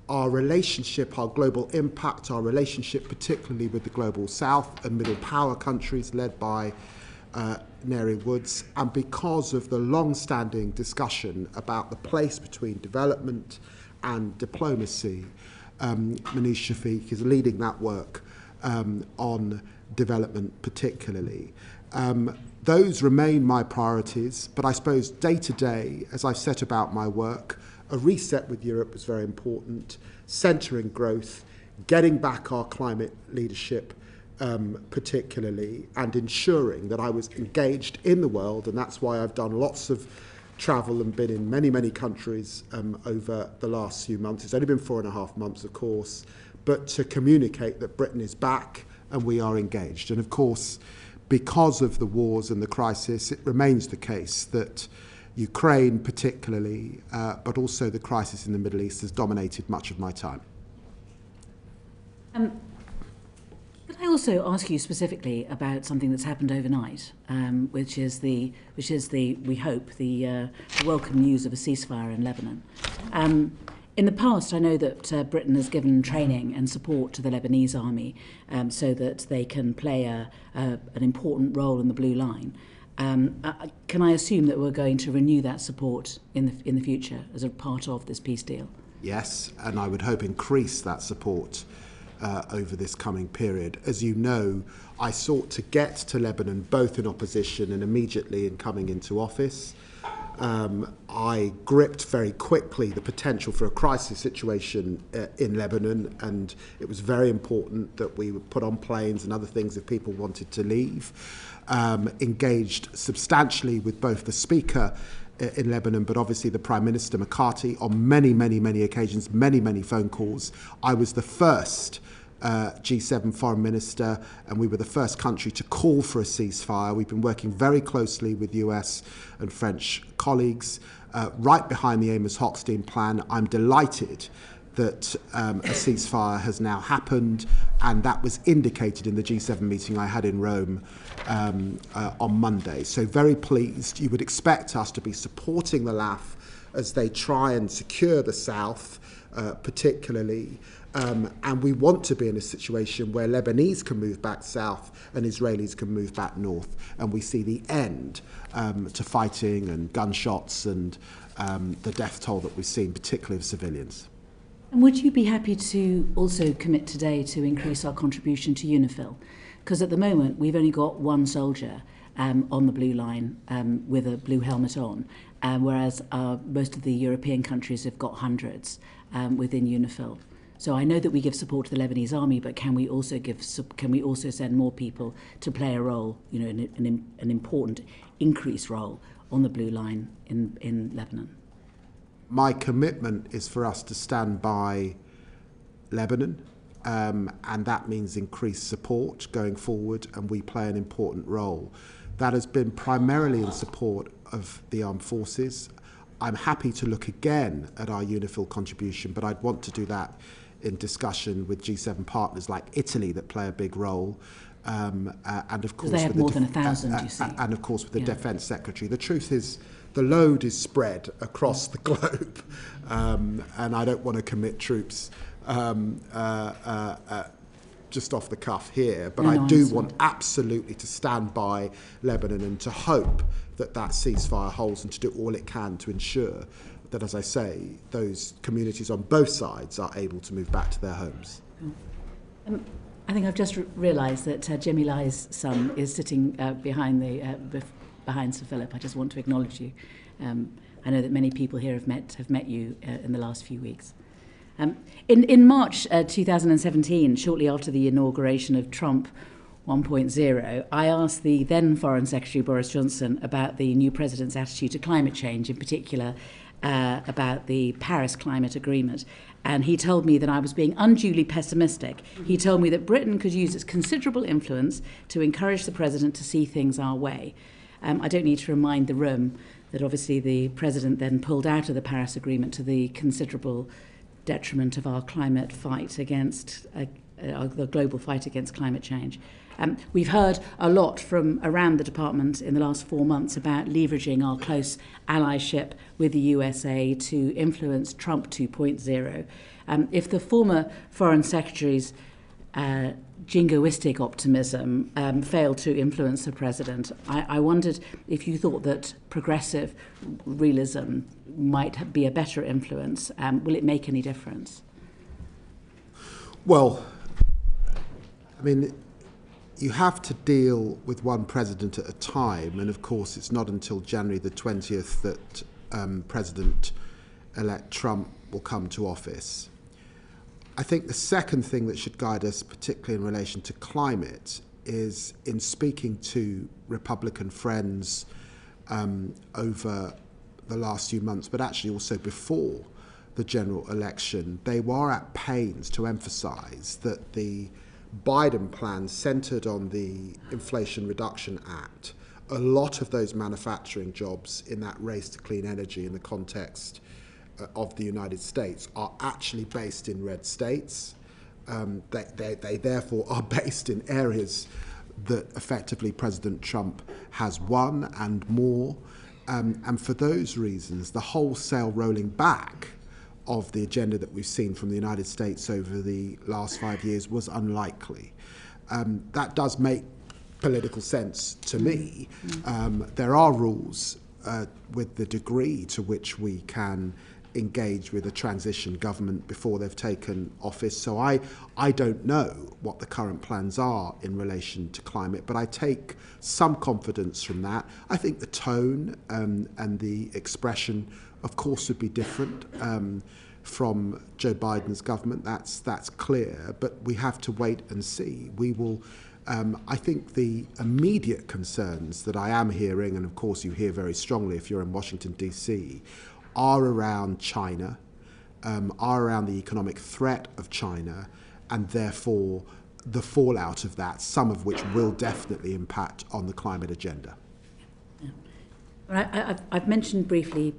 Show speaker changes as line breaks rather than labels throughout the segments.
our relationship, our global impact, our relationship particularly with the global south and middle power countries led by Neri Woods, and because of the long-standing discussion about the place between development and diplomacy. Manish Shafiq is leading that work on development particularly. Those remain my priorities, but I suppose day to day, as I've set about my work, a reset with Europe was very important, centering growth, getting back our climate leadership particularly, and ensuring that I was engaged in the world, and that's why I've done lots of travel and been in many, many countries over the last few months. It's only been 4.5 months, of course, but to communicate that Britain is back and we are engaged. And of course, because of the wars and the crisis, it remains the case that Ukraine particularly, but also the crisis in the Middle East has dominated much of my time.
Could I also ask you specifically about something that's happened overnight, which is the we hope the welcome news of a ceasefire in Lebanon. In the past, I know that Britain has given training and support to the Lebanese army so that they can play an important role in the Blue Line. Can I assume that we're going to renew that support in the future as a part of this peace deal?
Yes, and I would hope increase that support over this coming period. As you know, I sought to get to Lebanon both in opposition and immediately in coming into office. I gripped very quickly the potential for a crisis situation in Lebanon, and it was very important that we would put on planes and other things if people wanted to leave. Engaged substantially with both the Speaker in Lebanon, but obviously the Prime Minister McCarthy on many, many, many occasions, many, many phone calls. I was the first G7 foreign minister, and we were the first country to call for a ceasefire. We've been working very closely with US and French colleagues, right behind the Amos Hochstein plan. I'm delighted that a ceasefire has now happened, and that was indicated in the G7 meeting I had in Rome on Monday. So very pleased. You would expect us to be supporting the LAF as they try and secure the south, particularly. And we want to be in a situation where Lebanese can move back south and Israelis can move back north, and we see the end to fighting and gunshots and the death toll that we've seen, particularly of civilians.
And would you be happy to also commit today to increase our contribution to UNIFIL? Because at the moment we've only got one soldier on the Blue Line with a blue helmet on, whereas most of the European countries have got hundreds within UNIFIL. So I know that we give support to the Lebanese army, but can we also send more people to play a role, you know, an important increased role on the Blue Line in Lebanon?
My commitment is for us to stand by Lebanon, and that means increased support going forward, and we play an important role. That has been primarily in support of the armed forces. I'm happy to look again at our UNIFIL contribution, but I'd want to do that in discussion with G7 partners like Italy that play a big role, and of course
they have more than 1,000, you see.
And of course with the Defence Secretary. The truth is, the load is spread across the globe, and I don't want to commit troops just off the cuff here, but I do want absolutely to stand by Lebanon and to hope that that ceasefire holds, and to do all it can to ensure that, as I say, those communities on both sides are able to move back to their homes.
I think I've just realised that Jemilai's son is sitting behind Sir Philip. I just want to acknowledge you. I know that many people here have met you in the last few weeks. In March 2017, shortly after the inauguration of Trump 1.0, I asked the then Foreign Secretary Boris Johnson about the new president's attitude to climate change, in particular about the Paris Climate Agreement. And he told me that I was being unduly pessimistic. He told me that Britain could use its considerable influence to encourage the president to see things our way. I don't need to remind the room that obviously the president then pulled out of the Paris Agreement to the considerable detriment of our climate fight against the global fight against climate change. We've heard a lot from around the department in the last 4 months about leveraging our close allyship with the USA to influence Trump 2.0. If the former Foreign Secretary's jingoistic optimism failed to influence the president, I wondered if you thought that progressive realism might be a better influence. Will it make any difference?
Well, I mean, you have to deal with one president at a time, and of course it's not until January the 20th that President-elect Trump will come to office. I think the second thing that should guide us, particularly in relation to climate, is in speaking to Republican friends over the last few months, but actually also before the general election, they were at pains to emphasize that the Biden plan centered on the Inflation Reduction Act. A lot of those manufacturing jobs in that race to clean energy in the context of the United States are actually based in red states. They therefore are based in areas that effectively President Trump has won and more. And for those reasons, the wholesale rolling back of the agenda that we've seen from the United States over the last 5 years was unlikely. That does make political sense to me. There are rules with the degree to which we can engage with a transition government before they've taken office. So I don't know what the current plans are in relation to climate, but I take some confidence from that. I think the tone and the expression, of course, would be different from Joe Biden's government. That's clear, but we have to wait and see. We will. I think the immediate concerns that I am hearing, and of course you hear very strongly if you're in Washington, D.C., are around China, are around the economic threat of China, and therefore the fallout of that, some of which will definitely impact on the climate agenda.
I've mentioned briefly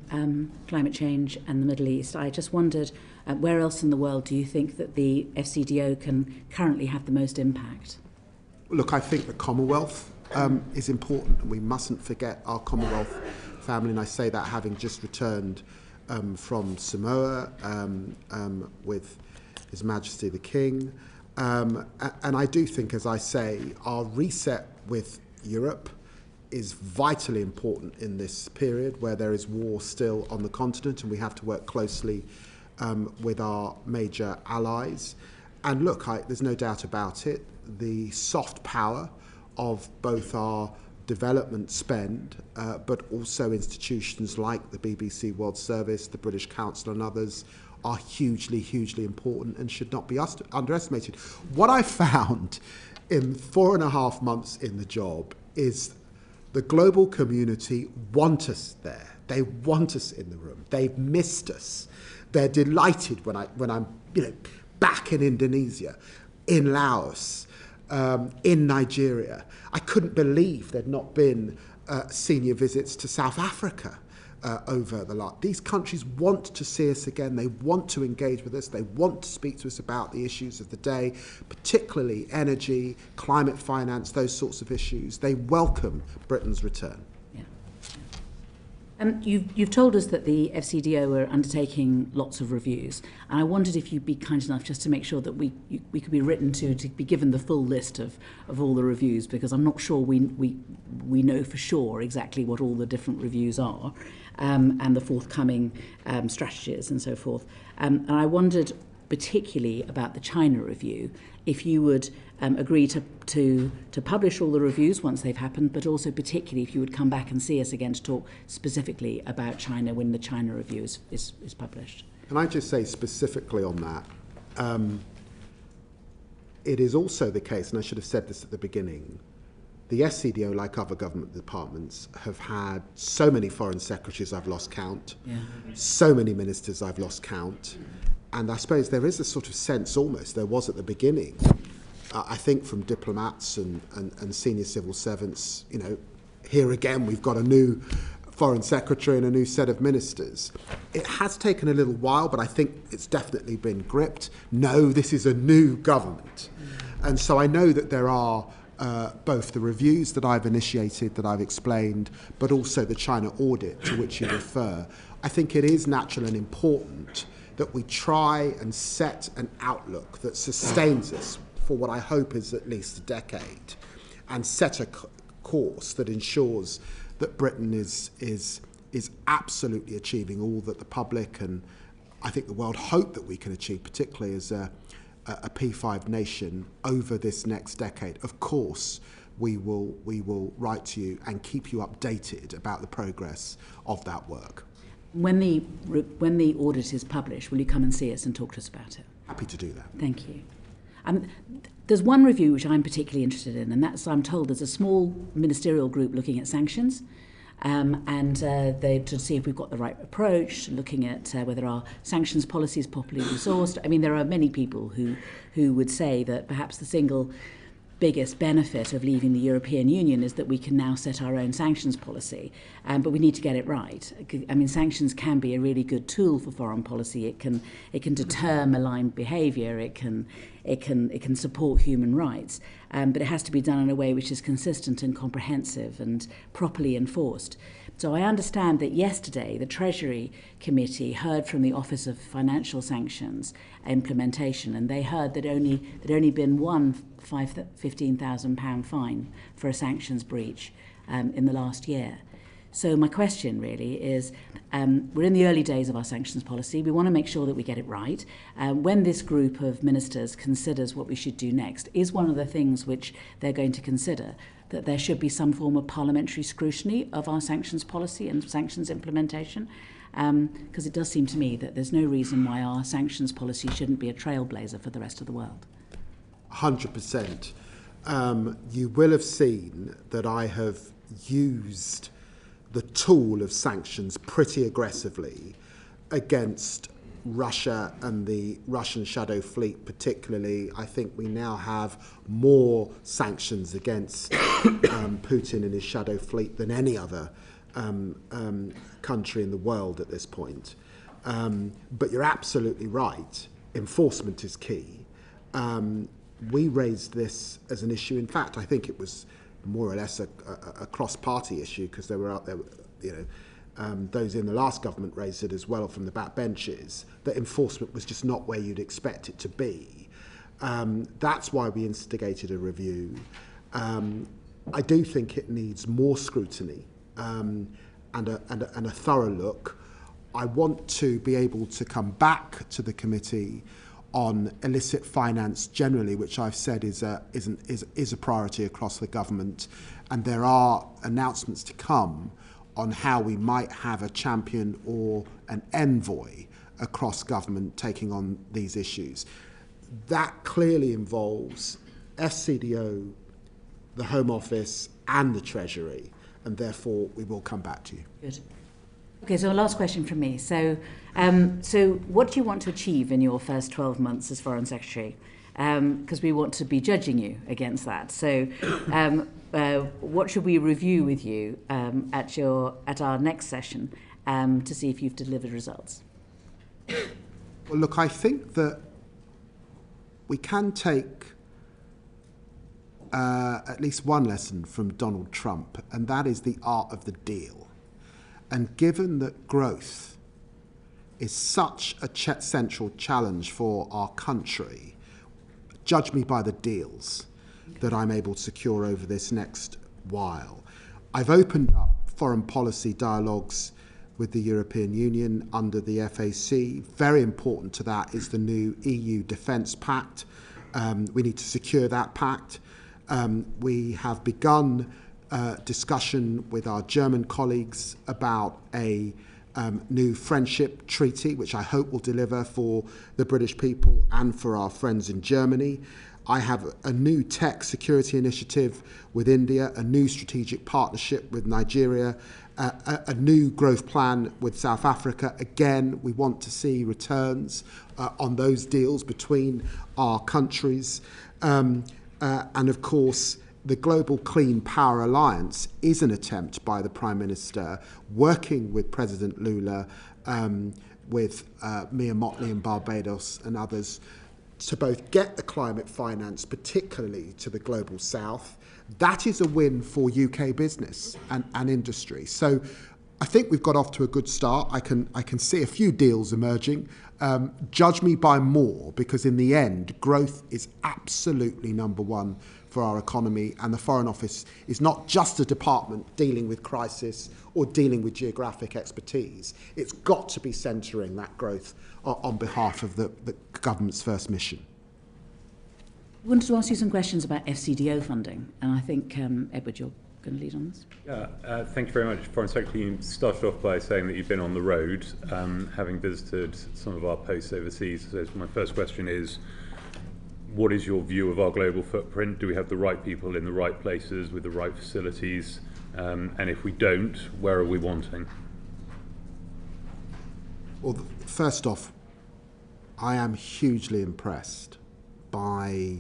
climate change and the Middle East. I just wondered, where else in the world do you think that the FCDO can currently have the most impact?
Look, I think the Commonwealth is important. We mustn't forget our Commonwealth family, and I say that having just returned from Samoa with His Majesty the King. And I do think, as I say, our reset with Europe is vitally important in this period where there is war still on the continent, and we have to work closely with our major allies. And look, there's no doubt about it, the soft power of both our development spend, but also institutions like the BBC World Service, the British Council and others are hugely, hugely important and should not be underestimated. What I found in 4.5 months in the job is the global community want us there. They want us in the room. They've missed us. They're delighted when I'm back in Indonesia, in Laos, in Nigeria. I couldn't believe there'd not been senior visits to South Africa over the last. These countries want to see us again. They want to engage with us. They want to speak to us about the issues of the day, particularly energy, climate finance, those sorts of issues. They welcome Britain's return.
You've told us that the FCDO are undertaking lots of reviews, and I wondered if you'd be kind enough just to make sure that we could be written to be given the full list of all the reviews, because I'm not sure we know for sure exactly what all the different reviews are, and the forthcoming strategies and so forth. And I wondered particularly about the China review, if you would agree to publish all the reviews once they've happened, but also particularly if you would come back and see us again to talk specifically about China when the China review is published.
Can I just say specifically on that, it is also the case, and I should have said this at the beginning, the FCDO, like other government departments, have had so many foreign secretaries I've lost count, so many ministers I've lost count, and I suppose there is a sort of sense almost, there was at the beginning, I think from diplomats and senior civil servants, here again we've got a new Foreign Secretary and a new set of ministers. It has taken a little while, but I think it's definitely been gripped. No, this is a new government. And so I know that there are both the reviews that I've initiated, that I've explained, but also the China audit to which you refer. I think it is natural and important that we try and set an outlook that sustains us for what I hope is at least a decade, and set a course that ensures that Britain is absolutely achieving all that the public and I think the world hope that we can achieve, particularly as a P5 nation over this next decade. Of course, we will write to you and keep you updated about the progress of that work.
When the audit is published, will you come and see us and talk to us about it?
Happy to do that.
Thank you. There's one review which I'm particularly interested in, and that's, I'm told, there's a small ministerial group looking at sanctions, to see if we've got the right approach, looking at whether our sanctions policy is properly resourced. I mean, there are many people who would say that perhaps the single biggest benefit of leaving the European Union is that we can now set our own sanctions policy, but we need to get it right. I mean, sanctions can be a really good tool for foreign policy. It can deter malign behaviour. It can support human rights, but it has to be done in a way which is consistent and comprehensive and properly enforced. So I understand that yesterday the Treasury Committee heard from the Office of Financial Sanctions implementation, and they heard that there'd only been one £15,000 fine for a sanctions breach in the last year. So my question really is, we're in the early days of our sanctions policy. We want to make sure that we get it right. When this group of ministers considers what we should do next, is one of the things which they're going to consider that there should be some form of parliamentary scrutiny of our sanctions policy and sanctions implementation? Because it does seem to me that there's no reason why our sanctions policy shouldn't be a trailblazer for the rest of the world.
100%. You will have seen that I have used the tool of sanctions pretty aggressively against Russia and the Russian shadow fleet particularly. I think we now have more sanctions against Putin and his shadow fleet than any other country in the world at this point. But you're absolutely right. Enforcement is key. We raised this as an issue. In fact, I think it was more or less a cross-party issue, because there were out there, those in the last government raised it as well from the backbenches, that enforcement was just not where you'd expect it to be. That's why we instigated a review. I do think it needs more scrutiny and a thorough look. I want to be able to come back to the committee on illicit finance generally, which I've said is a priority across the government, and there are announcements to come on how we might have a champion or an envoy across government taking on these issues. That clearly involves FCDO, the Home Office and the Treasury, and therefore we will come back to you.
Good. Okay, so a last question from me. So what do you want to achieve in your first 12 months as Foreign Secretary? Because we want to be judging you against that. So what should we review with you at our next session to see if you've delivered results?
Well, look, I think that we can take at least one lesson from Donald Trump, and that is the art of the deal. And given that growth is such a central challenge for our country, judge me by the deals that I'm able to secure over this next while. I've opened up foreign policy dialogues with the European Union under the FAC. Very important to that is the new EU Defence Pact. We need to secure that pact. We have begun discussion with our German colleagues about a new friendship treaty, which I hope will deliver for the British people and for our friends in Germany. I have a new tech security initiative with India, a new strategic partnership with Nigeria, a new growth plan with South Africa. Again, we want to see returns on those deals between our countries. And of course, the Global Clean Power Alliance is an attempt by the Prime Minister, working with President Lula, with Mia Mottley in Barbados and others, to both get the climate finance, particularly to the global south. That is a win for UK business and industry. So I think we've got off to a good start. I can see a few deals emerging. Judge me by more, because in the end, growth is absolutely number one for our economy, and the Foreign Office is not just a department dealing with crisis or dealing with geographic expertise. It's got to be centering that growth on behalf of the government's first mission.
I wanted to ask you some questions about FCDO funding, and I think, Edward, you're going to lead on this.
Yeah, thank you very much, Foreign Secretary. You started off by saying that you've been on the road, having visited some of our posts overseas. So my first question is, what is your view of our global footprint? Do we have the right people in the right places with the right facilities? And if we don't, where are we wanting?
Well, first off, I am hugely impressed by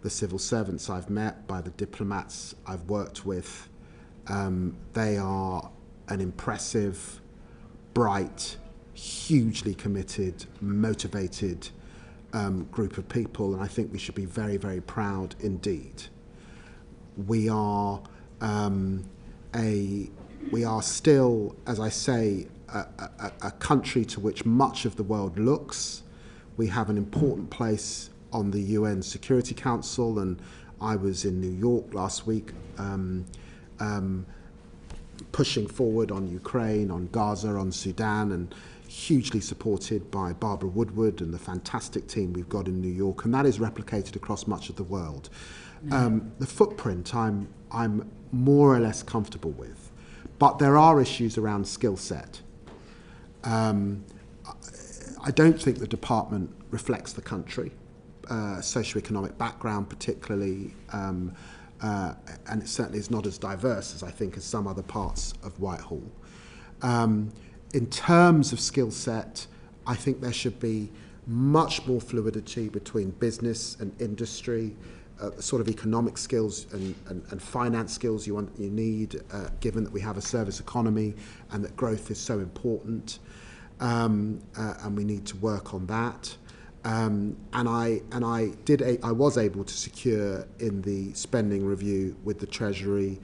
the civil servants I've met, by the diplomats I've worked with. They are an impressive, bright, hugely committed, motivated group of people, and I think we should be very, very proud indeed. We are still, as I say, a country to which much of the world looks. We have an important place on the UN Security Council, and I was in New York last week pushing forward on Ukraine, on Gaza, on Sudan, and hugely supported by Barbara Woodward and the fantastic team we've got in New York, and that is replicated across much of the world. The footprint I'm more or less comfortable with, but there are issues around skill set. I don't think the department reflects the country, socioeconomic background particularly, and it certainly is not as diverse as I think as some other parts of Whitehall. In terms of skill set, I think there should be much more fluidity between business and industry, sort of economic skills and finance skills you need, given that we have a service economy and that growth is so important, and we need to work on that. And I was able to secure in the spending review with the Treasury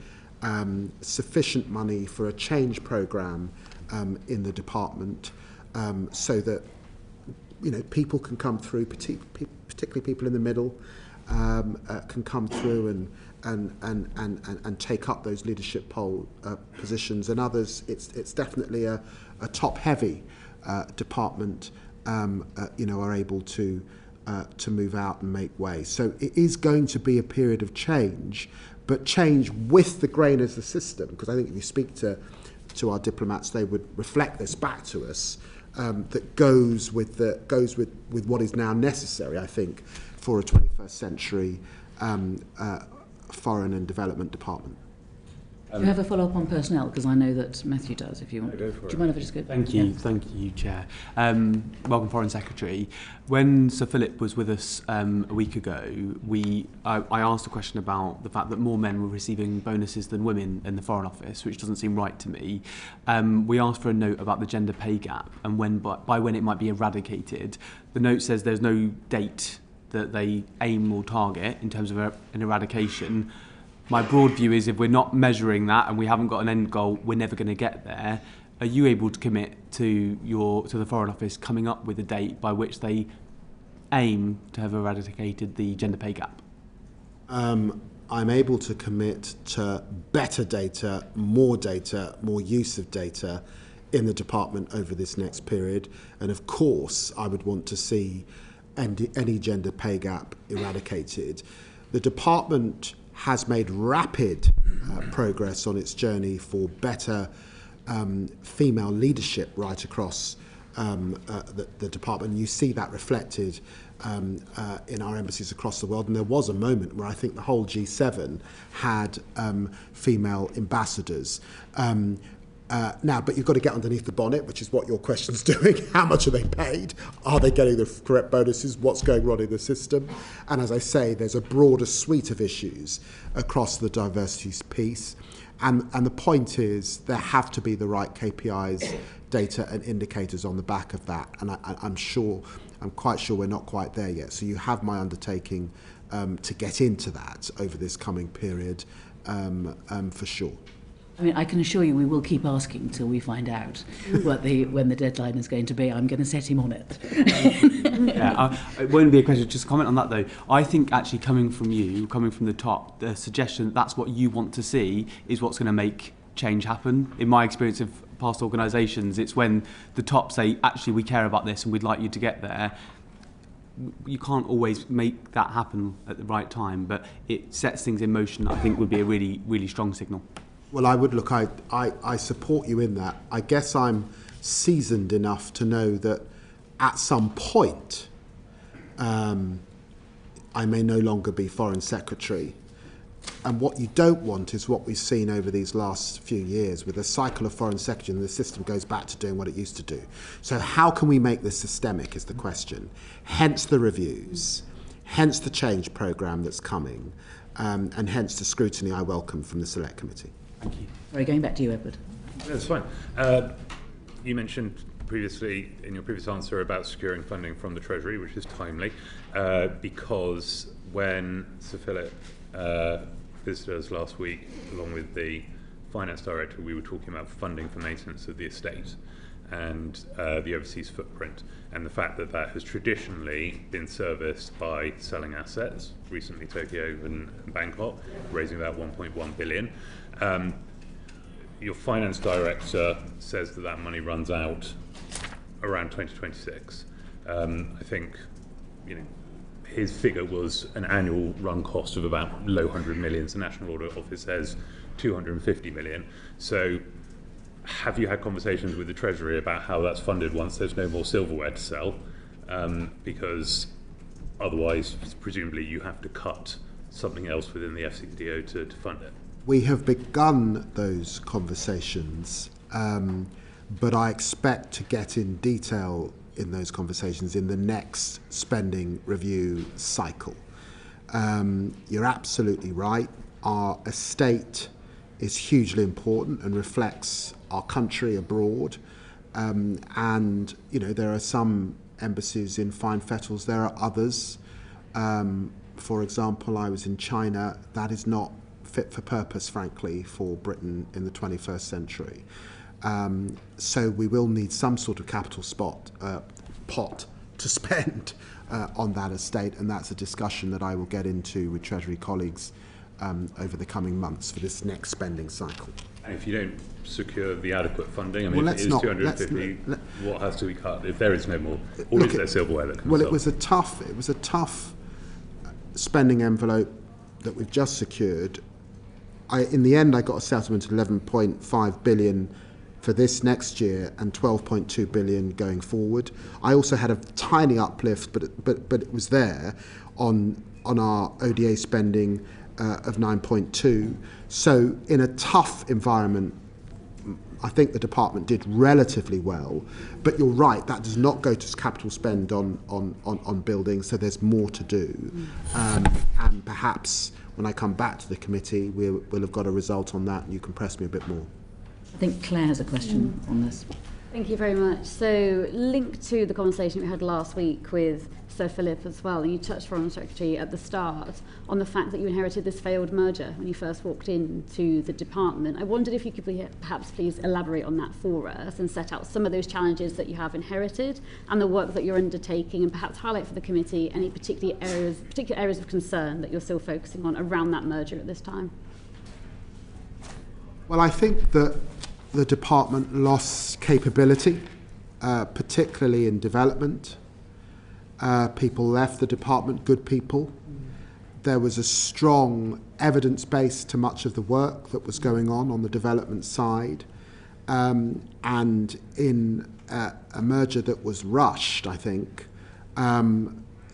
sufficient money for a change programme in the department, so that people can come through, particularly people in the middle, can come through and take up those leadership positions, and others. It's definitely a top-heavy department. Are able to move out and make way. So it is going to be a period of change, but change with the grain of the system. Because I think if you speak to our diplomats, they would reflect this back to us. That goes with what is now necessary, I think, for a 21st century foreign and development department.
Do you have a follow-up on personnel? Because I know that Matthew does, if you want.
Go for it.
Do you mind if I just go?
Thank you, Chair. Welcome, Foreign Secretary. When Sir Philip was with us a week ago, I asked a question about the fact that more men were receiving bonuses than women in the Foreign Office, which doesn't seem right to me. We asked for a note about the gender pay gap and by when it might be eradicated. The note says there's no date that they aim or target in terms of an eradication. My broad view is if we're not measuring that and we haven't got an end goal, we're never going to get there. Are you able to commit to the Foreign Office coming up with a date by which they aim to have eradicated the gender pay gap?
I'm able to commit to better data, more use of data in the department over this next period. And of course, I would want to see any gender pay gap eradicated. The department has made rapid progress on its journey for better female leadership right across the department. You see that reflected in our embassies across the world. And there was a moment where I think the whole G7 had female ambassadors. Now, but you've got to get underneath the bonnet, which is what your question's doing. How much are they paid? Are they getting the correct bonuses? What's going on in the system? And as I say, there's a broader suite of issues across the diversity piece. And the point is there have to be the right KPIs, data and indicators on the back of that. And I'm quite sure we're not quite there yet. So you have my undertaking to get into that over this coming period for sure.
I mean, I can assure you we will keep asking till we find out when the deadline is going to be. I'm going to set him on it.
It won't be a question, just comment on that though. I think actually coming from you, coming from the top, the suggestion that that's what you want to see is what's going to make change happen. In my experience of past organisations, it's when the top say, actually we care about this and we'd like you to get there. You can't always make that happen at the right time, but it sets things in motion. I think would be a really, really strong signal.
Well, I would look, I support you in that. I guess I'm seasoned enough to know that at some point I may no longer be Foreign Secretary. And what you don't want is what we've seen over these last few years with a cycle of Foreign Secretary and the system goes back to doing what it used to do. So how can we make this systemic is the question. Hence the reviews, hence the change programme that's coming, and hence the scrutiny I welcome from the Select Committee.
Thank you.
Sorry, going back to you, Edward.
That's fine. You mentioned previously in your previous answer about securing funding from the Treasury, which is timely, because when Sir Philip visited us last week, along with the Finance Director, we were talking about funding for maintenance of the estate and the overseas footprint, and the fact that that has traditionally been serviced by selling assets, recently Tokyo and Bangkok, raising about 1.1 billion. Your Finance Director says that that money runs out around 2026. I think, his figure was an annual run cost of about low 100 million. The National Audit Office says 250 million. So have you had conversations with the Treasury about how that's funded once there's no more silverware to sell? Because otherwise, presumably, you have to cut something else within the FCDO to fund it.
We have begun those conversations, but I expect to get in detail in those conversations in the next spending review cycle. You're absolutely right. Our estate is hugely important and reflects our country abroad. And, there are some embassies in fine fettles, there are others. For example, I was in China. That is not fit for purpose, frankly, for Britain in the 21st century. So we will need some sort of capital pot to spend on that estate, and that's a discussion that I will get into with Treasury colleagues over the coming months for this next spending cycle. And
if you don't secure the adequate funding, if it is 250, what has to be cut if there is no more, or is there silverware that can
Well, it was a tough spending envelope that we've just secured. In the end, I got a settlement of 11.5 billion for this next year and 12.2 billion going forward. I also had a tiny uplift, but it was there on our ODA spending of 9.2. So in a tough environment, I think the department did relatively well. But you're right, that does not go to capital spend on buildings, so there's more to do. And perhaps when I come back to the committee, we'll have got a result on that and you can press me a bit more.
I think Claire has a question on this.
Thank you very much. So linked to the conversation we had last week with Sir Philip as well, and you touched, Foreign Secretary, at the start on the fact that you inherited this failed merger when you first walked into the department. I wondered if you could perhaps please elaborate on that for us and set out some of those challenges that you have inherited and the work that you're undertaking, and perhaps highlight for the committee any particular areas of concern that you're still focusing on around that merger at this time.
Well, I think that the department lost capability, particularly in development. People left the department, good people. There was a strong evidence base to much of the work that was going on the development side. And in a merger that was rushed, I think,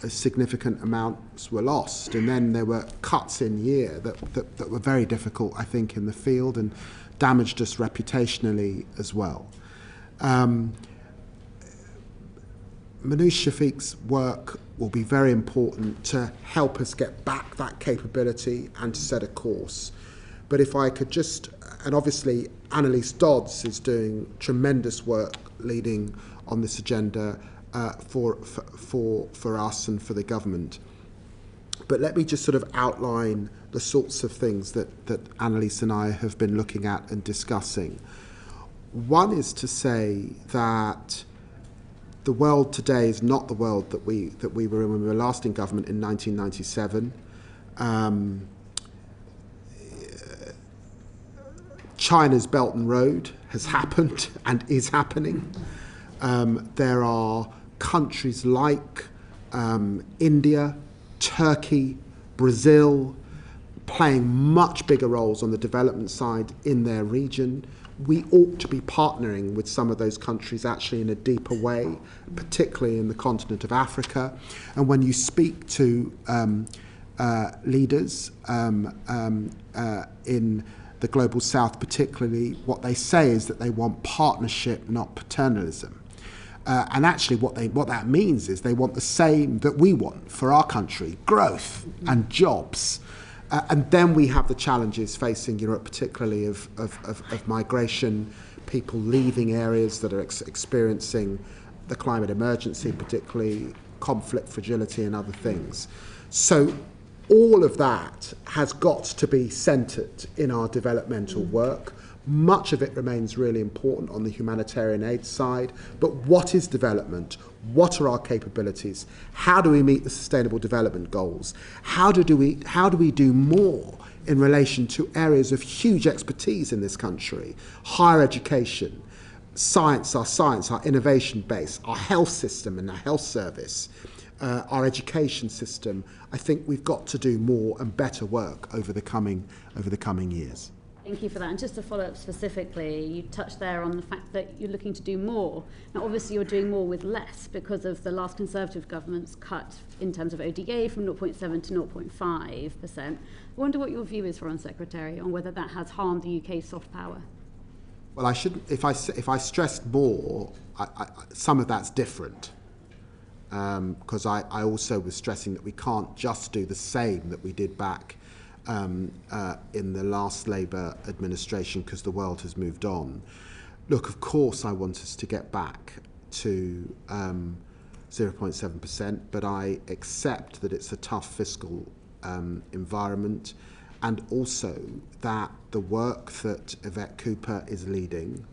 significant amounts were lost, and then there were cuts in year that were very difficult, I think, in the field and damaged us reputationally as well. Manoush Shafiq's work will be very important to help us get back that capability and to set a course. But if I could just, and obviously Annalise Dodds is doing tremendous work leading on this agenda for us and for the government. But let me just sort of outline the sorts of things that Annalise and I have been looking at and discussing. One is to say that the world today is not the world that we were in when we were last in government in 1997. China's Belt and Road has happened and is happening. There are countries like India, Turkey, Brazil, playing much bigger roles on the development side in their region. We ought to be partnering with some of those countries actually in a deeper way, particularly in the continent of Africa. And when you speak to leaders in the Global South particularly, what they say is that they want partnership, not paternalism. And actually what that means is they want the same that we want for our country, growth and jobs. And then we have the challenges facing Europe, particularly of migration, people leaving areas that are experiencing the climate emergency, particularly conflict, fragility and other things. So all of that has got to be centred in our developmental work. Much of it remains really important on the humanitarian aid side, but what is development? What are our capabilities? How do we meet the Sustainable Development Goals? How do we do more in relation to areas of huge expertise in this country? Higher education, science, our innovation base, our health system and our health service, our education system. I think we've got to do more and better work over the coming years.
Thank you for that. And just to follow up specifically, you touched there on the fact that you're looking to do more. Now, obviously, you're doing more with less because of the last Conservative government's cut in terms of ODA from 0.7 to 0.5%. I wonder what your view is, Foreign Secretary, on whether that has harmed the UK's soft power.
Well, I shouldn't. If I stressed more, some of that's different. Because I also was stressing that we can't just do the same that we did back in the last Labour administration, because the world has moved on. Look, of course I want us to get back to 0.7%, but I accept that it's a tough fiscal environment, and also that the work that Yvette Cooper is leading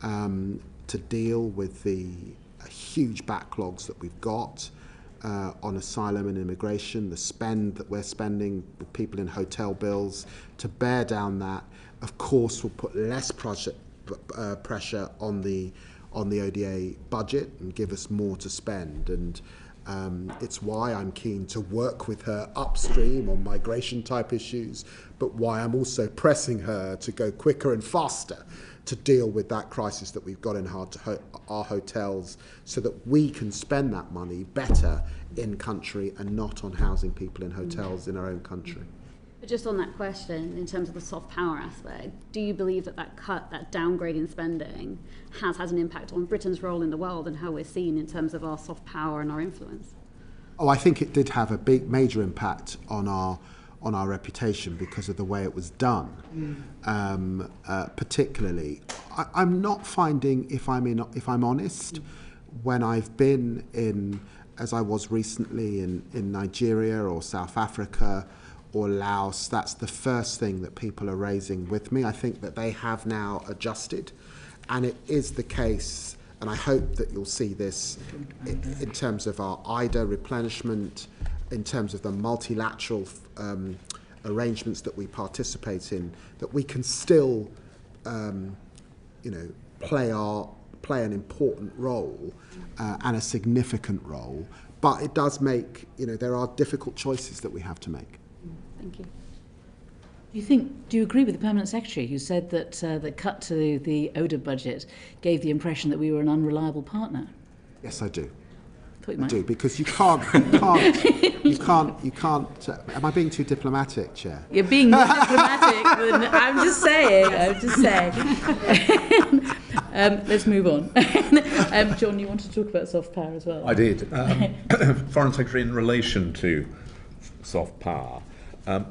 to deal with the huge backlogs that we've got on asylum and immigration, the spend that we're spending with people in hotel bills, to bear down that, of course, will put less pressure on the ODA budget and give us more to spend. And it's why I'm keen to work with her upstream on migration type issues, but why I'm also pressing her to go quicker and faster to deal with that crisis that we've got in our hotels, so that we can spend that money better in country and not on housing people in hotels in our own country.
But just on that question, in terms of the soft power aspect, do you believe that downgrade in spending has an impact on Britain's role in the world and how we're seen in terms of our soft power and our influence?
Oh, I think it did have a major impact on our reputation because of the way it was done. Particularly, I'm not finding, if I'm honest, when I've been in, as I was recently in Nigeria or South Africa or Laos, that's the first thing that people are raising with me. I think that they have now adjusted, and it is the case, and I hope that you'll see this in terms of our IDA replenishment, in terms of the multilateral arrangements that we participate in, that we can still, play an important role and a significant role. But it does make, there are difficult choices that we have to make.
Thank you.
Do you agree with the Permanent Secretary who said that the cut to the ODA budget gave the impression that we were an unreliable partner?
Yes, I do.
thought you might.
do, because you can't. Am I being too diplomatic, Chair?
You're being more diplomatic than I'm just saying. Let's move on. John, you wanted to talk about soft power as well.
I did. Foreign Secretary, in relation to soft power,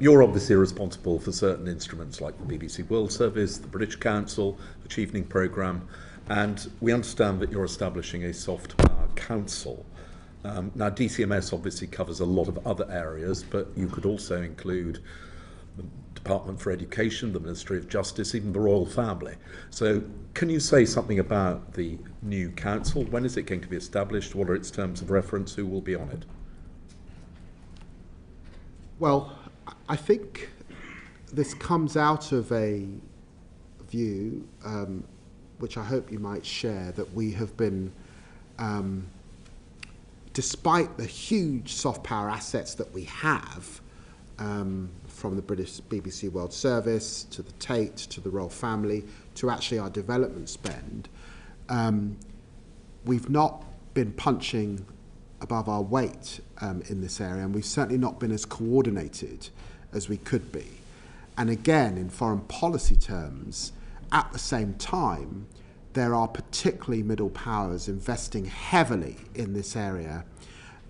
you're obviously responsible for certain instruments like the BBC World Service, the British Council, the Chief Evening Programme, and we understand that you're establishing a soft power council. Now, DCMS obviously covers a lot of other areas, but you could also include the Department for Education, the Ministry of Justice, even the Royal Family. So can you say something about the new council? When is it going to be established? What are its terms of reference? Who will be on it?
Well, I think this comes out of a view, which I hope you might share, that we have been, despite the huge soft power assets that we have, from the British BBC World Service to the Tate to the Royal Family to actually our development spend, we've not been punching above our weight in this area, and we've certainly not been as coordinated as we could be. And again, in foreign policy terms, at the same time, there are particularly middle powers investing heavily in this area,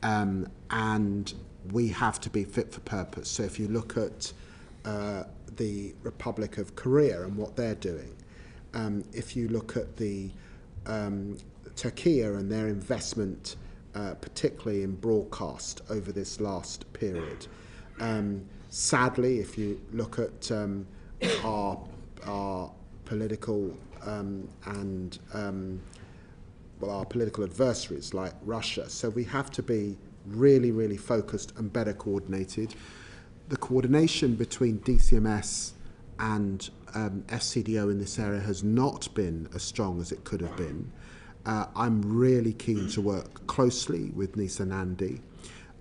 and we have to be fit for purpose. So if you look at the Republic of Korea and what they're doing, if you look at the Turkey and their investment, particularly in broadcast over this last period. Sadly, if you look at our political our political adversaries like Russia, so we have to be really, really focused and better coordinated. The coordination between DCMS and FCDO in this area has not been as strong as it could have been. I'm really keen to work closely with Nisa Nandi.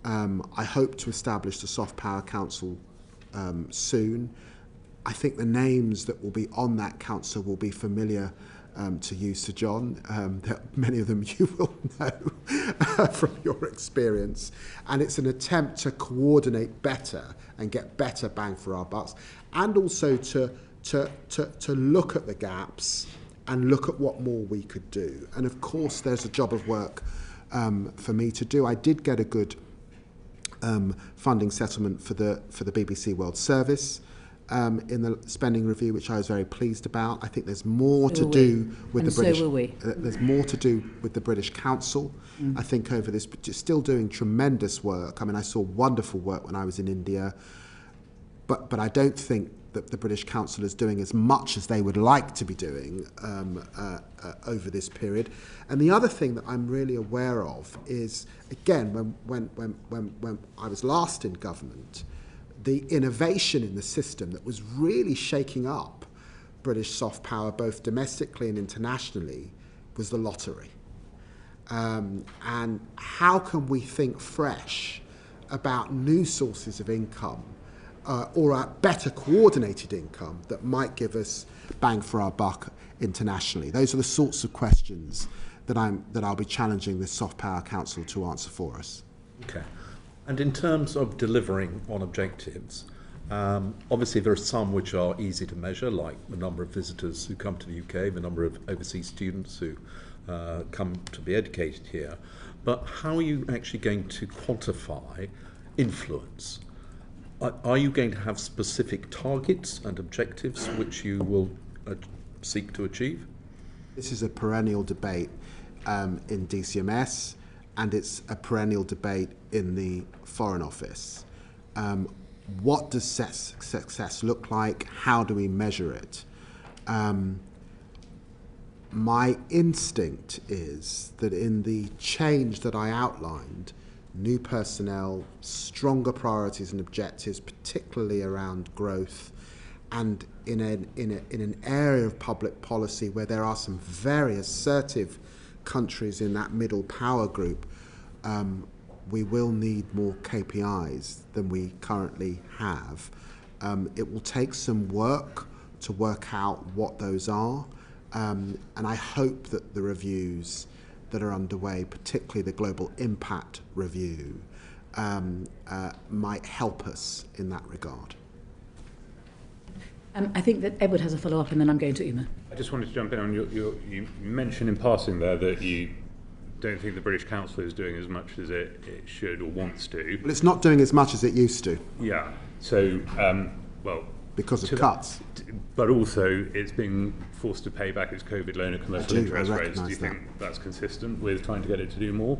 I hope to establish the Soft Power Council soon. I think the names that will be on that council will be familiar to you, Sir John. Many of them you will know from your experience. And it's an attempt to coordinate better and get better bang for our bucks, and also to look at the gaps and look at what more we could do. And of course, there's a job of work for me to do. I did get a good funding settlement for the BBC World Service in the spending review, which I was very pleased about. I think there's more to do with the British.
So will we.
There's more to do with the British Council. I think over this, still doing tremendous work. I mean, I saw wonderful work when I was in India, but I don't think that the British Council is doing as much as they would like to be doing over this period. And the other thing that I'm really aware of is, again, when I was last in government, the innovation in the system that was really shaking up British soft power, both domestically and internationally, was the lottery. And how can we think fresh about new sources of income or a better coordinated income that might give us bang for our buck internationally? Those are the sorts of questions that I'll be challenging this Soft Power Council to answer for us.
Okay. And in terms of delivering on objectives, obviously there are some which are easy to measure, like the number of visitors who come to the UK, the number of overseas students who come to be educated here. But how are you actually going to quantify influence? Are you going to have specific targets and objectives which you will seek to achieve?
This is a perennial debate in DCMS, and it's a perennial debate in the Foreign Office. What does success look like? How do we measure it? My instinct is that in the change that I outlined, new personnel, stronger priorities and objectives, particularly around growth, and in an area of public policy where there are some very assertive countries in that middle power group, we will need more KPIs than we currently have. It will take some work to work out what those are, and I hope that the reviews that are underway, particularly the Global Impact Review, might help us in that regard.
I think that Edward has a follow-up, and then I'm going to Uma.
I just wanted to jump in on you mentioned in passing there that you don't think the British Council is doing as much as it should or wants to.
Well, it's not doing as much as it used to.
Yeah. So,
because of cuts.
But also, it's being forced to pay back its COVID loan at commercial interest rates. Do you think that's consistent with trying to get it to do more?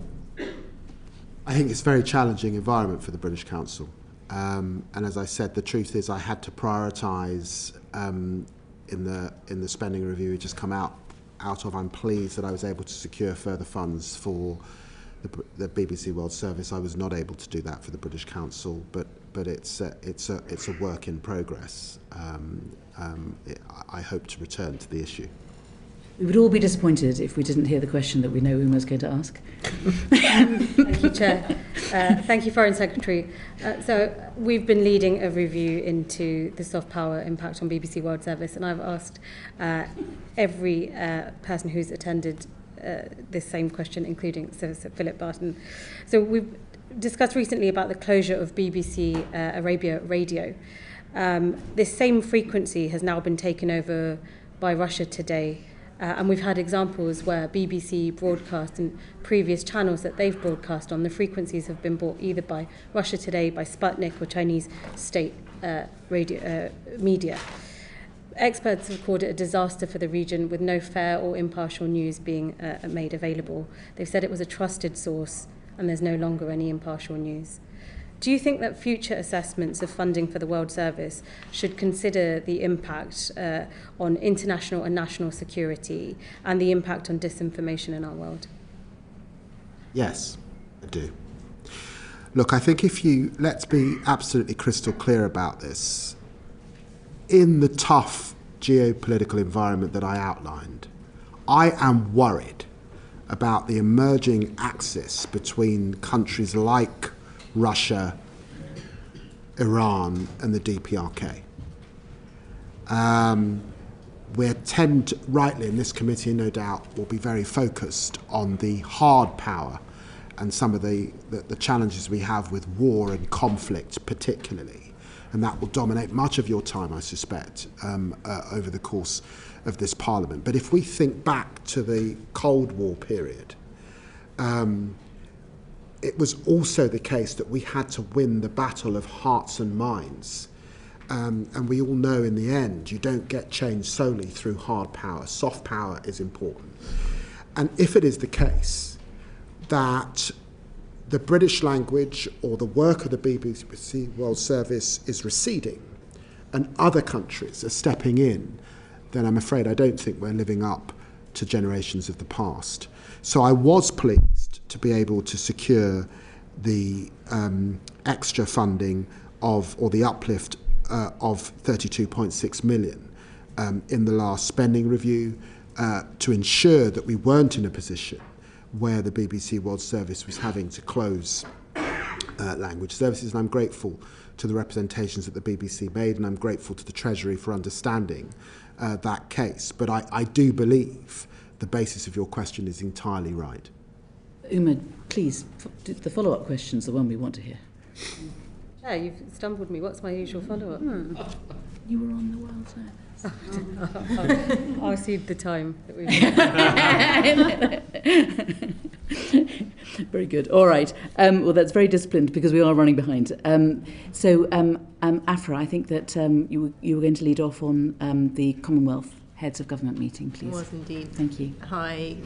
I think it's a very challenging environment for the British Council. And as I said, the truth is I had to prioritise in the spending review we just come out of. I'm pleased that I was able to secure further funds for the BBC World Service. I was not able to do that for the British Council, but it's a work in progress. I hope to return to the issue.
We would all be disappointed if we didn't hear the question that we know Uma's going to ask.
Thank you, Chair. Thank you, Foreign Secretary. So we've been leading a review into the soft power impact on BBC World Service, and I've asked every person who's attended this same question, including Sir Philip Barton. So we've discussed recently about the closure of BBC Arabia Radio. This same frequency has now been taken over by Russia Today. And we've had examples where BBC broadcast and previous channels that they've broadcast on, the frequencies have been bought either by Russia Today, by Sputnik or Chinese state radio media. Experts have called it a disaster for the region, with no fair or impartial news being made available. They've said it was a trusted source and there's no longer any impartial news. Do you think that future assessments of funding for the World Service should consider the impact on international and national security and the impact on disinformation in our world?
Yes, I do. Look, I think let's be absolutely crystal clear about this. In the tough geopolitical environment that I outlined, I am worried about the emerging axis between countries like Russia, Iran and the DPRK. We tend to, rightly in this committee, no doubt, will be very focused on the hard power and some of the challenges we have with war and conflict particularly. And that will dominate much of your time, I suspect, over the course of this Parliament. But if we think back to the Cold War period, it was also the case that we had to win the battle of hearts and minds. And we all know in the end, you don't get change solely through hard power. Soft power is important. And if it is the case that the British language or the work of the BBC World Service is receding and other countries are stepping in, then I'm afraid I don't think we're living up to generations of the past. So I was pleased to be able to secure the extra funding or the uplift of 32.6 million in the last spending review to ensure that we weren't in a position where the BBC World Service was having to close language services. And I'm grateful to the representations that the BBC made, and I'm grateful to the Treasury for understanding that case. But I do believe the basis of your question is entirely right.
Uma, please, the follow-up question's the one we want to hear.
Yeah, you've stumbled me. What's my usual follow-up?
You were on the World Service.
I'll cede the time that we've
Very good. All right. Well, that's very disciplined because we are running behind. Afra, I think that you were going to lead off on the Commonwealth Heads of Government meeting, please.
Was indeed.
Thank you.
Hi,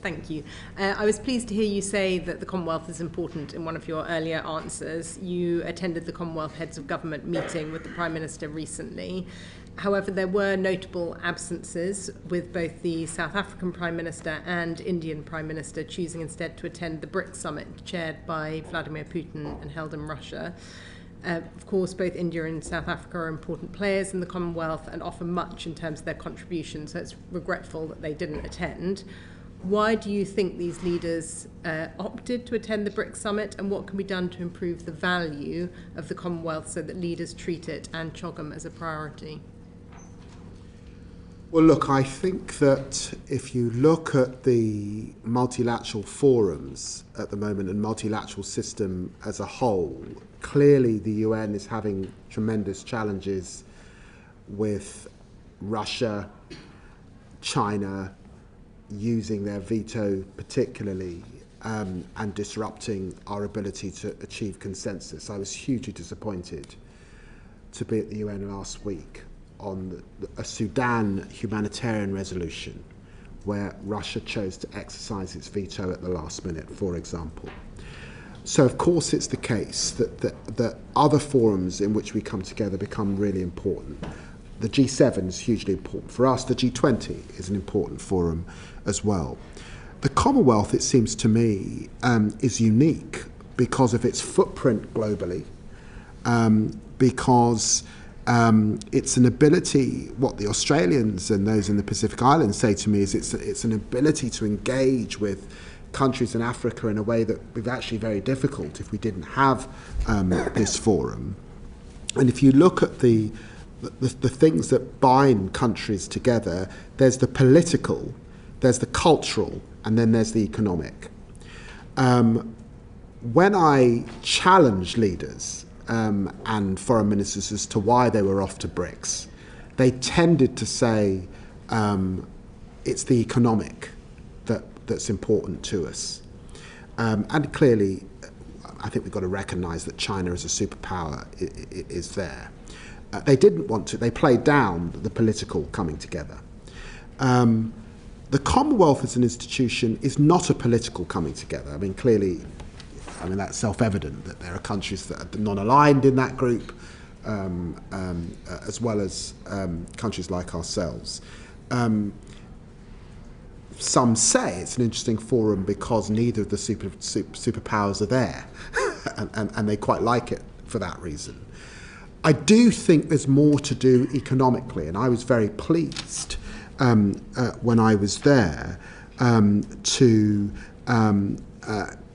thank you. I was pleased to hear you say that the Commonwealth is important in one of your earlier answers. You attended the Commonwealth Heads of Government meeting with the Prime Minister recently. However, there were notable absences, with both the South African Prime Minister and Indian Prime Minister choosing instead to attend the BRICS summit chaired by Vladimir Putin and held in Russia. Of course, both India and South Africa are important players in the Commonwealth and offer much in terms of their contribution, so it's regretful that they didn't attend. Why do you think these leaders opted to attend the BRICS summit, and what can be done to improve the value of the Commonwealth so that leaders treat it and Chogam as a priority?
Well, look, I think that if you look at the multilateral forums at the moment and multilateral system as a whole, clearly the UN is having tremendous challenges with Russia, China using their veto particularly, and disrupting our ability to achieve consensus. I was hugely disappointed to be at the UN last week on a Sudan humanitarian resolution where Russia chose to exercise its veto at the last minute, for example. So of course it's the case that other forums in which we come together become really important. The G7 is hugely important. For us, the G20 is an important forum as well. The Commonwealth, it seems to me, is unique because of its footprint globally, because it's an ability, what the Australians and those in the Pacific Islands say to me is it's an ability to engage with countries in Africa in a way that would be actually very difficult if we didn't have this forum. And if you look at the things that bind countries together, there's the political, there's the cultural, and then there's the economic. When I challenged leaders and foreign ministers as to why they were off to BRICS, they tended to say it's the economic that's important to us. And clearly, I think we've got to recognise that China as a superpower is there. They didn't want to, they played down the political coming together. The Commonwealth as an institution is not a political coming together. I mean, clearly, that's self-evident that there are countries that are non-aligned in that group, as well as countries like ourselves. Some say it's an interesting forum because neither of the superpowers are there, and they quite like it for that reason. I do think there's more to do economically, and I was very pleased when I was there to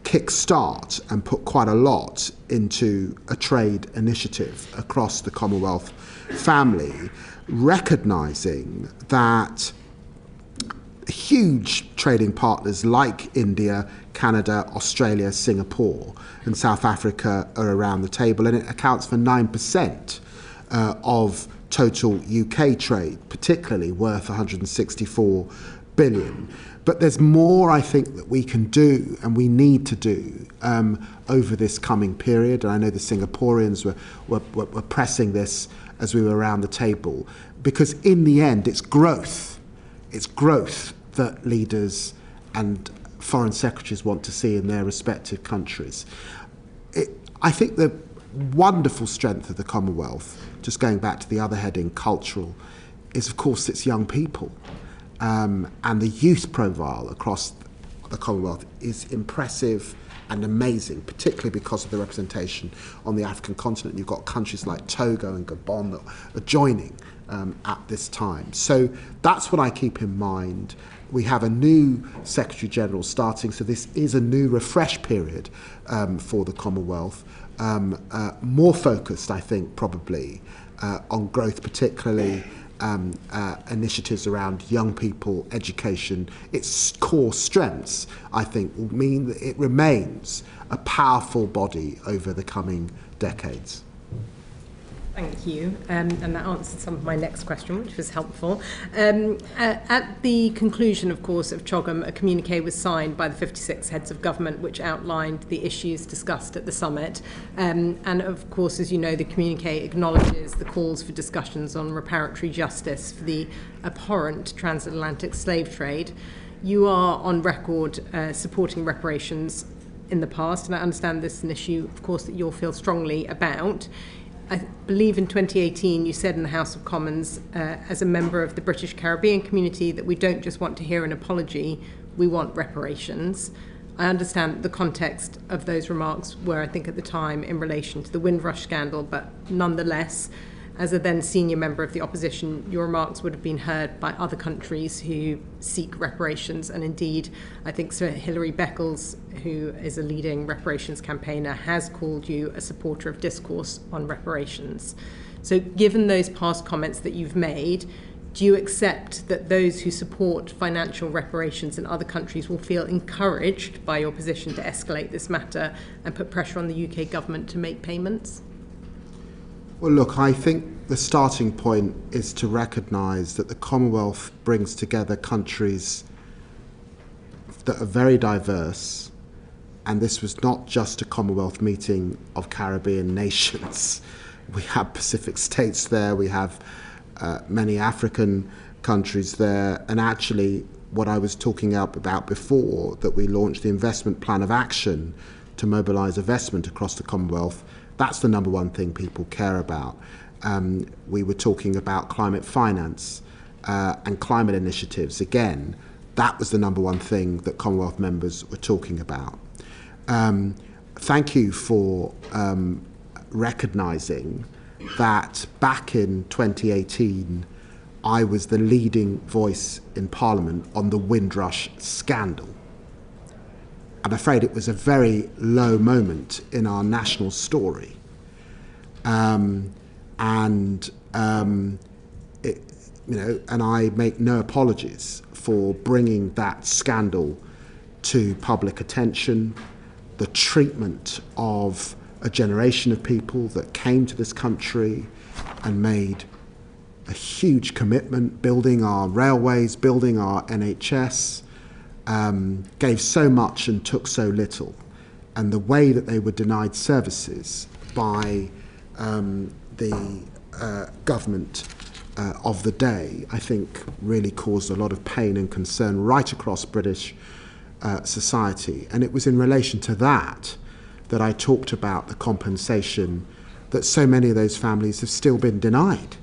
kick-start and put quite a lot into a trade initiative across the Commonwealth family, recognising that huge trading partners like India, Canada, Australia, Singapore and South Africa are around the table, and it accounts for 9% of total UK trade, particularly worth 164 billion. But there's more, I think, that we can do and we need to do over this coming period. And I know the Singaporeans were pressing this as we were around the table, because in the end, it's growth. It's growth that leaders and foreign secretaries want to see in their respective countries. I think the wonderful strength of the Commonwealth, just going back to the other heading, cultural, is of course its young people. And the youth profile across the Commonwealth is impressive and amazing, particularly because of the representation on the African continent. You've got countries like Togo and Gabon that are joining at this time. So that's what I keep in mind. We have a new Secretary General starting, so this is a new refresh period for the Commonwealth. More focused, I think, probably on growth, particularly initiatives around young people, education. Its core strengths, I think, will mean that it remains a powerful body over the coming decades.
Thank you. And that answered some of my next question, which was helpful. At the conclusion, of course, of CHOGM, a communique was signed by the 56 heads of government, which outlined the issues discussed at the summit. And of course, as you know, the communique acknowledges the calls for discussions on reparatory justice for the abhorrent transatlantic slave trade. You are on record supporting reparations in the past, and I understand this is an issue, of course, that you'll feel strongly about. I believe in 2018 you said in the House of Commons as a member of the British Caribbean community that we don't just want to hear an apology, we want reparations. I understand the context of those remarks were, I think at the time, in relation to the Windrush scandal, but nonetheless, as a then senior member of the opposition, your remarks would have been heard by other countries who seek reparations. And indeed, I think Sir Hilary Beckles, who is a leading reparations campaigner, has called you a supporter of discourse on reparations. So given those past comments that you've made, do you accept that those who support financial reparations in other countries will feel encouraged by your position to escalate this matter and put pressure on the UK government to make payments?
Well, look, I think the starting point is to recognise that the Commonwealth brings together countries that are very diverse, and this was not just a Commonwealth meeting of Caribbean nations. We have Pacific states there, we have many African countries there, and actually what I was talking about before, that we launched the investment plan of action to mobilise investment across the Commonwealth, that's the number one thing people care about. We were talking about climate finance and climate initiatives. Again, that was the number one thing that Commonwealth members were talking about. Thank you for recognising that back in 2018, I was the leading voice in Parliament on the Windrush scandal. I'm afraid it was a very low moment in our national story. And I make no apologies for bringing that scandal to public attention, the treatment of a generation of people that came to this country and made a huge commitment, building our railways, building our NHS, gave so much and took so little. And the way that they were denied services by the government of the day, I think really caused a lot of pain and concern right across British society. And it was in relation to that I talked about the compensation that so many of those families have still been denied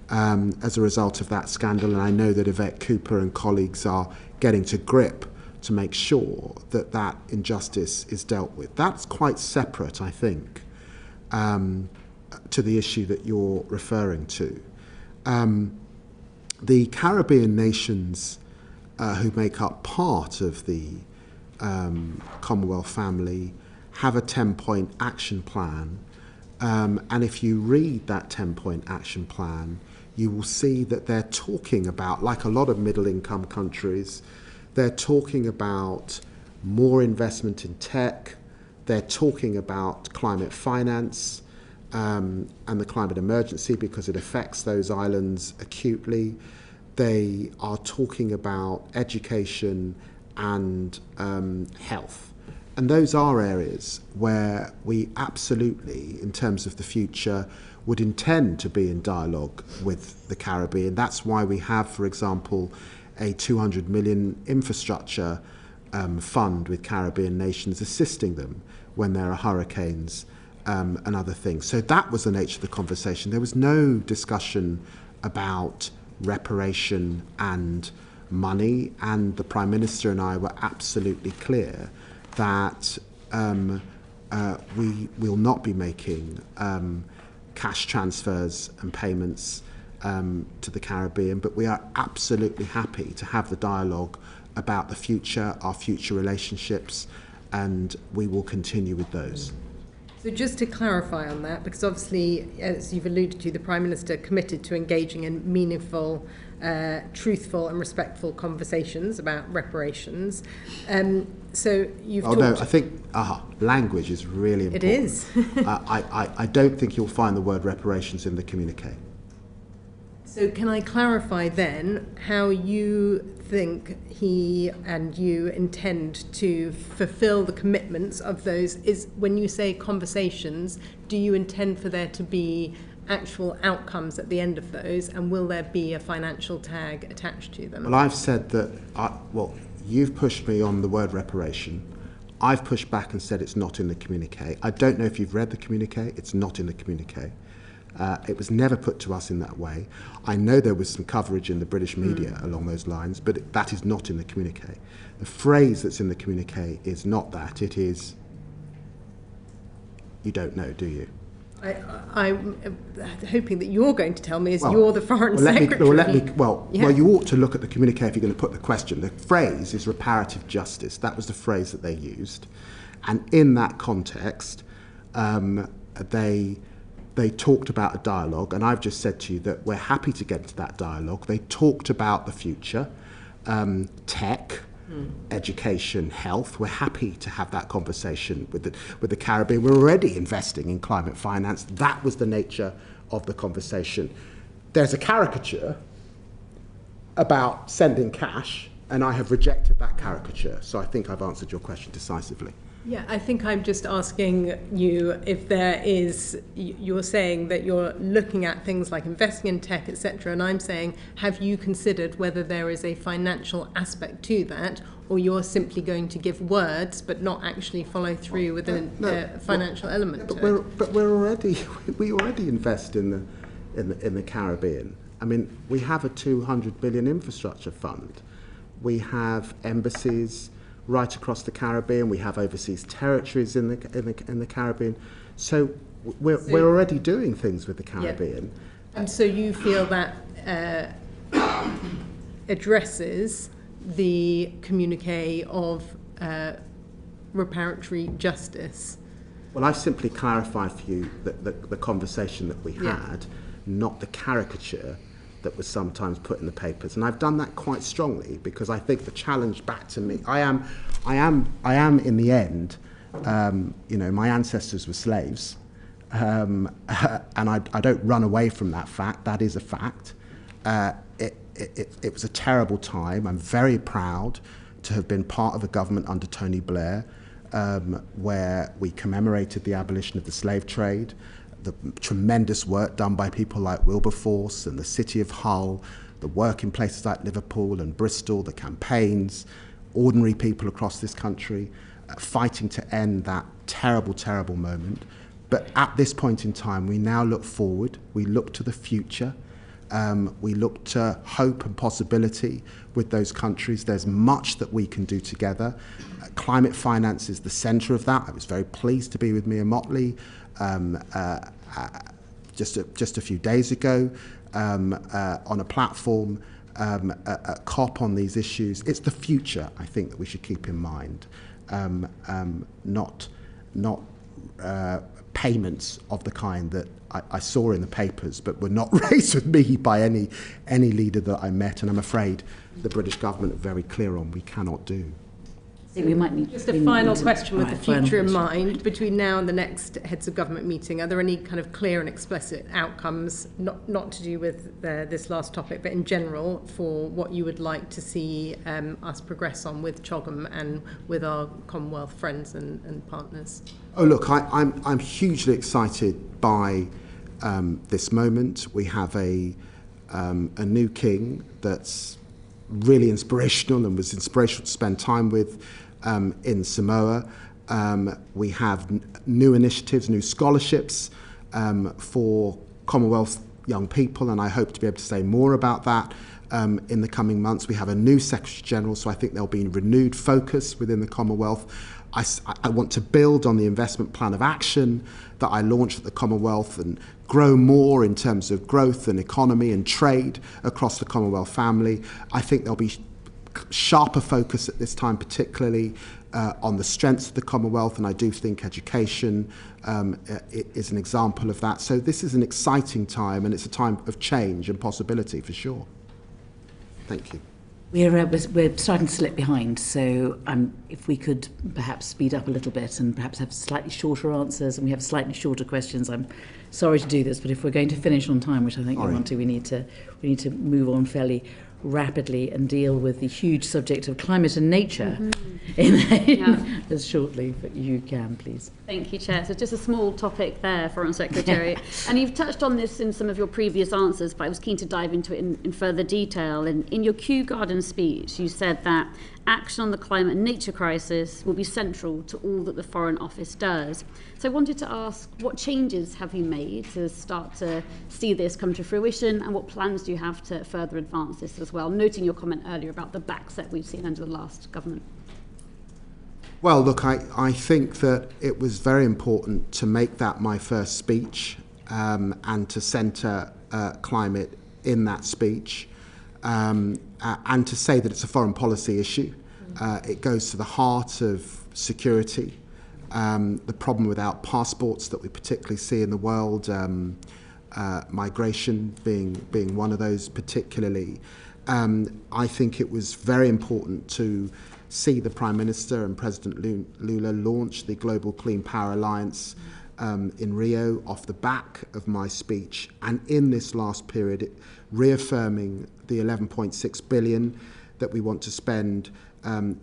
as a result of that scandal. And I know that Yvette Cooper and colleagues are getting to grip to make sure that that injustice is dealt with. That's quite separate, I think, to the issue that you're referring to. The Caribbean nations who make up part of the Commonwealth family have a 10-point action plan. And if you read that 10-point action plan, you will see that they're talking about, like a lot of middle-income countries, they're talking about more investment in tech, they're talking about climate finance and the climate emergency because it affects those islands acutely. They are talking about education and health. And those are areas where we absolutely, in terms of the future, would intend to be in dialogue with the Caribbean. That's why we have, for example, a 200 million infrastructure fund with Caribbean nations assisting them when there are hurricanes and other things. So that was the nature of the conversation. There was no discussion about reparation and money, and the Prime Minister and I were absolutely clear that we will not be making cash transfers and payments to the Caribbean, but we are absolutely happy to have the dialogue about the future, our future relationships, and we will continue with those.
So just to clarify on that, because obviously, as you've alluded to, the Prime Minister committed to engaging in meaningful, truthful and respectful conversations about reparations. So you've talked...
No, I think language is really important.
It is.
I don't think you'll find the word reparations in the communique.
So can I clarify then how you think he and you intend to fulfill the commitments of those? Is when you say conversations, do you intend for there to be actual outcomes at the end of those, and will there be a financial tag attached to them?
Well, I've said that, you've pushed me on the word reparation. I've pushed back and said it's not in the communique. I don't know if you've read the communique. It's not in the communique. It was never put to us in that way. I know there was some coverage in the British media along those lines, but that is not in the communique. The phrase that's in the communique is not that. It is, you don't know, do you?
I'm hoping that you're going to tell me as you're the Foreign Secretary.
You ought to look at the communique if you're going to put the question. The phrase is reparative justice. That was the phrase that they used. And in that context, they They talked about a dialogue, and I've just said to you that we're happy to get into that dialogue. They talked about the future, tech, education, health. We're happy to have that conversation with the Caribbean. We're already investing in climate finance. That was the nature of the conversation. There's a caricature about sending cash, and I have rejected that caricature. So I think I've answered your question decisively.
Yeah, I think I'm just asking you if there is, you're saying that you're looking at things like investing in tech, etc., and I'm saying, have you considered whether there is a financial aspect to that, or you're simply going to give words but not actually follow through with a financial element to it?
But we already invest in the Caribbean. I mean, we have a 200 billion infrastructure fund. We have embassies right across the Caribbean. We have overseas territories in the Caribbean. So we're already doing things with the Caribbean.
Yeah. And so you feel that addresses the communique of reparatory justice?
Well, I've simply clarified for you the conversation that we had, not the caricature that was sometimes put in the papers, and I've done that quite strongly because I think the challenge back to me, I am in the end, my ancestors were slaves, and I don't run away from that fact. That is a fact. It was a terrible time. I'm very proud to have been part of a government under Tony Blair, where we commemorated the abolition of the slave trade, the tremendous work done by people like Wilberforce and the city of Hull, the work in places like Liverpool and Bristol, the campaigns, ordinary people across this country fighting to end that terrible, terrible moment. But at this point in time, we now look forward, we look to the future, we look to hope and possibility with those countries. There's much that we can do together. Climate finance is the centre of that. I was very pleased to be with Mia Motley just a few days ago on a platform at COP on these issues. It's the future, I think, that we should keep in mind, not payments of the kind that I saw in the papers, but were not raised with me by any leader that I met, and I'm afraid the British government are very clear on we cannot do.
We might need
just a final question with the future in mind. Between now and the next heads of government meeting, are there any kind of clear and explicit outcomes, not to do with this last topic, but in general, for what you would like to see us progress on with CHOGM and with our Commonwealth friends and partners?
Oh, look, I'm hugely excited by this moment. We have a new king that's really inspirational and was inspirational to spend time with in Samoa. We have new initiatives, new scholarships for Commonwealth young people, and I hope to be able to say more about that in the coming months. We have a new Secretary General, so I think there'll be renewed focus within the Commonwealth. I want to build on the investment plan of action that I launched at the Commonwealth and grow more in terms of growth and economy and trade across the Commonwealth family. I think there'll be sharper focus at this time, particularly on the strengths of the Commonwealth, and I do think education is an example of that. So this is an exciting time, and it's a time of change and possibility for sure. Thank you.
We're starting to slip behind, so if we could perhaps speed up a little bit and perhaps have slightly shorter answers, and we have slightly shorter questions. I'm sorry to do this, but if we're going to finish on time, which I think we want to, we need to move on fairly rapidly and deal with the huge subject of climate and nature as shortly as you can, please.
Thank you, Chair. So just a small topic there, Foreign Secretary. And you've touched on this in some of your previous answers, but I was keen to dive into it in further detail. And in your Kew Garden speech, you said that action on the climate and nature crisis will be central to all that the Foreign Office does. So I wanted to ask, what changes have you made to start to see this come to fruition, and what plans do you have to further advance this as well, noting your comment earlier about the backset we've seen under the last government?
Well, look, I think that it was very important to make that my first speech and to centre climate in that speech and to say that it's a foreign policy issue. It goes to the heart of security the problem without passports that we particularly see in the world, migration being one of those particularly. I think it was very important to see the Prime Minister and President Lula launch the Global Clean Power Alliance in Rio off the back of my speech, and in this last period reaffirming the 11.6 billion that we want to spend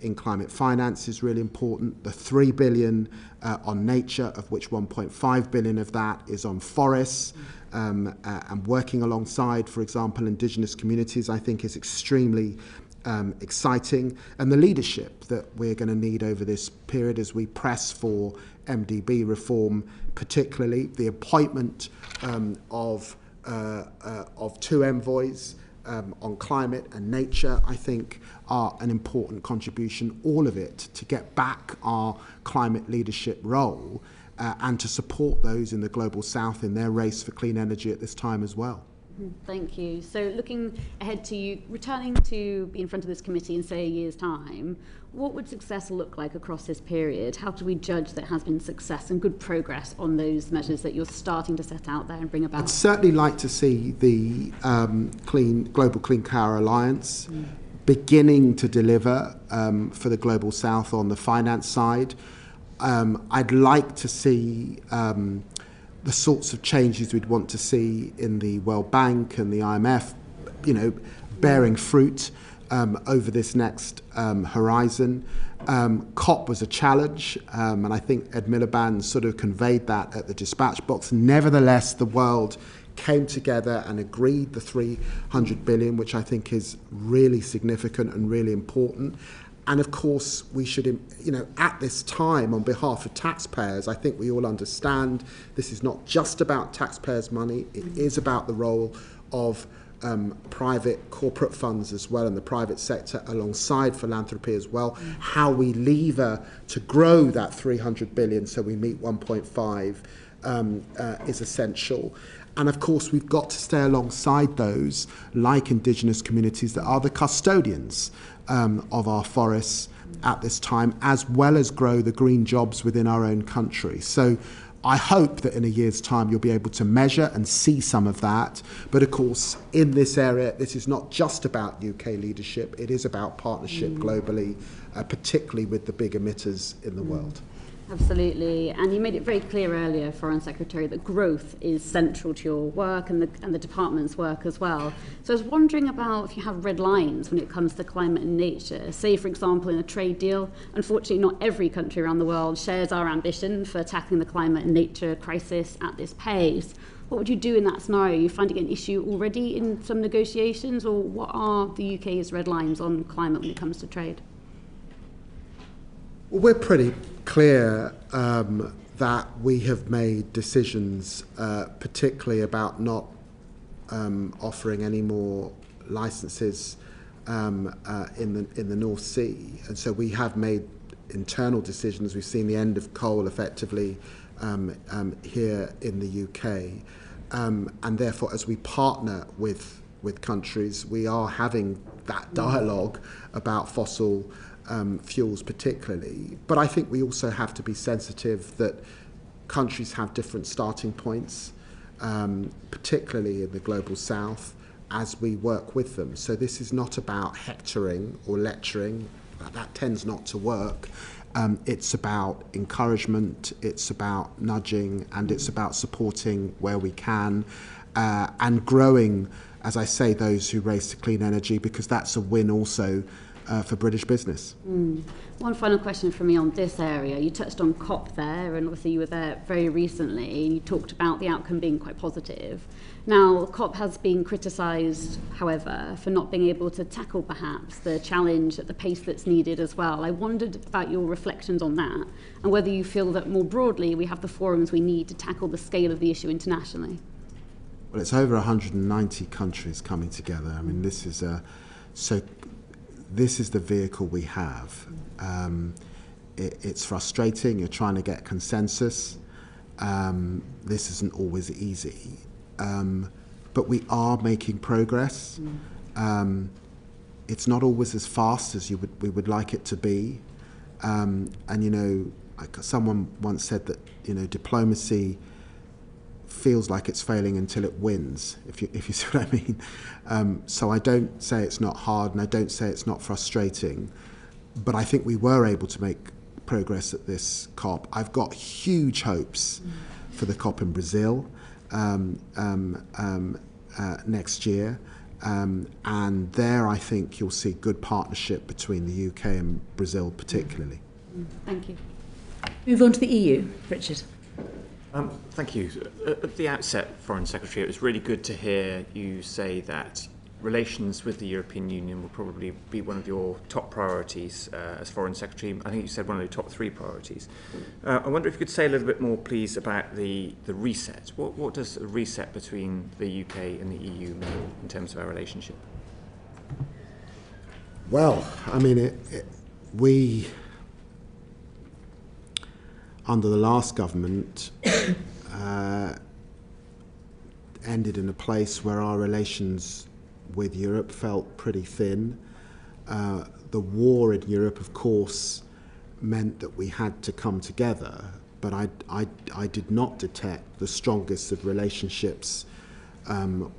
in climate finance is really important. The 3 billion on nature, of which 1.5 billion of that is on forests, and working alongside, for example, indigenous communities, I think is extremely exciting. And the leadership that we're going to need over this period as we press for MDB reform, particularly the appointment of 2 envoys on climate and nature, I think are an important contribution, all of it to get back our climate leadership role and to support those in the Global South in their race for clean energy at this time as well.
Thank you. So looking ahead to you returning to be in front of this committee in, say, a year's time, what would success look like across this period? How do we judge that has been success and good progress on those measures that you're starting to set out there and bring about?
I'd certainly like to see the Global Clean Power Alliance beginning to deliver for the Global South on the finance side. I'd like to see the sorts of changes we'd want to see in the World Bank and the IMF, bearing fruit over this next horizon. COP was a challenge, and I think Ed Miliband sort of conveyed that at the dispatch box. Nevertheless, the world came together and agreed the 300 billion, which I think is really significant and really important. And of course, we should, at this time, on behalf of taxpayers, I think we all understand this is not just about taxpayers' money. It is about the role of private corporate funds as well, and the private sector alongside philanthropy as well. How we lever to grow that 300 billion so we meet 1.5 is essential. And of course, we've got to stay alongside those, like indigenous communities, that are the custodians of our forests at this time, as well as grow the green jobs within our own country. So I hope that in a year's time you'll be able to measure and see some of that. But of course, in this area, this is not just about UK leadership, it is about partnership globally, particularly with the big emitters in the world.
Absolutely, and you made it very clear earlier, Foreign Secretary, that growth is central to your work and the department's work as well. So I was wondering about if you have red lines when it comes to climate and nature. Say, for example, in a trade deal, unfortunately not every country around the world shares our ambition for tackling the climate and nature crisis at this pace. What would you do in that scenario? Are you finding an issue already in some negotiations, or what are the UK's red lines on climate when it comes to trade?
Well, we're pretty clear that we have made decisions, particularly about not offering any more licenses in the North Sea, and so we have made internal decisions. We've seen the end of coal effectively here in the UK, and therefore, as we partner with countries, we are having that dialogue about fossil fuels particularly. But I think we also have to be sensitive that countries have different starting points, particularly in the Global South, as we work with them. So this is not about hectoring or lecturing. That tends not to work. It's about encouragement, it's about nudging, and it's about supporting where we can and growing, as I say, those who race to clean energy, because that's a win also for British business.
One final question from me on this area. You touched on COP there, and obviously you were there very recently, and you talked about the outcome being quite positive. Now, COP has been criticised, however, for not being able to tackle perhaps the challenge at the pace that's needed as well. I wondered about your reflections on that, and whether you feel that more broadly we have the forums we need to tackle the scale of the issue internationally.
Well, it's over 190 countries coming together. I mean, this is the vehicle we have. It's frustrating. You're trying to get consensus. This isn't always easy. But we are making progress. It's not always as fast as we would like it to be. And someone once said that, you know, diplomacy feels like it's failing until it wins, if you see what I mean. So I don't say it's not hard, and I don't say it's not frustrating, but I think we were able to make progress at this COP. I've got huge hopes for the COP in Brazil next year, and there I think you'll see good partnership between the UK and Brazil particularly.
Thank you.
Move on to the EU, Richard.
Thank you. At the outset, Foreign Secretary, it was really good to hear you say that relations with the European Union will probably be one of your top priorities as Foreign Secretary. I think you said one of the top 3 priorities. I wonder if you could say a little bit more, please, about the reset. What does a reset between the UK and the EU mean in terms of our relationship?
Well, I mean, we, under the last government, ended in a place where our relations with Europe felt pretty thin. The war in Europe, of course, meant that we had to come together, but I did not detect the strongest of relationships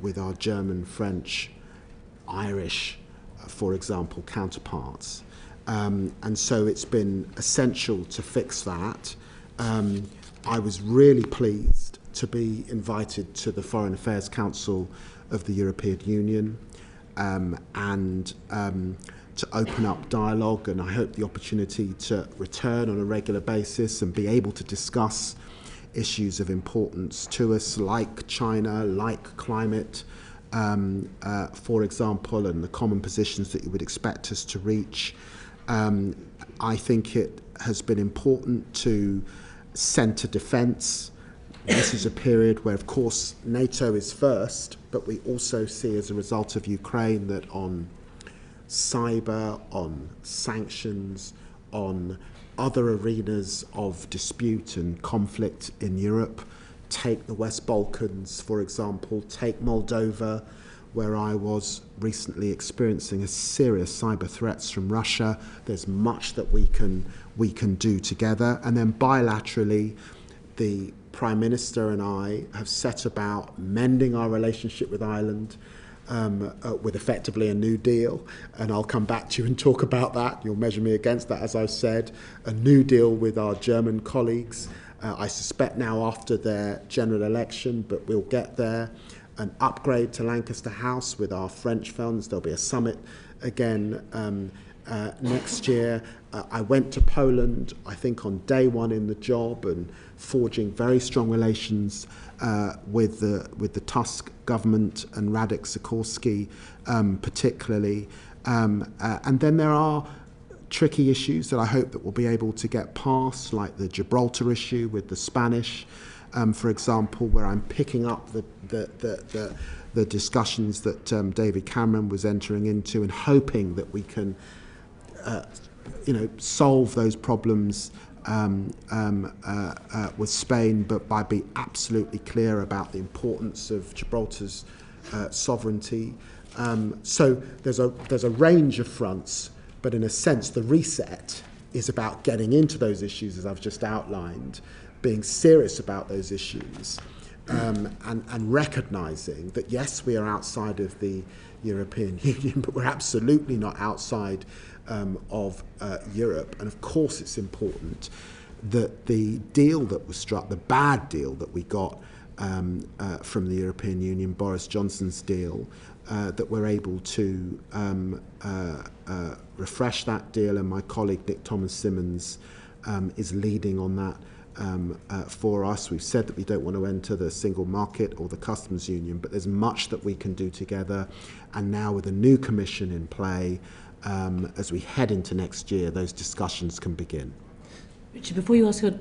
with our German, French, Irish, for example, counterparts. And so it's been essential to fix that. I was really pleased to be invited to the Foreign Affairs Council of the European Union and to open up dialogue, and I hope the opportunity to return on a regular basis and be able to discuss issues of importance to us, like China, like climate, for example, and the common positions that you would expect us to reach. I think it has been important to centre defence. This is a period where, of course, NATO is first, but we also see as a result of Ukraine that on cyber, on sanctions, on other arenas of dispute and conflict in Europe, take the West Balkans, for example, take Moldova, where I was recently experiencing a serious cyber threats from Russia. There's much that we can do together. And then bilaterally, the Prime Minister and I have set about mending our relationship with Ireland with effectively a new deal. And I'll come back to you and talk about that. You'll measure me against that, as I've said. A new deal with our German colleagues. I suspect now after their general election, but we'll get there. An upgrade to Lancaster House with our French funds. There'll be a summit again next year. I went to Poland, I think on day one in the job, and forging very strong relations with the Tusk government and Radek Sikorski particularly. And then there are tricky issues that I hope that we'll be able to get past, like the Gibraltar issue with the Spanish, for example, where I'm picking up the discussions that David Cameron was entering into, and hoping that we can, solve those problems with Spain, but by being absolutely clear about the importance of Gibraltar's sovereignty. So there's a range of fronts, but in a sense, the reset is about getting into those issues, as I've just outlined, being serious about those issues, and recognising that, yes, we are outside of the European Union, but we're absolutely not outside of Europe. And of course it's important that the deal that was struck, the bad deal that we got from the European Union, Boris Johnson's deal, that we're able to refresh that deal, and my colleague Nick Thomas-Simmons is leading on that for us. We've said that we don't want to enter the single market or the customs union, but there's much that we can do together. And now with a new commission in play, as we head into next year, those discussions can begin.
Richard, before you answer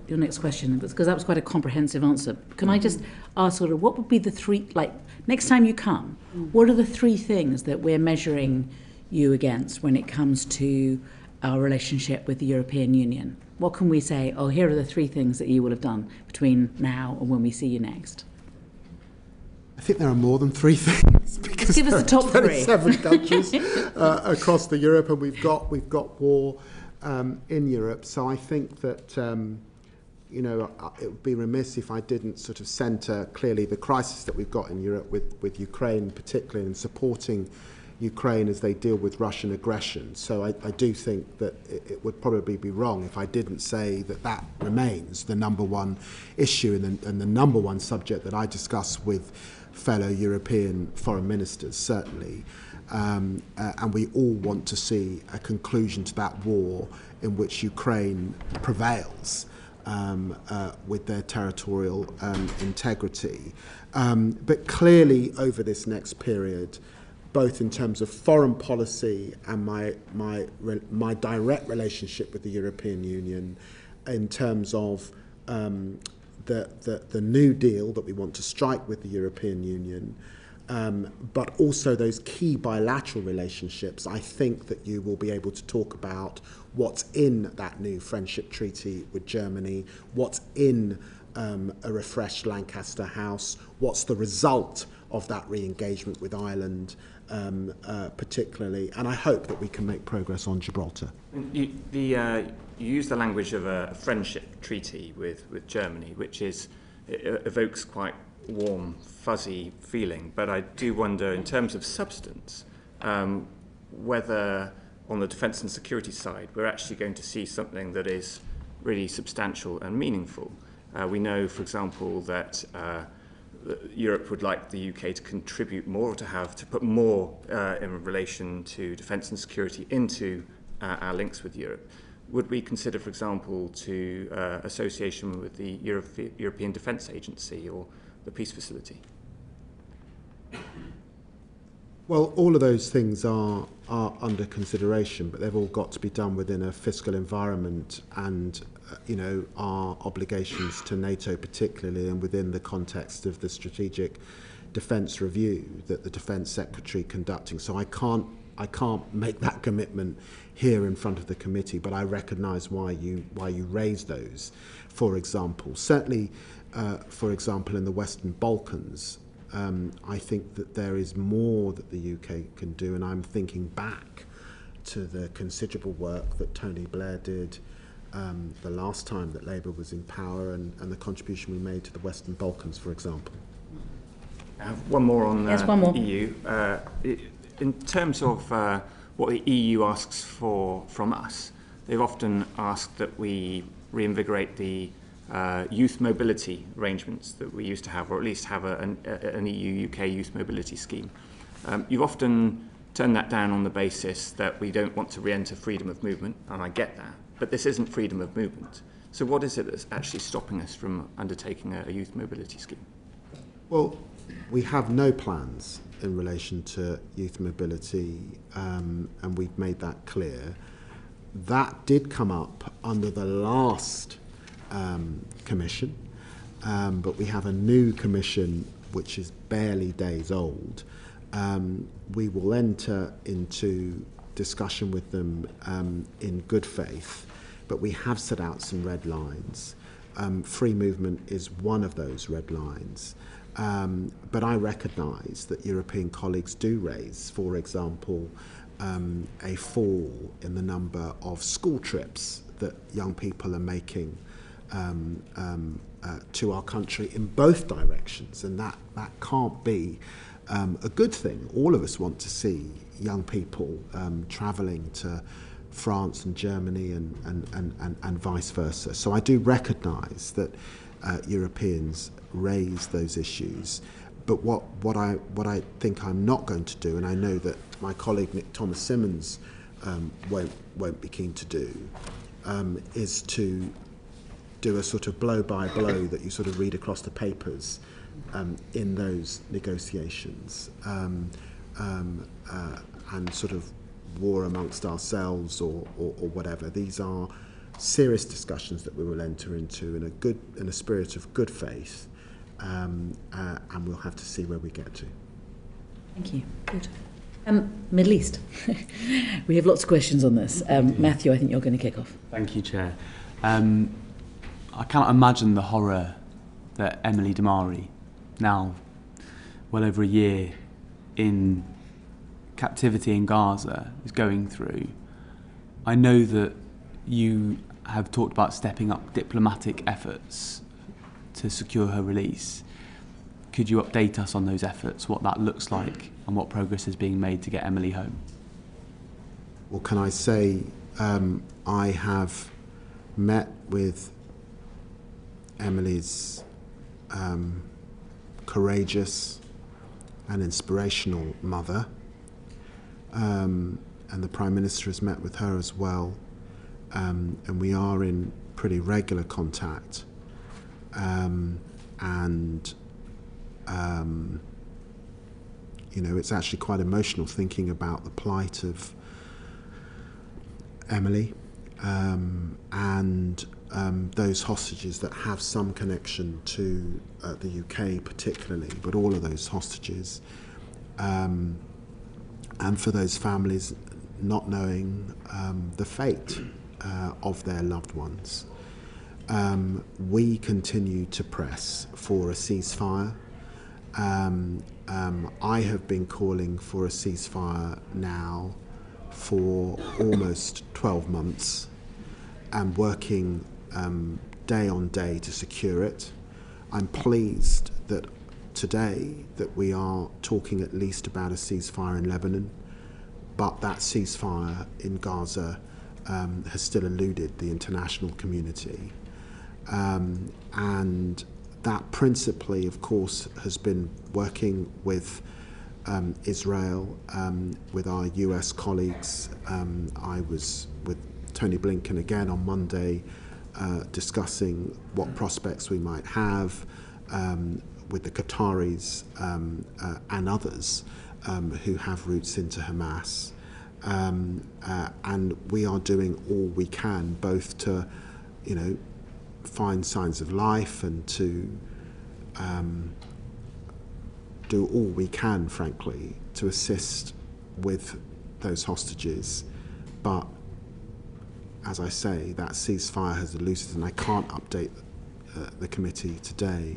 your next question, because that was quite a comprehensive answer, can I just ask sort of what would be the three, like next time you come, what are the 3 things that we're measuring you against when it comes to our relationship with the European Union? What can we say, oh, here are the 3 things that you will have done between now and when we see you next?
I think there are more than 3 things, because
give us the top 3.
27 countries across the Europe, and we've got war in Europe. So I think that, you know, it would be remiss if I didn't sort of centre clearly the crisis that we've got in Europe with Ukraine, particularly in supporting Ukraine as they deal with Russian aggression. So I do think that it would probably be wrong if I didn't say that that remains the number one issue and the number one subject that I discuss with fellow European foreign ministers, certainly. And we all want to see a conclusion to that war in which Ukraine prevails with their territorial integrity. But clearly over this next period, both in terms of foreign policy and my direct relationship with the European Union, in terms of the new deal that we want to strike with the European Union, but also those key bilateral relationships, I think that you will be able to talk about what's in that new friendship treaty with Germany, what's in a refreshed Lancaster House, what's the result of that re-engagement with Ireland, particularly, and I hope that we can make progress on Gibraltar.
You use the language of a friendship treaty with Germany, which evokes quite warm, fuzzy feeling, but I do wonder, in terms of substance, whether on the defence and security side we're actually going to see something that is really substantial and meaningful. We know, for example, that Europe would like the UK to contribute more, to put more in relation to defence and security into our links with Europe. Would we consider, for example, association with the European Defence Agency or the Peace Facility?
Well, all of those things are under consideration, but they've all got to be done within a fiscal environment and, you know, our obligations to NATO particularly, and within the context of the strategic defence review that the Defence Secretary conducting. So I can't make that commitment here in front of the committee, but I recognise why you raise those. For example, certainly, for example, in the Western Balkans, I think that there is more that the UK can do, and I'm thinking back to the considerable work that Tony Blair did the last time that Labour was in power, and the contribution we made to the Western Balkans, for example.
I have one more on
Yes, one more.
EU. In terms of what the EU asks from us, they've often asked that we reinvigorate the youth mobility arrangements that we used to have, or at least have an EU-UK youth mobility scheme. You've often turned that down on the basis that we don't want to re-enter freedom of movement, and I get that, but this isn't freedom of movement. So what is it that's actually stopping us from undertaking a youth mobility scheme?
Well, we have no plans in relation to youth mobility, and we've made that clear. That did come up under the last commission, but we have a new commission which is barely days old. We will enter into discussion with them in good faith, but we have set out some red lines. Free movement is one of those red lines. But I recognise that European colleagues do raise, for example, a fall in the number of school trips that young people are making to our country in both directions, and that can't be a good thing. All of us want to see young people travelling to France and Germany and vice versa. So I do recognise that Europeans raise those issues, but what I think I'm not going to do, and I know that my colleague Nick Thomas Simmons won't be keen to do, is to do a sort of blow by blow that you sort of read across the papers in those negotiations, and sort of war amongst ourselves or whatever. These are serious discussions that we will enter into in a spirit of good faith, and we'll have to see where we get to.
Thank you. Good. Middle East. We have lots of questions on this. Matthew, I think you're going to kick off.
Thank you, Chair. I cannot imagine the horror that Emily Damari, now well over a year in captivity in Gaza, is going through. I know that you have talked about stepping up diplomatic efforts to secure her release. Could you update us on those efforts, what that looks like, and what progress is being made to get Emily home?
Well, can I say I have met with Emily's courageous and inspirational mother, and the Prime Minister has met with her as well, and we are in pretty regular contact, you know, it's actually quite emotional thinking about the plight of Emily and those hostages that have some connection to the UK particularly, but all of those hostages, and for those families not knowing the fate of their loved ones. We continue to press for a ceasefire. I have been calling for a ceasefire now for almost 12 months and working day on day to secure it. I'm pleased that today that we are talking at least about a ceasefire in Lebanon, but that ceasefire in Gaza has still eluded the international community. And that principally, of course, has been working with Israel, with our US colleagues. I was with Tony Blinken again on Monday discussing what prospects we might have with the Qataris and others who have routes into Hamas. And we are doing all we can, both to, you know, find signs of life and to do all we can, frankly, to assist with those hostages. But as I say, that ceasefire has eluded, and I can't update the committee today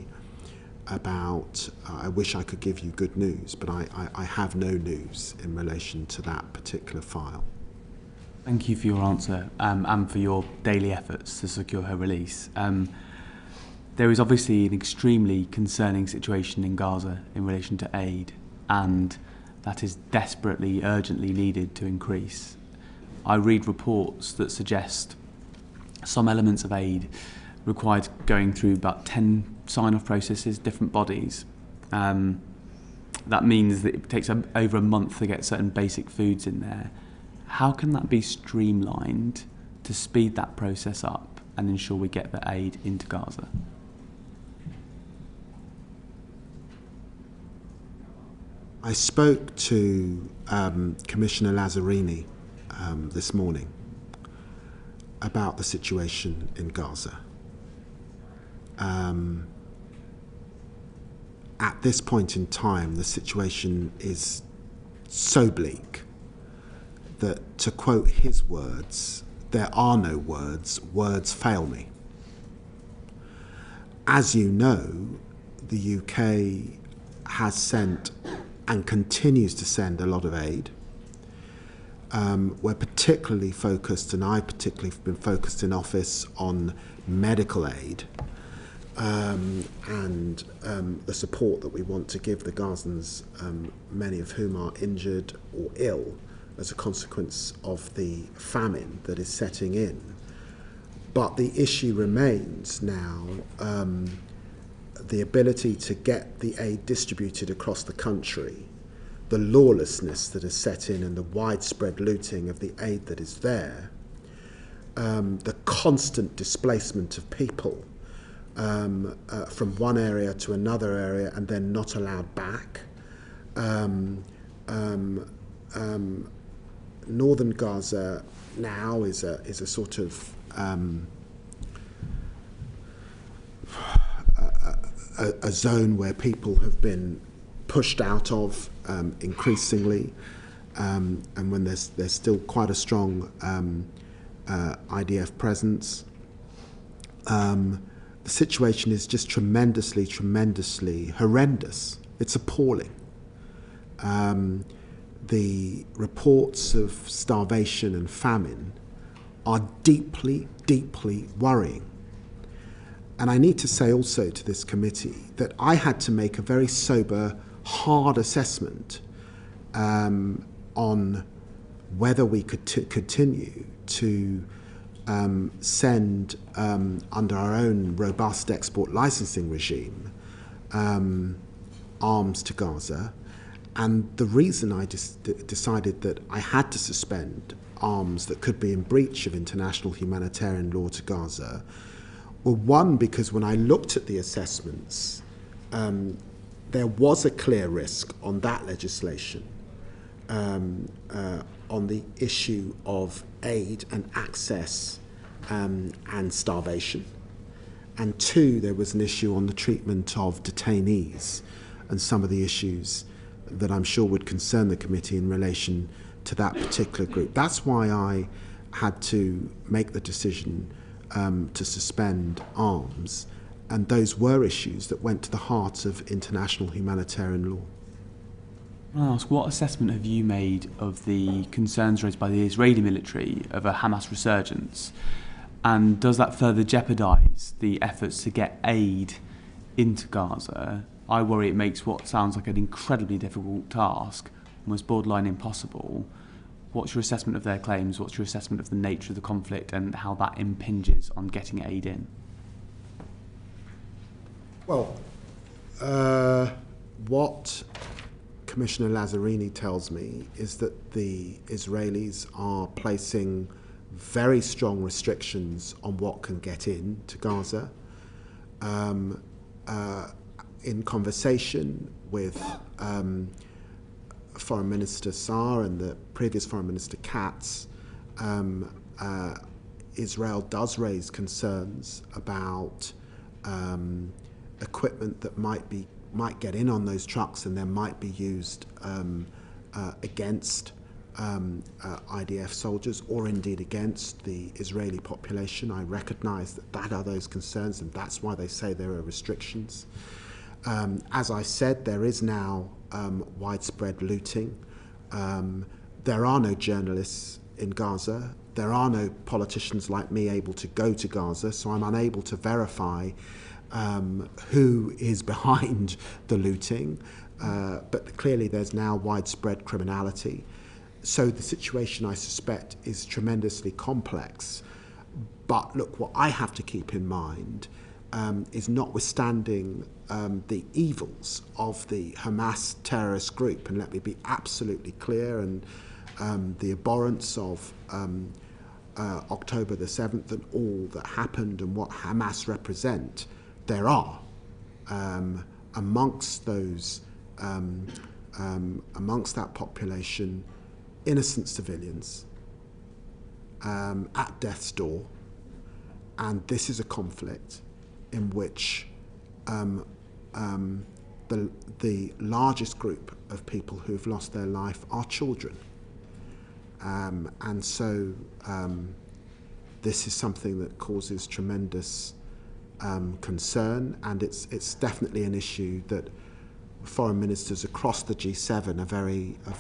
about, I wish I could give you good news, but I have no news in relation to that particular file.
Thank you for your answer and for your daily efforts to secure her release. There is obviously an extremely concerning situation in Gaza in relation to aid, and that is desperately, urgently needed to increase. I read reports that suggest some elements of aid required going through about 10 sign-off processes, different bodies. That means that it takes over a month to get certain basic foods in there. How can that be streamlined to speed that process up and ensure we get the aid into Gaza?
I spoke to Commissioner Lazzarini this morning about the situation in Gaza. At this point in time, the situation is so bleak that, to quote his words, there are no words, words fail me. As you know, the UK has sent and continues to send a lot of aid. We're particularly focused, and I particularly have been focused in office on medical aid and the support that we want to give the Gazans, many of whom are injured or ill as a consequence of the famine that is setting in. But the issue remains now the ability to get the aid distributed across the country, the lawlessness that is set in and the widespread looting of the aid that is there, the constant displacement of people from one area to another area and then not allowed back. Northern Gaza now is a sort of a zone where people have been pushed out of increasingly, and when there's still quite a strong IDF presence. The situation is just tremendously horrendous. It's appalling. The reports of starvation and famine are deeply, deeply worrying. And I need to say also to this committee that I had to make a very sober, hard assessment on whether we could continue to send, under our own robust export licensing regime, arms to Gaza. And the reason I decided that I had to suspend arms that could be in breach of international humanitarian law to Gaza were, one, because when I looked at the assessments, there was a clear risk on that legislation on the issue of aid and access and starvation. And two, there was an issue on the treatment of detainees and some of the issues that I'm sure would concern the committee in relation to that particular group. That's why I had to make the decision to suspend arms, and those were issues that went to the heart of international humanitarian law.
Can I ask, what assessment have you made of the concerns raised by the Israeli military of a Hamas resurgence? And does that further jeopardise the efforts to get aid into Gaza? I worry it makes what sounds like an incredibly difficult task almost borderline impossible. What's your assessment of their claims? What's your assessment of the nature of the conflict and how that impinges on getting aid in?
Well, what Commissioner Lazzarini tells me is that the Israelis are placing very strong restrictions on what can get in to Gaza. In conversation with Foreign Minister Saar and the previous Foreign Minister Katz, Israel does raise concerns about equipment that might get in on those trucks and then might be used against IDF soldiers or indeed against the Israeli population. I recognise that are those concerns, and that's why they say there are restrictions. As I said, there is now widespread looting. There are no journalists in Gaza. There are no politicians like me able to go to Gaza, so I'm unable to verify who is behind the looting. But clearly there's now widespread criminality. So the situation, I suspect, is tremendously complex. But look, what I have to keep in mind is, notwithstanding the evils of the Hamas terrorist group, and let me be absolutely clear, and the abhorrence of October the 7th and all that happened and what Hamas represent, there are amongst those, amongst that population, innocent civilians at death's door, and this is a conflict in which the largest group of people who have lost their life are children. And so this is something that causes tremendous concern, and it's definitely an issue that foreign ministers across the G7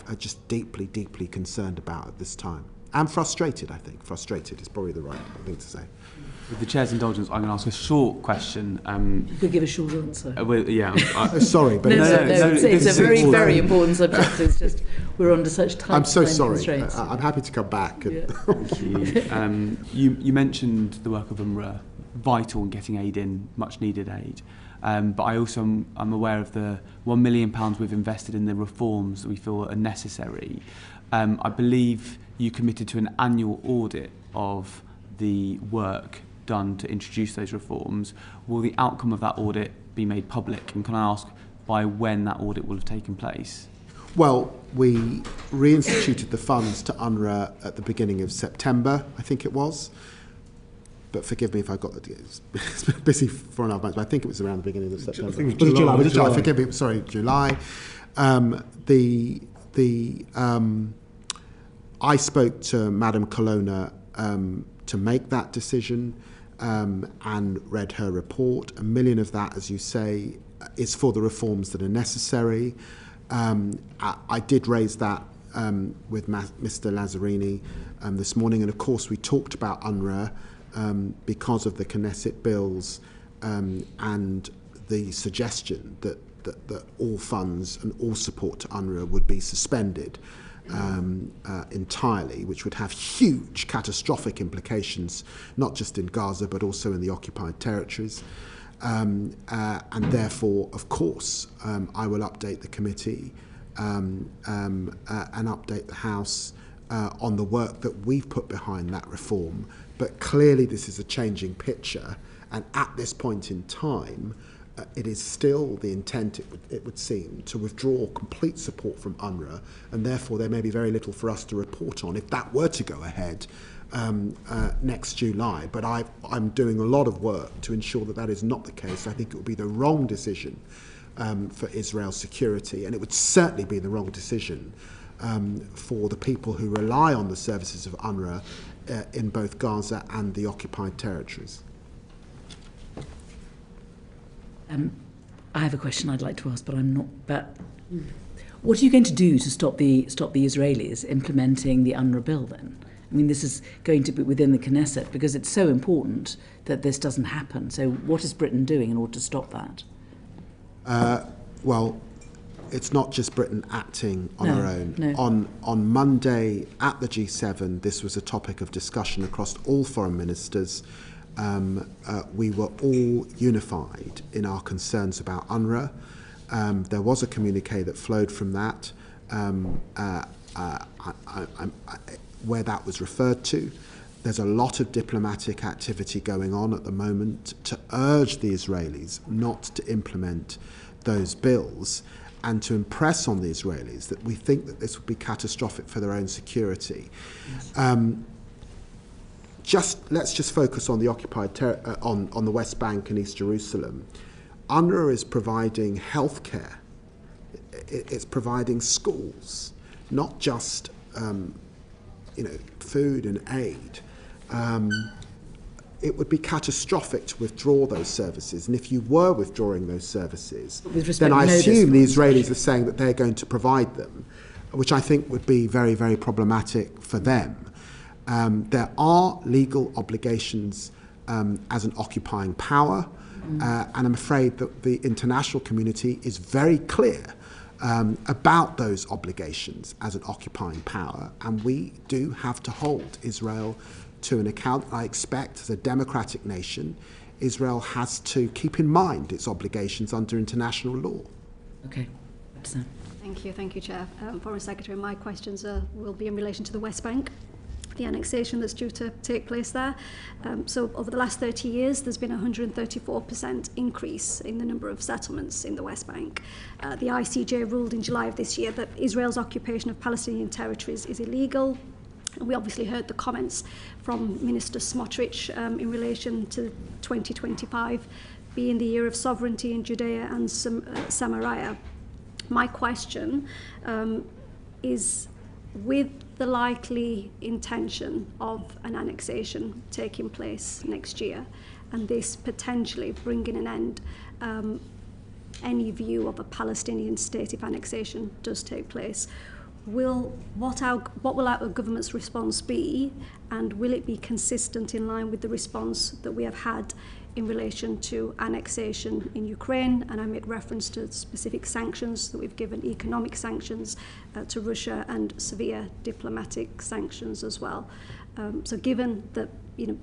are just deeply, deeply concerned about at this time. And frustrated, I think. Frustrated is probably the right thing to say.
With the Chair's indulgence, I'm going to ask a short question.
You could give a short answer.
Sorry, but
it's a very, very important subject. It's just we're under such tight
I'm so
time
sorry.
constraints.
I'm happy to come back.
Thank you. You mentioned the work of UNRWA, vital in getting aid in, much needed aid. But I also am aware of the £1 million we've invested in the reforms that we feel are necessary. I believe you committed to an annual audit of the work done to introduce those reforms. Will the outcome of that audit be made public? And can I ask by when that audit will have taken place?
Well, we reinstituted the funds to UNRWA at the beginning of September, I think it was. But forgive me if I got it's busy for 4.5 months, but I think it was around the beginning of September.
I think it was July.
Forgive me, sorry, July. I spoke to Madam Colonna to make that decision and read her report. $1 million of that, as you say, is for the reforms that are necessary. I did raise that Mr. Lazzarini this morning, and of course we talked about UNRWA because of the Knesset bills and the suggestion that all funds and all support to UNRWA would be suspended entirely, which would have huge catastrophic implications, not just in Gaza but also in the occupied territories. And therefore, of course, I will update the committee and update the House on the work that we've put behind that reform. But clearly this is a changing picture, and at this point in time, it is still the intent, it would seem, to withdraw complete support from UNRWA, and therefore there may be very little for us to report on if that were to go ahead next July. But I'm doing a lot of work to ensure that that is not the case. I think it would be the wrong decision for Israel's security, and it would certainly be the wrong decision for the people who rely on the services of UNRWA in both Gaza and the occupied territories.
I have a question I'd like to ask, but I'm not. But what are you going to do to stop the Israelis implementing the UNRWA bill then? I mean, this is going to be within the Knesset because it's so important that this doesn't happen. So what is Britain doing in order to stop that?
Well, it's not just Britain acting on our own.
No.
On Monday at the G7, this was a topic of discussion across all foreign ministers. We were all unified in our concerns about UNRWA. There was a communique that flowed from that, where that was referred to. There's a lot of diplomatic activity going on at the moment to urge the Israelis not to implement those bills and to impress on the Israelis that we think that this would be catastrophic for their own security. Yes. Let's just focus on the occupied on the West Bank and East Jerusalem. UNRWA is providing healthcare. It's providing schools, not just food and aid. It would be catastrophic to withdraw those services, and if you were withdrawing those services, then I assume the Israelis are saying that they're going to provide them, which I think would be very, very problematic for them. There are legal obligations as an occupying power, and I'm afraid that the international community is very clear about those obligations as an occupying power, and we do have to hold Israel to an account. I expect, as a democratic nation, Israel has to keep in mind its obligations under international law.
Okay.
Thank you, Chair. Foreign Secretary, my questions will be in relation to the West Bank, the annexation that's due to take place there. So over the last 30 years, there's been a 134% increase in the number of settlements in the West Bank. The ICJ ruled in July of this year that Israel's occupation of Palestinian territories is illegal. And we obviously heard the comments from Minister Smotrich in relation to 2025 being the year of sovereignty in Judea and Samaria. My question is, with the likely intention of an annexation taking place next year, and this potentially bringing an end, any view of a Palestinian state if annexation does take place, what will our government's response be, and will it be consistent in line with the response that we have had in relation to annexation in Ukraine? And I make reference to specific sanctions that we've given, economic sanctions to Russia, and severe diplomatic sanctions as well. So given that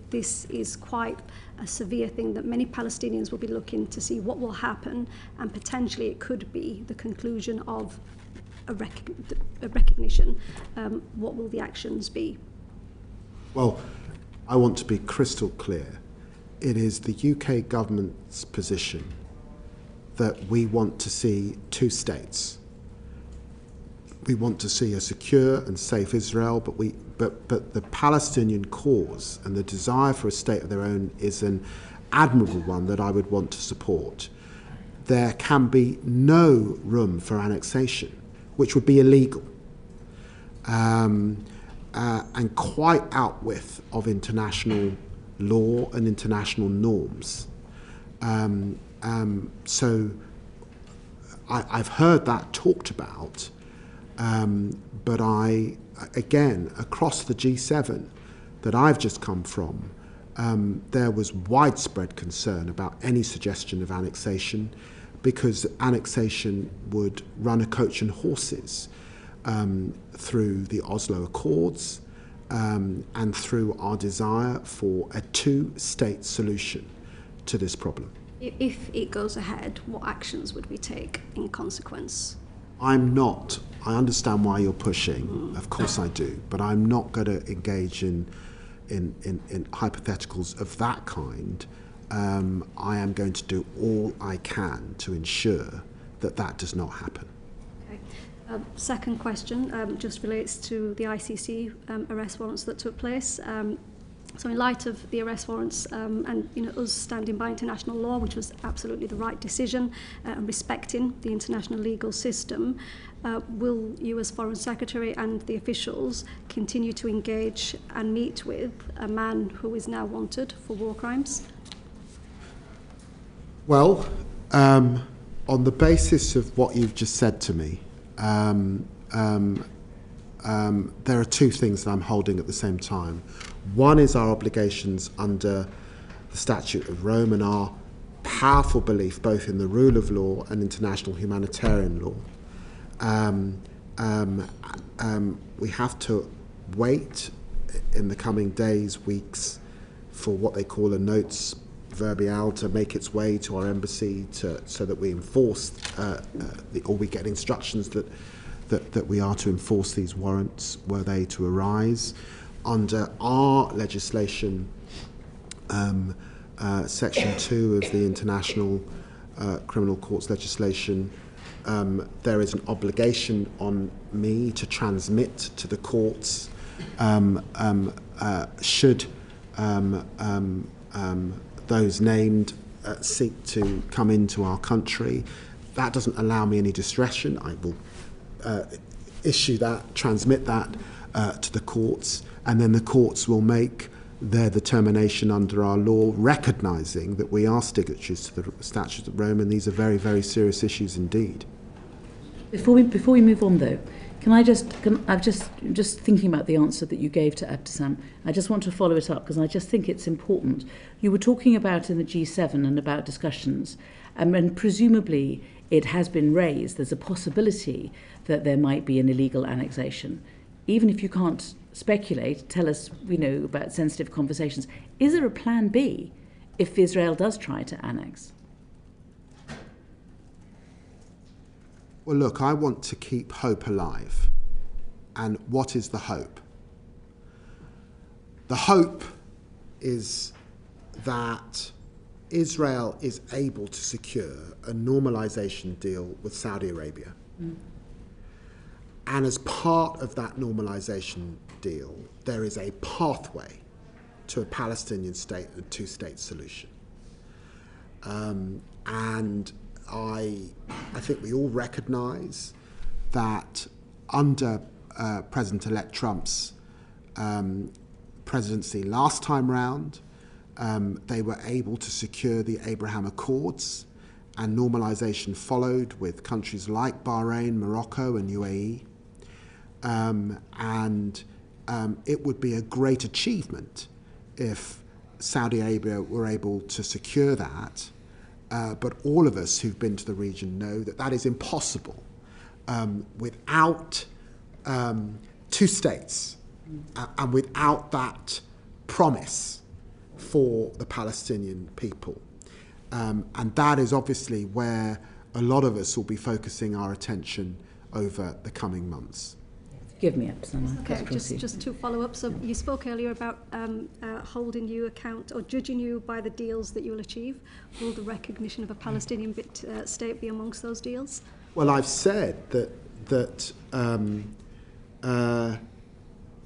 this is quite a severe thing, that many Palestinians will be looking to see what will happen, and potentially it could be the conclusion of a recognition, what will the actions be?
Well, I want to be crystal clear. It is the UK government's position that we want to see two states. We want to see a secure and safe Israel, but the Palestinian cause and the desire for a state of their own is an admirable one that I would want to support. There can be no room for annexation, which would be illegal and quite outwith of international law and international norms. So I've heard that talked about, But again, across the G7 that I've just come from, there was widespread concern about any suggestion of annexation, because annexation would run a coach and horses through the Oslo Accords and through our desire for a two-state solution to this problem.
If it goes ahead, what actions would we take in consequence?
I understand why you're pushing, of course I do, but I'm not going to engage in hypotheticals of that kind. I am going to do all I can to ensure that that does not happen.
Okay. Second question just relates to the ICC arrest warrants that took place. So in light of the arrest warrants and us standing by international law, which was absolutely the right decision, and respecting the international legal system, will you as Foreign Secretary and the officials continue to engage and meet with a man who is now wanted for war crimes?
Well, on the basis of what you've just said to me, there are two things that I'm holding at the same time. One is our obligations under the Statute of Rome and our powerful belief both in the rule of law and international humanitarian law. We have to wait in the coming days, weeks, for what they call a notes verbial to make its way to our embassy so that we enforce or we get instructions that we are to enforce these warrants were they to arise. Under our legislation, Section 2 of the International Criminal Courts legislation, there is an obligation on me to transmit to the courts should those named seek to come into our country. That doesn't allow me any discretion. I will issue that, transmit that to the courts, and then the courts will make their determination under our law, recognising that we are signatories to the Statute of Rome, and these are very, very serious issues indeed.
Before we move on, though, I'm just thinking about the answer that you gave to Abdesam. I just want to follow it up because I just think it's important. You were talking about in the G7 and about discussions, and presumably it has been raised. There's a possibility that there might be an illegal annexation. Even if you can't speculate, tell us, about sensitive conversations. Is there a plan B if Israel does try to annex?
Well, look, I want to keep hope alive. And what is the hope? The hope is that Israel is able to secure a normalization deal with Saudi Arabia. Mm. And as part of that normalization deal, there is a pathway to a Palestinian state and a two-state solution. And I think we all recognize that under President-elect Trump's presidency last time round, they were able to secure the Abraham Accords, and normalization followed with countries like Bahrain, Morocco, and UAE. It would be a great achievement if Saudi Arabia were able to secure that. But all of us who've been to the region know that that is impossible without two states and without that promise for the Palestinian people. And that is obviously where a lot of us will be focusing our attention over the coming months.
Give me up, Sana.
Okay, just to follow up. So you spoke earlier about holding you account or judging you by the deals that you will achieve. Will the recognition of a Palestinian state be amongst those deals?
Well, I've said that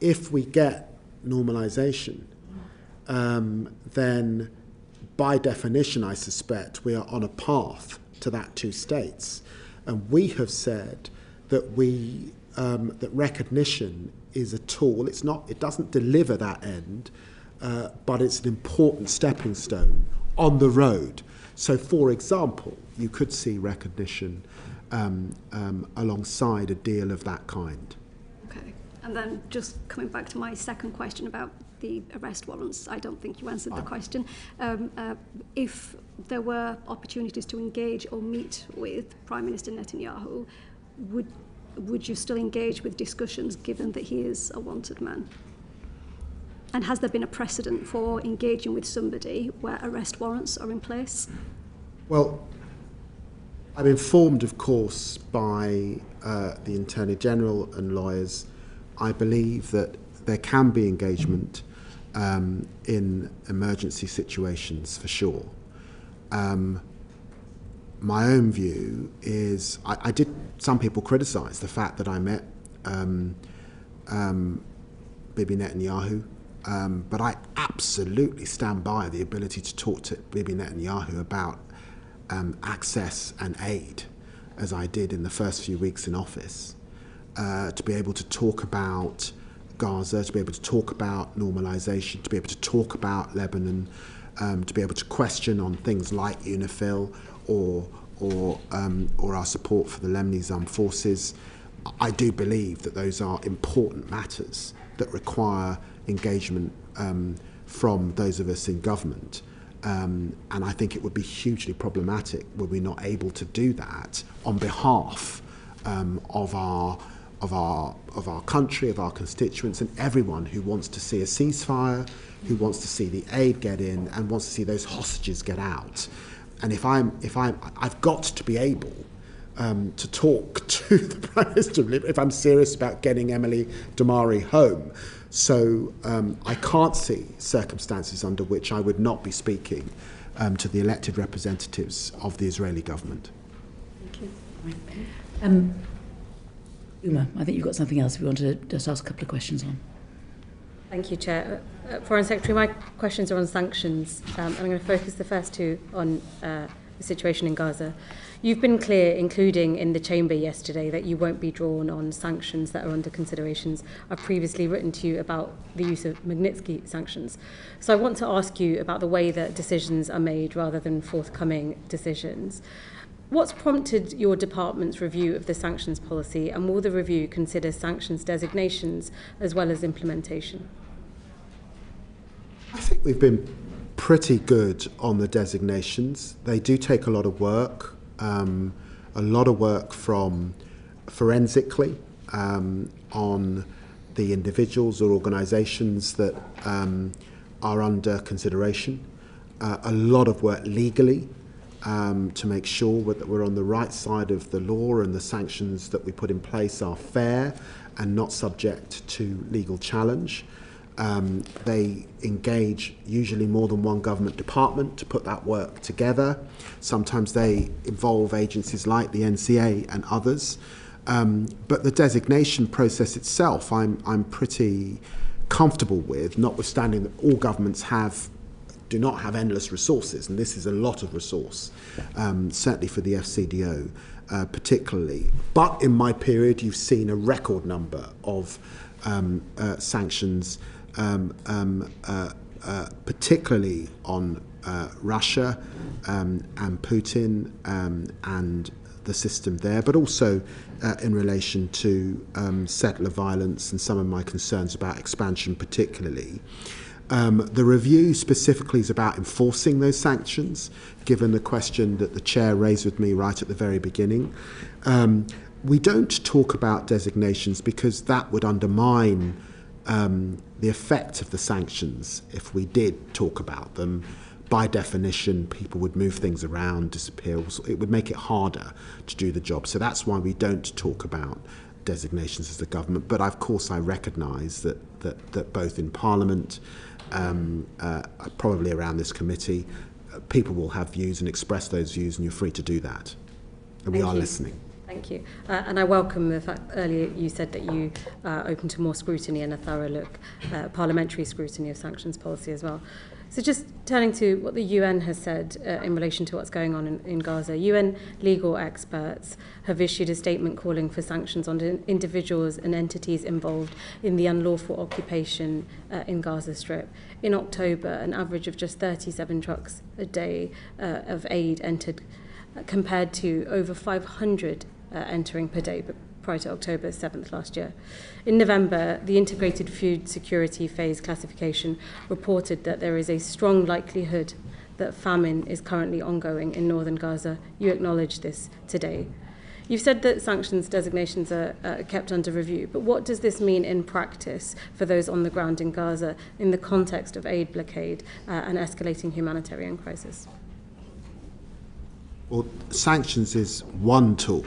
if we get normalization, then by definition, I suspect, we are on a path to that two states. And we have said that that recognition is a tool. It doesn't deliver that end, but it's an important stepping stone on the road. So, for example, you could see recognition alongside a deal of that kind.
Okay. And then just coming back to my second question about the arrest warrants, I don't think you answered the question. If there were opportunities to engage or meet with Prime Minister Netanyahu, would you still engage with discussions given that he is a wanted man? And has there been a precedent for engaging with somebody where arrest warrants are in place?
Well, I'm informed, of course, by the Attorney General and lawyers. I believe that there can be engagement in emergency situations, for sure. My own view is, some people criticise the fact that I met Bibi Netanyahu, but I absolutely stand by the ability to talk to Bibi Netanyahu about access and aid, as I did in the first few weeks in office, to be able to talk about Gaza, to be able to talk about normalisation, to be able to talk about Lebanon, to be able to question on things like UNIFIL or our support for the Lebanese armed forces. I do believe that those are important matters that require engagement from those of us in government. And I think it would be hugely problematic were we not able to do that on behalf of our country, of our constituents, and everyone who wants to see a ceasefire, who wants to see the aid get in, and wants to see those hostages get out. And I've got to be able to talk to the Prime Minister if I'm serious about getting Emily Damari home. So I can't see circumstances under which I would not be speaking to the elected representatives of the Israeli government.
Thank you. Uma, I think you've got something else we want to just ask a couple of questions on.
Thank you, Chair. Foreign Secretary, my questions are on sanctions. I'm going to focus the first two on the situation in Gaza. You've been clear, including in the Chamber yesterday, that you won't be drawn on sanctions that are under considerations. I've previously written to you about the use of Magnitsky sanctions. So I want to ask you about the way that decisions are made rather than forthcoming decisions. What's prompted your department's review of the sanctions policy, and will the review consider sanctions designations as well as implementation?
I think we've been pretty good on the designations. They do take a lot of work from forensically on the individuals or organisations that are under consideration. A lot of work legally to make sure that we're on the right side of the law and the sanctions that we put in place are fair and not subject to legal challenge. They engage usually more than one government department to put that work together. Sometimes they involve agencies like the NCA and others. But the designation process itself, I'm pretty comfortable with, notwithstanding that all governments do not have endless resources, and this is a lot of resource, certainly for the FCDO particularly. But in my period, you've seen a record number of sanctions, particularly on Russia and Putin and the system there, but also in relation to settler violence and some of my concerns about expansion particularly. The review specifically is about enforcing those sanctions, given the question that the chair raised with me right at the very beginning. We don't talk about designations because that would undermine the effect of the sanctions. If we did talk about them, by definition, people would move things around, disappear. It would make it harder to do the job. So that's why we don't talk about designations as the government. But of course, I recognise that both in Parliament, probably around this committee, people will have views and express those views, and you're free to do that. And we are listening.
Thank you. And I welcome the fact earlier you said that you are open to more scrutiny and a thorough look, parliamentary scrutiny of sanctions policy as well. So just turning to what the UN has said in relation to what's going on in Gaza, UN legal experts have issued a statement calling for sanctions on individuals and entities involved in the unlawful occupation in Gaza Strip. In October, an average of just 37 trucks a day of aid entered, compared to over 500 entering per day, but prior to October 7th last year. In November, the Integrated Food Security Phase Classification reported that there is a strong likelihood that famine is currently ongoing in northern Gaza. You acknowledge this today. You've said that sanctions designations are kept under review, but what does this mean in practice for those on the ground in Gaza in the context of aid blockade and escalating humanitarian crisis?
Well, sanctions is one tool,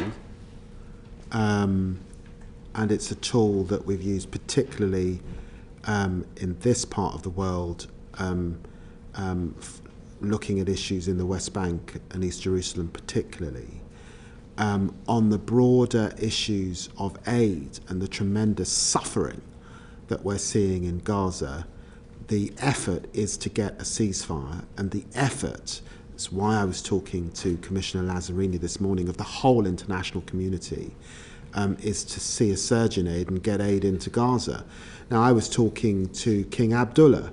and it's a tool that we've used particularly in this part of the world, looking at issues in the West Bank and East Jerusalem particularly. On the broader issues of aid and the tremendous suffering that we're seeing in Gaza, the effort is to get a ceasefire, and the effort, that's why I was talking to Commissioner Lazzarini this morning, of the whole international community, is to see a surge in aid and get aid into Gaza. Now, I was talking to King Abdullah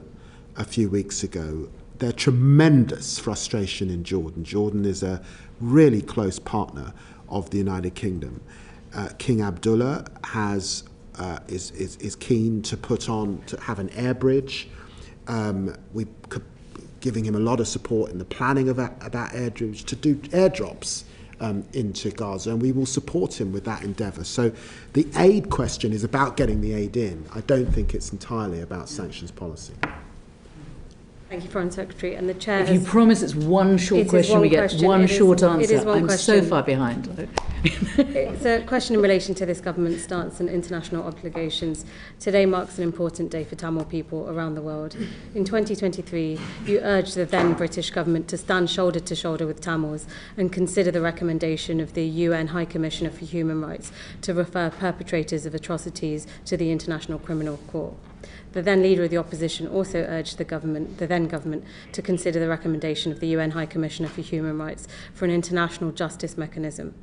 a few weeks ago. There's tremendous frustration in Jordan. Jordan is a really close partner of the United Kingdom. King Abdullah is keen to have an air bridge. We're giving him a lot of support in the planning of that air bridge to do airdrops into Gaza, and we will support him with that endeavour. So the aid question is about getting the aid in. I don't think it's entirely about sanctions policy.
Thank you, Foreign Secretary. And the Chair
If you promise it's one short question, we get one short answer.
It is one
I'm
question.
so far behind.
It's a question in relation to this government's stance and international obligations. Today marks an important day for Tamil people around the world. In 2023, you urged the then British government to stand shoulder to shoulder with Tamils and consider the recommendation of the UN High Commissioner for Human Rights to refer perpetrators of atrocities to the International Criminal Court. The then leader of the opposition also urged the then government, to consider the recommendation of the UN High Commissioner for Human Rights for an international justice mechanism.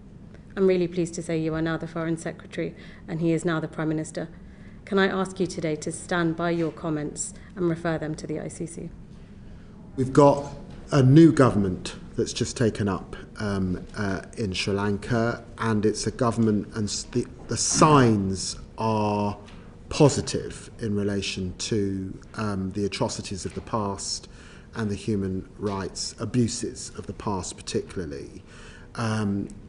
I'm really pleased to say you are now the Foreign Secretary and he is now the Prime Minister. Can I ask you today to stand by your comments and refer them to the ICC?
We've got a new government that's just taken up in Sri Lanka, and it's a government, and the signs are positive in relation to the atrocities of the past and the human rights abuses of the past particularly.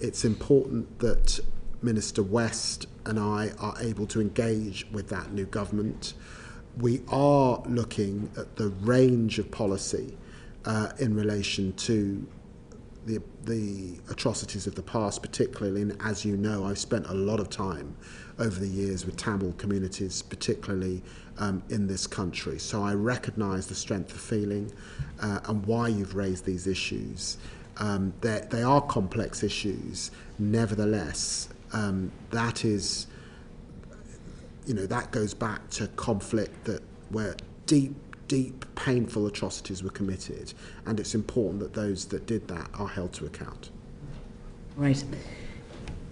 It's important that Minister West and I are able to engage with that new government. We are looking at the range of policy in relation to the atrocities of the past particularly, and as you know, I've spent a lot of time over the years with Tamil communities, particularly in this country. So I recognise the strength of feeling and why you've raised these issues. They are complex issues. Nevertheless, that is, that goes back to conflict where deep, painful atrocities were committed, and it's important that those that did that are held to account.
Right.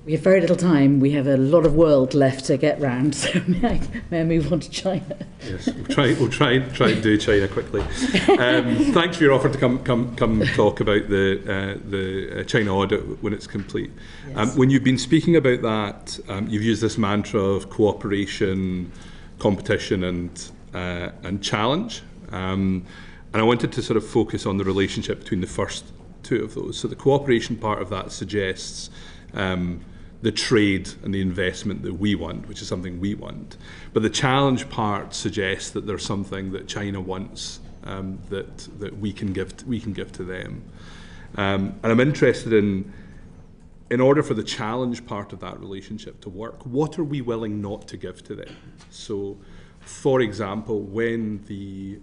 We have very little time. We have a lot of world left to get round, so may I move on to China?
Yes, we'll try and do China quickly. Thanks for your offer to come talk about the China audit when it's complete. Yes. When you've been speaking about that, you've used this mantra of cooperation, competition, and challenge. And I wanted to sort of focus on the relationship between the first two of those. So the cooperation part of that suggests the trade and the investment that we want, which is something we want. But the challenge part suggests that there's something that China wants that we can give to them. And I'm interested in order for the challenge part of that relationship to work, what are we willing not to give to them? So, for example, when the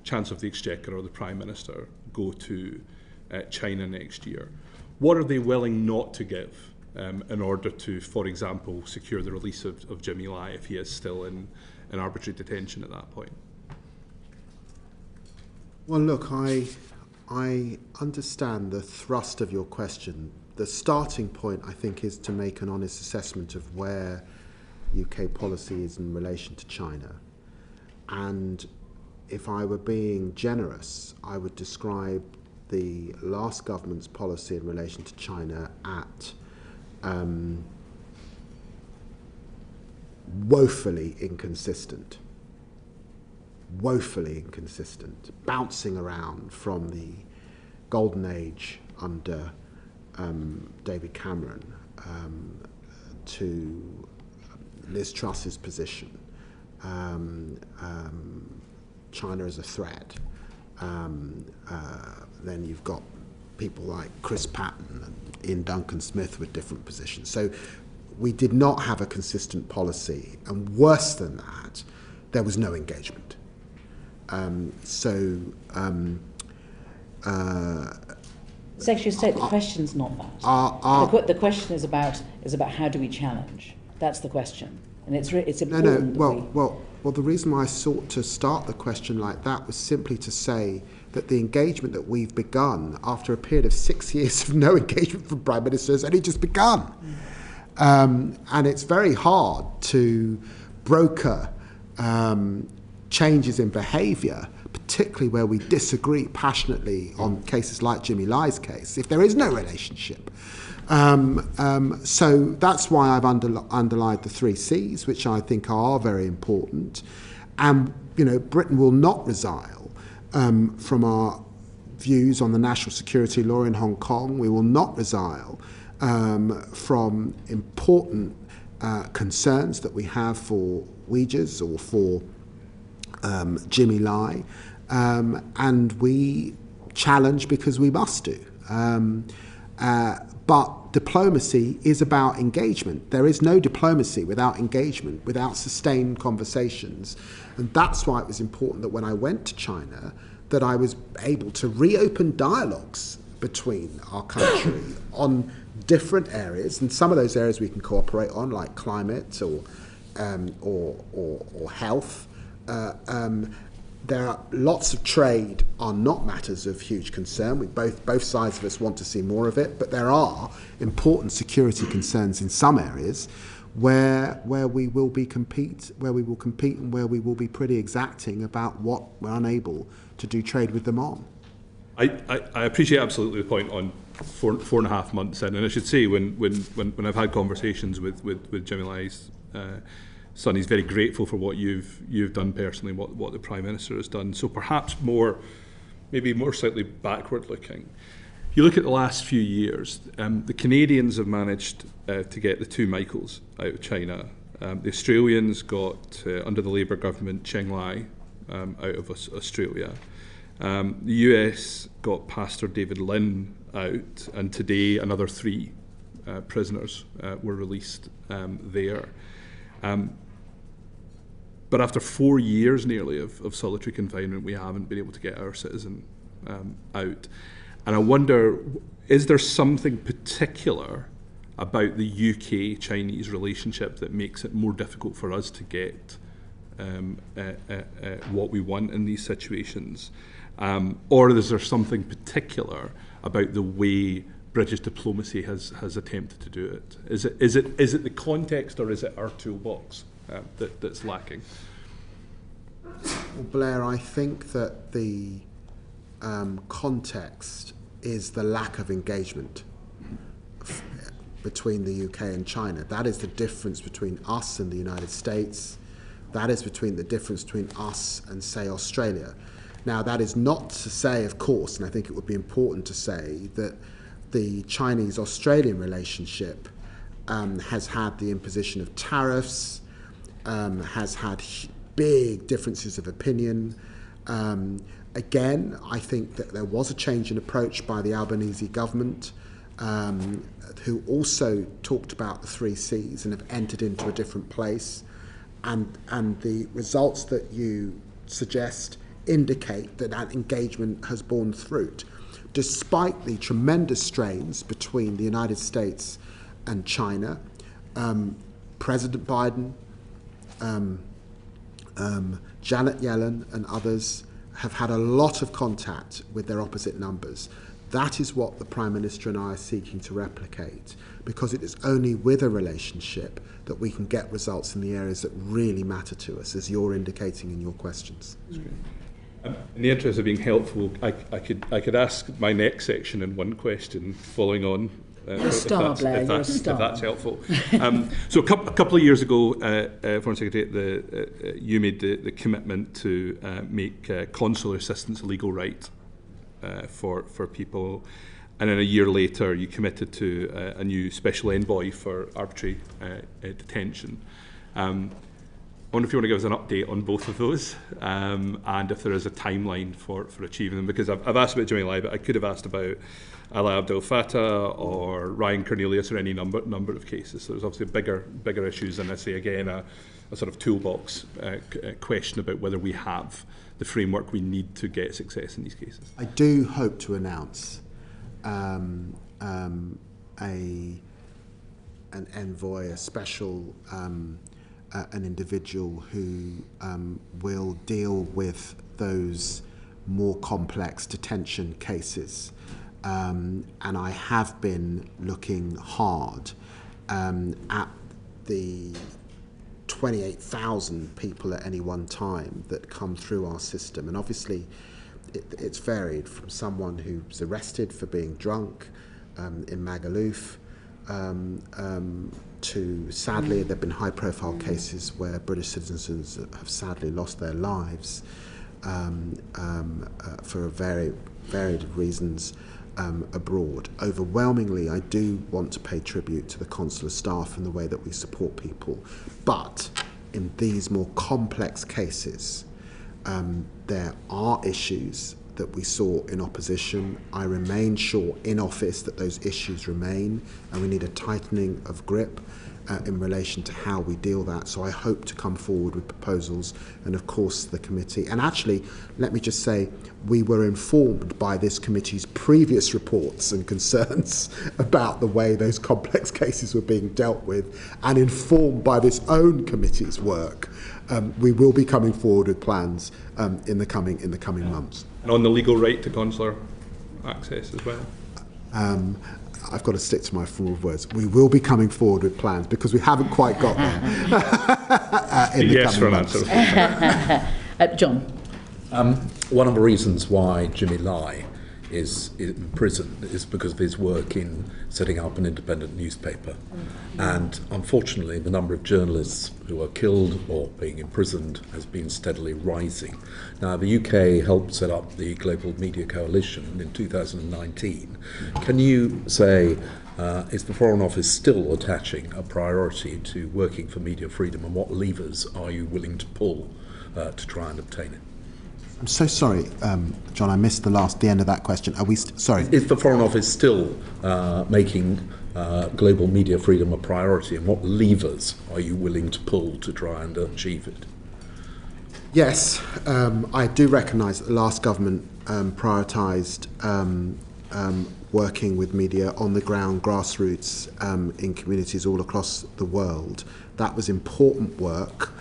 Chancellor of the Exchequer or the Prime Minister go to China next year, what are they willing not to give in order to, for example, secure the release of Jimmy Lai if he is still in arbitrary detention at that point?
Well, look, I understand the thrust of your question. The starting point, I think, is to make an honest assessment of where UK policy is in relation to China. And if I were being generous, I would describe the last government's policy in relation to China at woefully inconsistent, bouncing around from the golden age under David Cameron to Liz Truss's position, China as a threat. Then you've got people like Chris Patton and Ian Duncan Smith with different positions. So we did not have a consistent policy, and worse than that, there was no engagement.
Secretary of State, the question's not that. The question is about how do we challenge. That's the question, and it's important.
Well, the reason why I sought to start the question like that was simply to say that the engagement that we've begun after a period of 6 years of no engagement from Prime Minister has only just begun. And it's very hard to broker changes in behaviour, particularly where we disagree passionately on cases like Jimmy Lai's case, if there is no relationship. So that's why I've underlined the 3 C's, which I think are very important. And, Britain will not resile from our views on the national security law in Hong Kong. We will not resile from important concerns that we have for Uyghurs or for Jimmy Lai. And we challenge because we must do. But diplomacy is about engagement. There is no diplomacy without engagement, without sustained conversations. And that's why it was important that when I went to China, that I was able to reopen dialogues between our country on different areas. And some of those areas we can cooperate on, like climate or health. There are lots of trade are not matters of huge concern. We both sides of us want to see more of it, but there are important security concerns in some areas where we will compete, and where we will be pretty exacting about what we're unable to do trade with them on.
I appreciate absolutely the point on 4.5 months in, and I should say when I've had conversations with Jimmy Lai's son, he's very grateful for what you've done personally, what the Prime Minister has done. So perhaps maybe more slightly backward looking. You look at the last few years, the Canadians have managed to get the 2 Michaels out of China. The Australians got, under the Labour government, Cheng Lai out of Australia. The US got Pastor David Lammy out, and today another 3 prisoners were released there. But after 4 years nearly of solitary confinement, we haven't been able to get our citizen out. And I wonder, is there something particular about the UK-Chinese relationship that makes it more difficult for us to get what we want in these situations? Or is there something particular about the way British diplomacy has attempted to do it? Is it the context, or is it our toolbox that's lacking?
Well, Blair, I think that the context is the lack of engagement between the UK and China. That is the difference between us and the United States. That is the difference between us and, say, Australia. Now, that is not to say, of course, and I think it would be important to say, that the Chinese-Australian relationship has had the imposition of tariffs, has had big differences of opinion. Again, I think that there was a change in approach by the Albanese government, who also talked about the 3 Cs and have entered into a different place. And the results that you suggest indicate that engagement has borne fruit, despite the tremendous strains between the United States and China. President Biden, Janet Yellen and others have had a lot of contact with their opposite numbers. That is what the Prime Minister and I are seeking to replicate, because it is only with a relationship that we can get results in the areas that really matter to us, as you're indicating in your questions.
In the interest of being helpful, I could ask my next section in one question, following on
You're a star, Blair. You're a star.
If that's helpful. So a couple of years ago, Foreign Secretary, you made the commitment to make consular assistance a legal right for people, and then a year later you committed to a new special envoy for arbitrary detention. I wonder if you want to give us an update on both of those, and if there is a timeline for achieving them, because I've asked about Jimmy Lai, but I could have asked about Ala Abdel Fattah or Ryan Cornelius, or any number of cases. So there's obviously bigger issues, and I say again a sort of toolbox question about whether we have the framework we need to get success in these cases.
I do hope to announce an envoy, a special an individual who will deal with those more complex detention cases. And I have been looking hard at the 28,000 people at any one time that come through our system. And obviously it's varied from someone who's arrested for being drunk in Magaluf, to, sadly, there have been high-profile cases where British citizens have sadly lost their lives for very varied reasons abroad. Overwhelmingly, I do want to pay tribute to the consular staff and the way that we support people. But in these more complex cases, there are issues that we saw in opposition. I remain sure in office that those issues remain, and we need a tightening of grip in relation to how we deal that. So I hope to come forward with proposals, and of course the committee. And actually, let me just say, we were informed by this committee's previous reports and concerns about the way those complex cases were being dealt with, and informed by this own committee's work. We will be coming forward with plans in the coming months.
And on the legal right to consular access as well?
I've got to stick to my formal words. We will be coming forward with plans, because we haven't quite got there.
Yes, for an answer.
John.
One of the reasons why Jimmy Lai is in prison is because of his work in setting up an independent newspaper. And unfortunately, the number of journalists who are killed or being imprisoned has been steadily rising. Now, the UK helped set up the Global Media Coalition in 2019. Can you say, is the Foreign Office still attaching a priority to working for media freedom, and what levers are you willing to pull to try and obtain it?
I'm so sorry, John, I missed the end of that question. Are we sorry?
Is the Foreign Office still making global media freedom a priority, and what levers are you willing to pull to try and achieve it?
Yes, I do recognise that the last government prioritised working with media on the ground, grassroots, in communities all across the world. That was important work.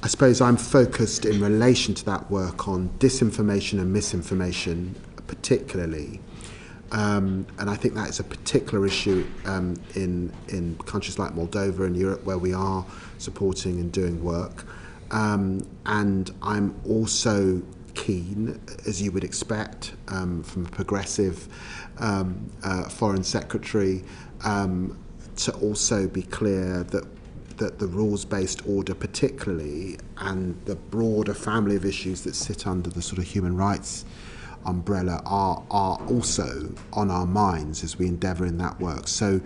I suppose I'm focused in relation to that work on disinformation and misinformation particularly. And I think that is a particular issue in countries like Moldova and Europe, where we are supporting and doing work. And I'm also keen, as you would expect from a progressive Foreign Secretary, to also be clear that the rules-based order particularly, and the broader family of issues that sit under the sort of human rights umbrella are also on our minds as we endeavour in that work. So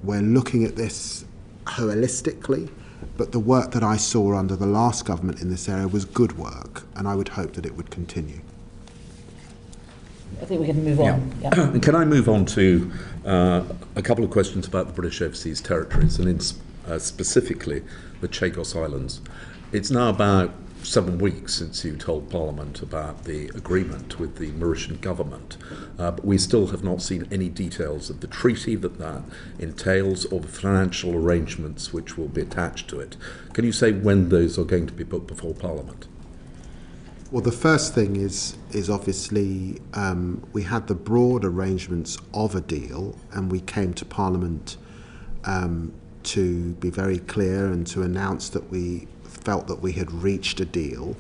we're looking at this holistically, but the work that I saw under the last government in this area was good work, and I would hope that it would continue.
I think we can move on. Yeah.
Can I move on to a couple of questions about the British Overseas Territories, and specifically the Chagos Islands? It's now about 7 weeks since you told Parliament about the agreement with the Mauritian government, but we still have not seen any details of the treaty that entails, or the financial arrangements which will be attached to it. Can you say when those are going to be put before Parliament?
Well, the first thing is obviously we had the broad arrangements of a deal, and we came to Parliament to be very clear and to announce that we felt that we had reached a deal.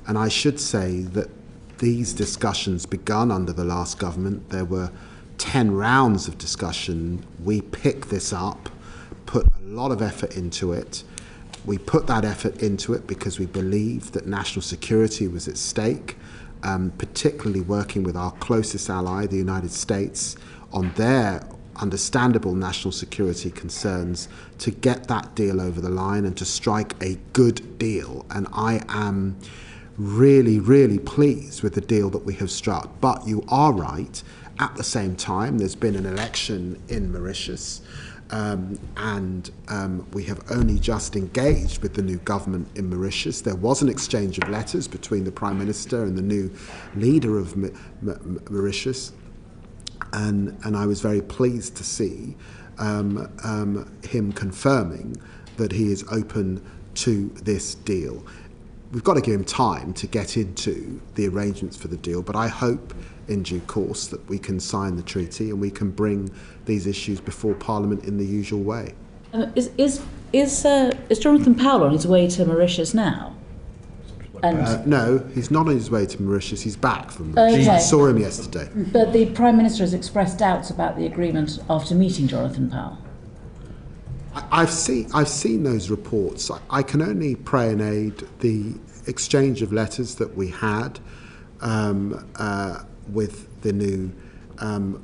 And I should say that these discussions begun under the last government. There were 10 rounds of discussion, we picked this up, put a lot of effort into it. We put that effort into it because we believed that national security was at stake, particularly working with our closest ally, the United States, on their understandable national security concerns to get that deal over the line and to strike a good deal. And I am really, really pleased with the deal that we have struck. But you are right, at the same time, there's been an election in Mauritius. And we have only just engaged with the new government in Mauritius. There was an exchange of letters between the Prime Minister and the new leader of Mauritius, and I was very pleased to see him confirming that he is open to this deal. We've got to give him time to get into the arrangements for the deal, but I hope in due course that we can sign the treaty and we can bring these issues before Parliament in the usual way.
Is Jonathan Powell on his way to Mauritius now?
No, he's not on his way to Mauritius. He's back from Mauritius.
Okay.
I saw him yesterday.
But the Prime Minister has expressed doubts about the agreement after meeting Jonathan Powell.
I've seen those reports. I can only pray and aid the exchange of letters that we had with the new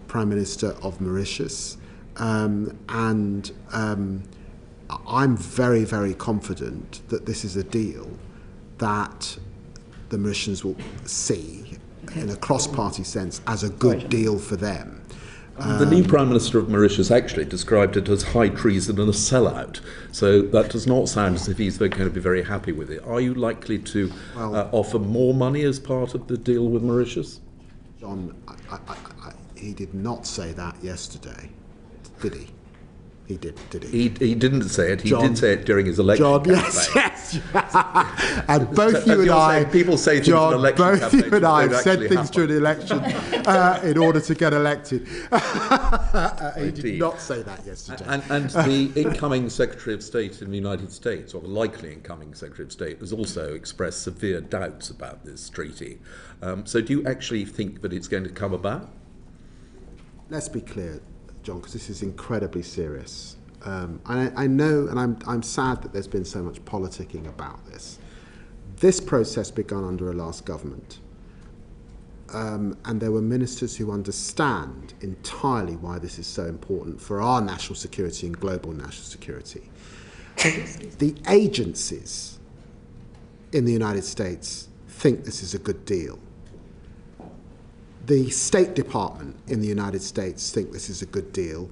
Prime Minister of Mauritius, and I'm very, very confident that this is a deal that the Mauritians will see in a cross-party sense as a good deal for them.
The new Prime Minister of Mauritius actually described it as high treason and a sellout. So that does not sound as if he's going to be very happy with it. Are you likely to offer more money as part of the deal with Mauritius?
John, he did not say that yesterday, did he? He did he?
He didn't say it. He
John,
did say it during his election campaign.
Yes. And both you and I,
people say things
John,
in election
both
campaigns,
you and I have
don't
said
actually
things
happen.
during the election in order to get elected. He did not say that yesterday.
And the incoming Secretary of State in the United States, or the likely incoming Secretary of State, has also expressed severe doubts about this treaty. So do you actually think that it's going to come about?
Let's be clear, John, because this is incredibly serious. I know, and I'm sad that there's been so much politicking about this. This process began under a last government, and there were ministers who understand entirely why this is so important for our national security and global national security. The agencies in the United States think this is a good deal. The State Department in the United States think this is a good deal.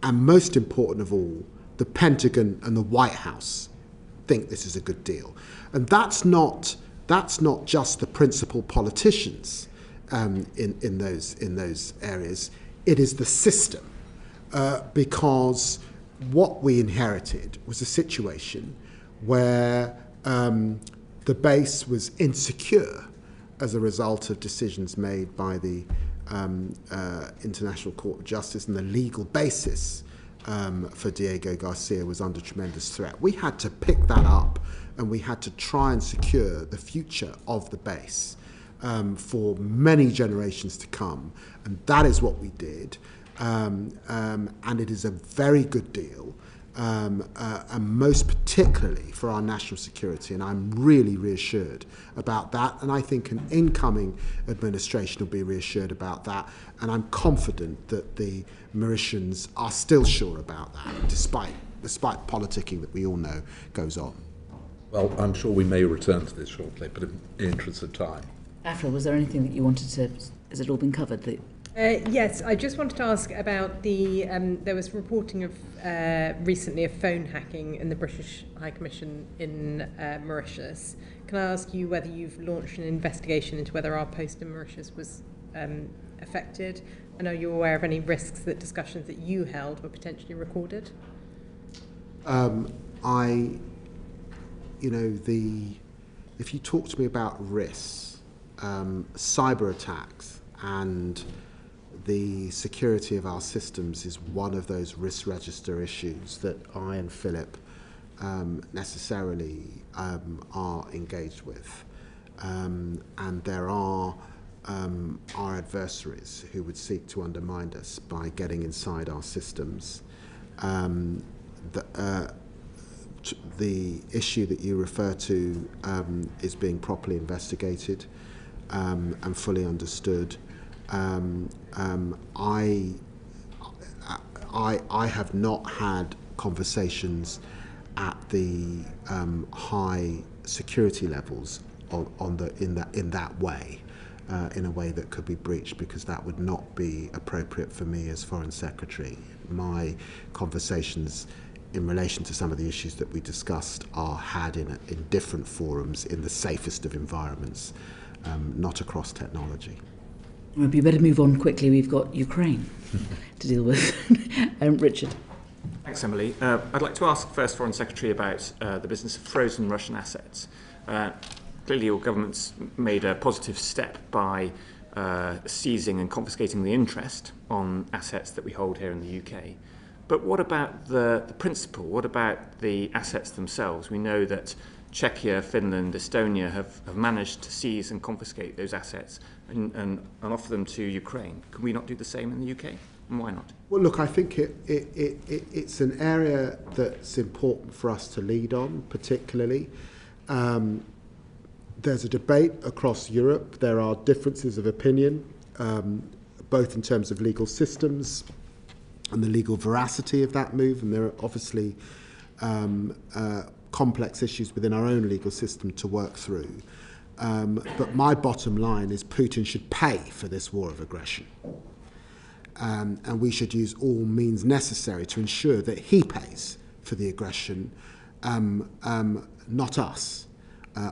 And most important of all, the Pentagon and the White House think this is a good deal. And that's not just the principal politicians in those areas. It is the system. Because what we inherited was a situation where the base was insecure as a result of decisions made by the International Court of Justice, and the legal basis for Diego Garcia was under tremendous threat. We had to pick that up and we had to try and secure the future of the base for many generations to come, and that is what we did, and it is a very good deal. And most particularly for our national security, and I'm really reassured about that, and I think an incoming administration will be reassured about that, and I'm confident that the Mauritians are still sure about that, despite politicking that we all know goes on.
Well, I'm sure we may return to this shortly, but in the interest of time.
Afra, was there anything that you wanted to... Has it all been covered?
Yes, I just wanted to ask about the... there was reporting of recently of phone hacking in the British High Commission in Mauritius. Can I ask you whether you've launched an investigation into whether our post in Mauritius was affected? And are you aware of any risks that discussions that you held were potentially recorded?
If you talk to me about risks, cyber attacks and the security of our systems is one of those risk register issues that I and Philip necessarily are engaged with. And there are our adversaries who would seek to undermine us by getting inside our systems. The issue that you refer to is being properly investigated and fully understood. I have not had conversations at the high security levels in that way, in a way that could be breached, because that would not be appropriate for me as Foreign Secretary. My conversations in relation to some of the issues that we discussed are had in different forums, in the safest of environments, not across technology.
Well, we better move on quickly. We've got Ukraine to deal with. Richard.
Thanks, Emily. I'd like to ask first Foreign Secretary about the business of frozen Russian assets. Clearly your government's made a positive step by seizing and confiscating the interest on assets that we hold here in the UK. But what about the principle? What about the assets themselves? We know that Czechia, Finland, Estonia have managed to seize and confiscate those assets and offer them to Ukraine. Can we not do the same in the UK? And why not?
Well, look, I think it's an area that's important for us to lead on, particularly. There's a debate across Europe. There are differences of opinion, both in terms of legal systems and the legal veracity of that move, and there are obviously complex issues within our own legal system to work through. But my bottom line is Putin should pay for this war of aggression. And we should use all means necessary to ensure that he pays for the aggression, not us,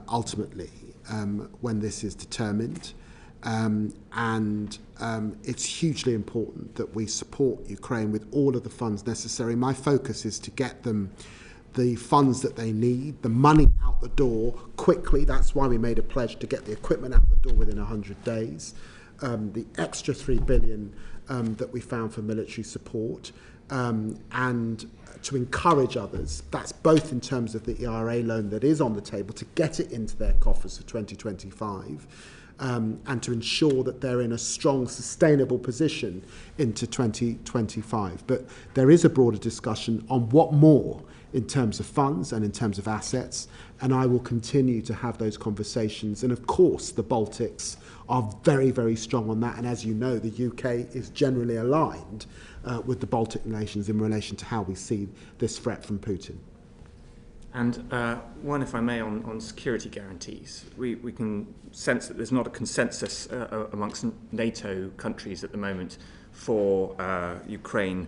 ultimately, when this is determined. And it's hugely important that we support Ukraine with all of the funds necessary. My focus is to get them the funds that they need, the money out the door quickly. That's why we made a pledge to get the equipment out the door within 100 days. The extra $3 billion that we found for military support, and to encourage others. That's both in terms of the ERA loan that is on the table, to get it into their coffers for 2025, and to ensure that they're in a strong, sustainable position into 2025. But there is a broader discussion on what more in terms of funds and in terms of assets, and I will continue to have those conversations. And of course, the Baltics are very, very strong on that. And as you know, the UK is generally aligned with the Baltic nations in relation to how we see this threat from Putin.
And one, if I may, on security guarantees. We can sense that there's not a consensus amongst NATO countries at the moment for Ukraine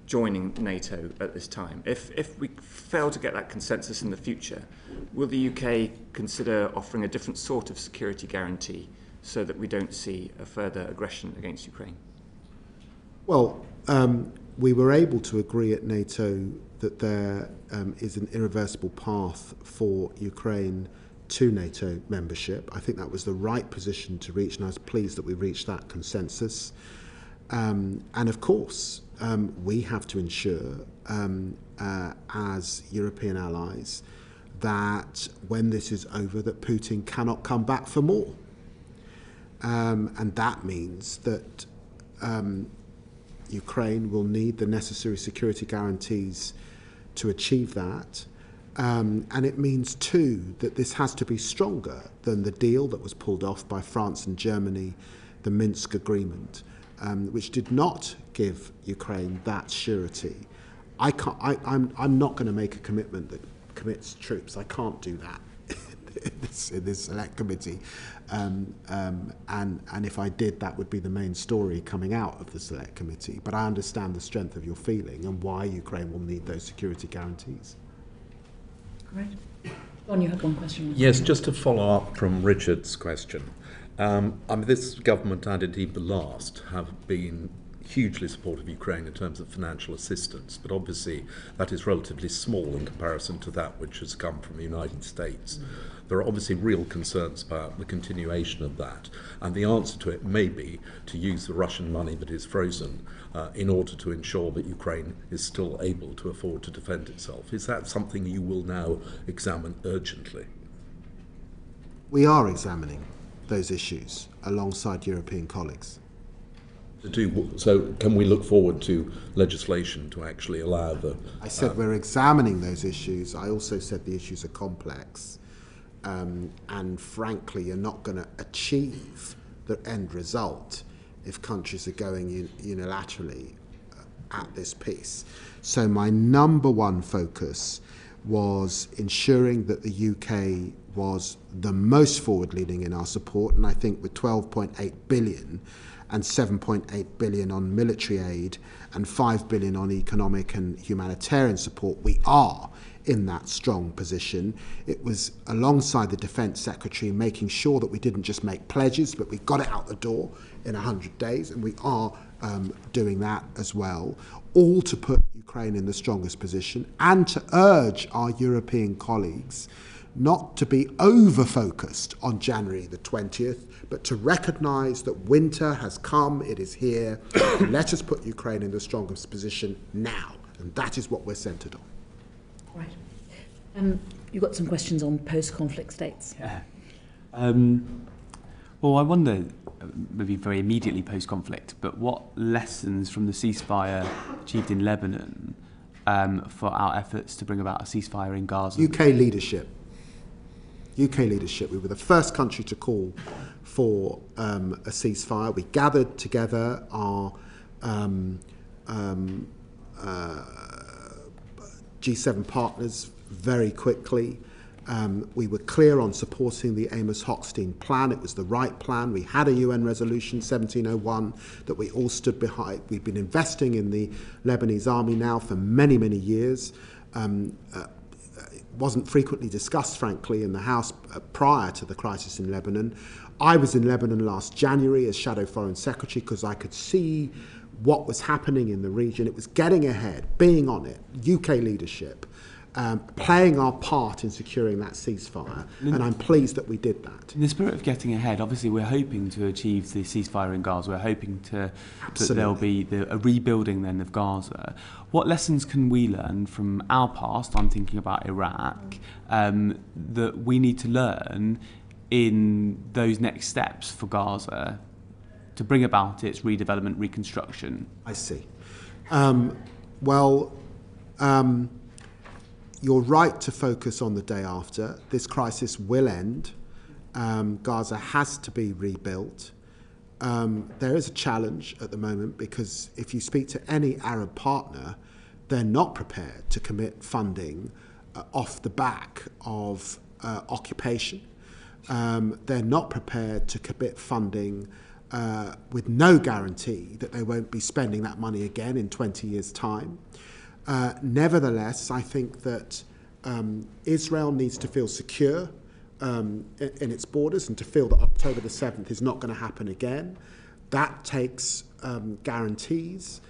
joining NATO at this time. If we fail to get that consensus in the future, will the UK consider offering a different sort of security guarantee so that we don't see a further aggression against Ukraine?
Well, we were able to agree at NATO that there is an irreversible path for Ukraine to NATO membership. I think that was the right position to reach, and I was pleased that we reached that consensus. And of course, we have to ensure, as European allies, that when this is over, that Putin cannot come back for more. And that means that Ukraine will need the necessary security guarantees to achieve that. And it means, too, that this has to be stronger than the deal that was pulled off by France and Germany, the Minsk agreement, which did not give Ukraine that surety. I'm not going to make a commitment that commits troops. I can't do that in this select committee. And if I did, that would be the main story coming out of the select committee. But I understand the strength of your feeling and why Ukraine will need those security guarantees.
Great. John, you have one question.
Yes, just to follow up from Richard's question. This government and indeed the last have been hugely supportive of Ukraine in terms of financial assistance, but obviously that is relatively small in comparison to that which has come from the United States. There are obviously real concerns about the continuation of that, and the answer to it may be to use the Russian money that is frozen in order to ensure that Ukraine is still able to afford to defend itself. Is that something you will now examine urgently?
We are examining those issues alongside European colleagues.
So can we look forward to legislation to actually allow the...
I said we're examining those issues. I also said the issues are complex. And frankly, you're not going to achieve the end result if countries are going unilaterally at this piece. So my number one focus was ensuring that the UK was the most forward-leaning in our support, and I think with 12.8 billion and 7.8 billion on military aid and 5 billion on economic and humanitarian support, we are in that strong position. It was alongside the Defence Secretary making sure that we didn't just make pledges, but we got it out the door in 100 days, and we are doing that as well, all to put Ukraine in the strongest position and to urge our European colleagues not to be over-focused on January the 20th, but to recognise that winter has come, it is here, and let us put Ukraine in the strongest position now. And that is what we're centred on.
Right. You've got some questions on post-conflict states.
Yeah. Well, I wonder, maybe very immediately post-conflict, but what lessons from the ceasefire achieved in Lebanon for our efforts to bring about a ceasefire in Gaza?
UK leadership. We were the first country to call for a ceasefire. We gathered together our G7 partners very quickly. We were clear on supporting the Amos Hochstein plan. It was the right plan. We had a UN resolution 1701 that we all stood behind. We've been investing in the Lebanese army now for many, many years. Wasn't frequently discussed, frankly, in the House prior to the crisis in Lebanon. I was in Lebanon last January as Shadow Foreign Secretary because I could see what was happening in the region. It was getting ahead, being on it, UK leadership, playing our part in securing that ceasefire, and I'm pleased that we did that.
In the spirit of getting ahead, obviously we're hoping to achieve the ceasefire in Gaza. We're hoping that there'll be a rebuilding then of Gaza. What lessons can we learn from our past, I'm thinking about Iraq, that we need to learn in those next steps for Gaza to bring about its redevelopment, reconstruction?
I see. You're right to focus on the day after. This crisis will end. Gaza has to be rebuilt. There is a challenge at the moment because if you speak to any Arab partner, they're not prepared to commit funding off the back of occupation. They're not prepared to commit funding with no guarantee that they won't be spending that money again in 20 years' time. Nevertheless, I think that Israel needs to feel secure in its borders and to feel that October the 7th is not going to happen again. That takes guarantees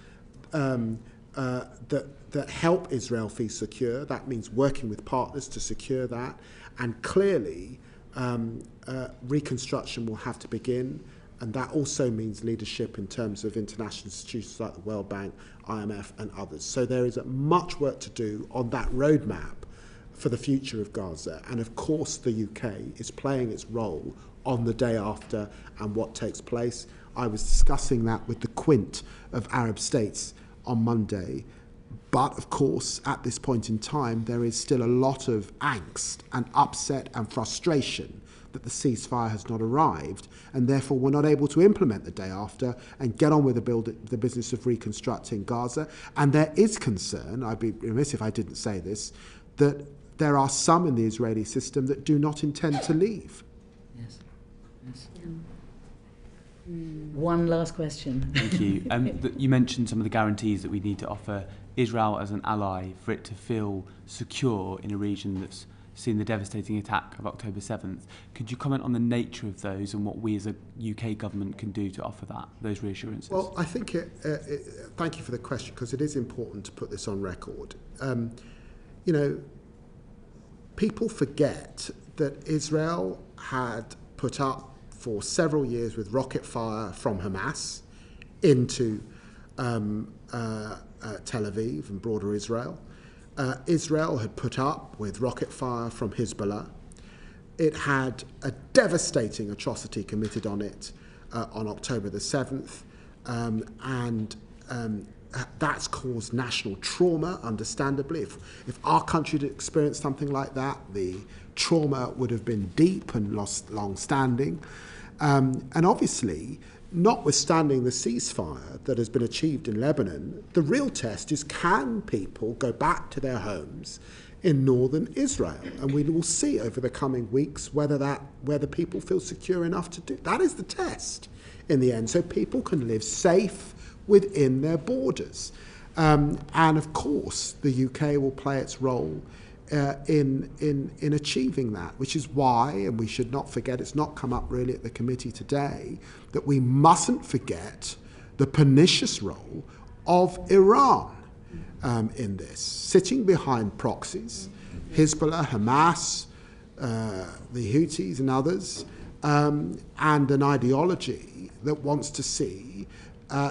that help Israel feel secure. That means working with partners to secure that. And clearly, reconstruction will have to begin. And that also means leadership in terms of international institutions like the World Bank, IMF and others. So there is much work to do on that roadmap for the future of Gaza. And of course the UK is playing its role on the day after and what takes place. I was discussing that with the Quint of Arab states on Monday. But of course, at this point in time, there is still a lot of angst and upset and frustration that the ceasefire has not arrived, and therefore we're not able to implement the day after and get on with the business of reconstructing Gaza. And there is concern, I'd be remiss if I didn't say this, that there are some in the Israeli system that do not intend to leave.
Yes. One last question.
Thank you. You mentioned some of the guarantees that we need to offer Israel as an ally for it to feel secure in a region that's seen the devastating attack of October 7th. Could you comment on the nature of those and what we as a UK government can do to offer those reassurances?
Well, I think thank you for the question, because it is important to put this on record. People forget that Israel had put up for several years with rocket fire from Hamas into Tel Aviv and broader Israel. Israel had put up with rocket fire from Hezbollah. It had a devastating atrocity committed on it on October the 7th, and that's caused national trauma, understandably. If our country had experienced something like that, the trauma would have been deep and long-standing. And obviously, notwithstanding the ceasefire that has been achieved in Lebanon, the real test is, can people go back to their homes in northern Israel? And we will see over the coming weeks whether people feel secure enough to do. That is the test in the end, so people can live safe within their borders. And of course, the UK will play its role in achieving that, which is why, and we should not forget, it's not come up really at the committee today, that we mustn't forget the pernicious role of Iran in this, sitting behind proxies, Hezbollah, Hamas, the Houthis and others, and an ideology that wants to see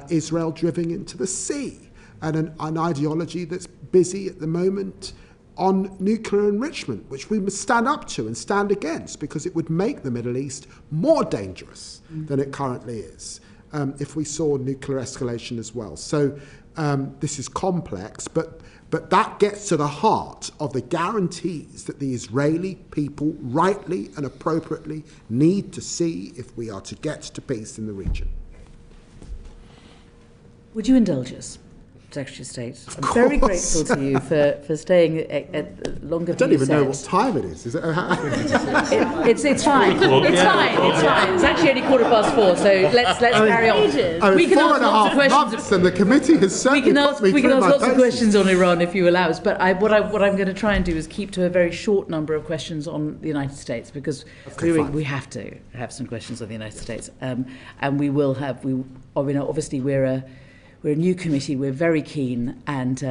Israel driven into the sea, and an ideology that's busy at the moment on nuclear enrichment, which we must stand up to and stand against, because it would make the Middle East more dangerous than it currently is if we saw nuclear escalation as well. So this is complex, but that gets to the heart of the guarantees that the Israeli people rightly and appropriately need to see if we are to get to peace in the region.
Would you indulge us, Secretary of State? I'm very grateful to you for staying at longer than you said.
I don't even know what time it is. Is it?
It's fine. It's fine. It's actually only 4:15, so let's carry on.
We can ask lots of questions, and the committee has certainly
we can ask lots of questions on Iran if you allow us. But what I'm going to try and do is keep to a very short number of questions on the United States, because we have to have some questions on the United States, and we will have. Obviously we're a new committee, we're very keen, and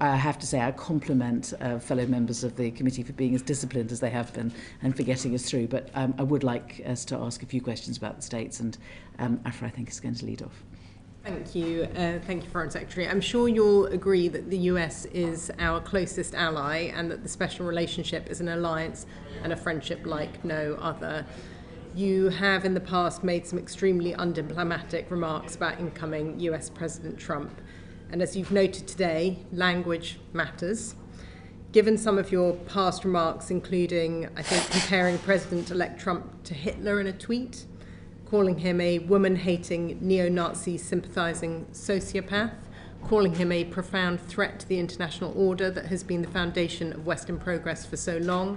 I have to say I compliment fellow members of the committee for being as disciplined as they have been and for getting us through. But I would like us to ask a few questions about the States, and Afra, I think, is going to lead off.
Thank you, Foreign Secretary. I'm sure you'll agree that the US is our closest ally, and that the special relationship is an alliance and a friendship like no other. You have in the past made some extremely undiplomatic remarks about incoming US President Trump. And as you've noted today, language matters. Given some of your past remarks, including, I think, comparing President-elect Trump to Hitler in a tweet, calling him a woman-hating, neo-Nazi sympathizing sociopath, calling him a profound threat to the international order that has been the foundation of Western progress for so long,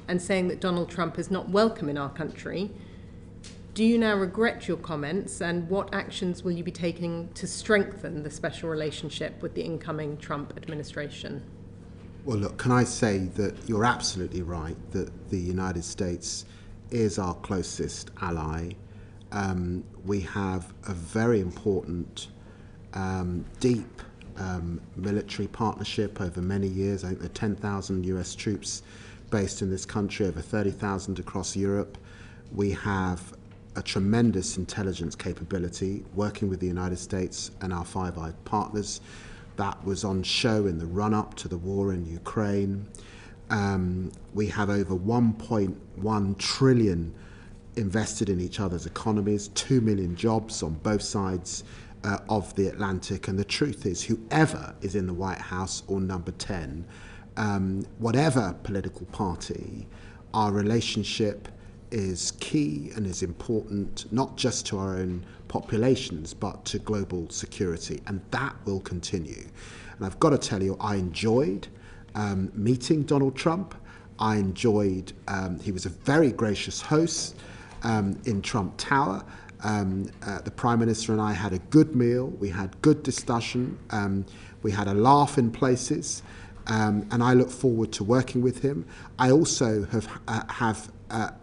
and saying that Donald Trump is not welcome in our country. Do you now regret your comments, and what actions will you be taking to strengthen the special relationship with the incoming Trump administration?
Well, look, can I say that you're absolutely right that the United States is our closest ally. We have a very important, deep military partnership over many years. I think there are 10,000 US troops based in this country, over 30,000 across Europe. We have a tremendous intelligence capability working with the United States and our Five Eyes partners. That was on show in the run-up to the war in Ukraine. We have over 1.1 trillion invested in each other's economies, 2 million jobs on both sides of the Atlantic. And the truth is, whoever is in the White House or number 10, whatever political party, our relationship is key and is important, not just to our own populations, but to global security. And that will continue. And I've got to tell you, I enjoyed meeting Donald Trump. I enjoyed, he was a very gracious host in Trump Tower. The Prime Minister and I had a good meal. We had good discussion. We had a laugh in places. And I look forward to working with him. I also have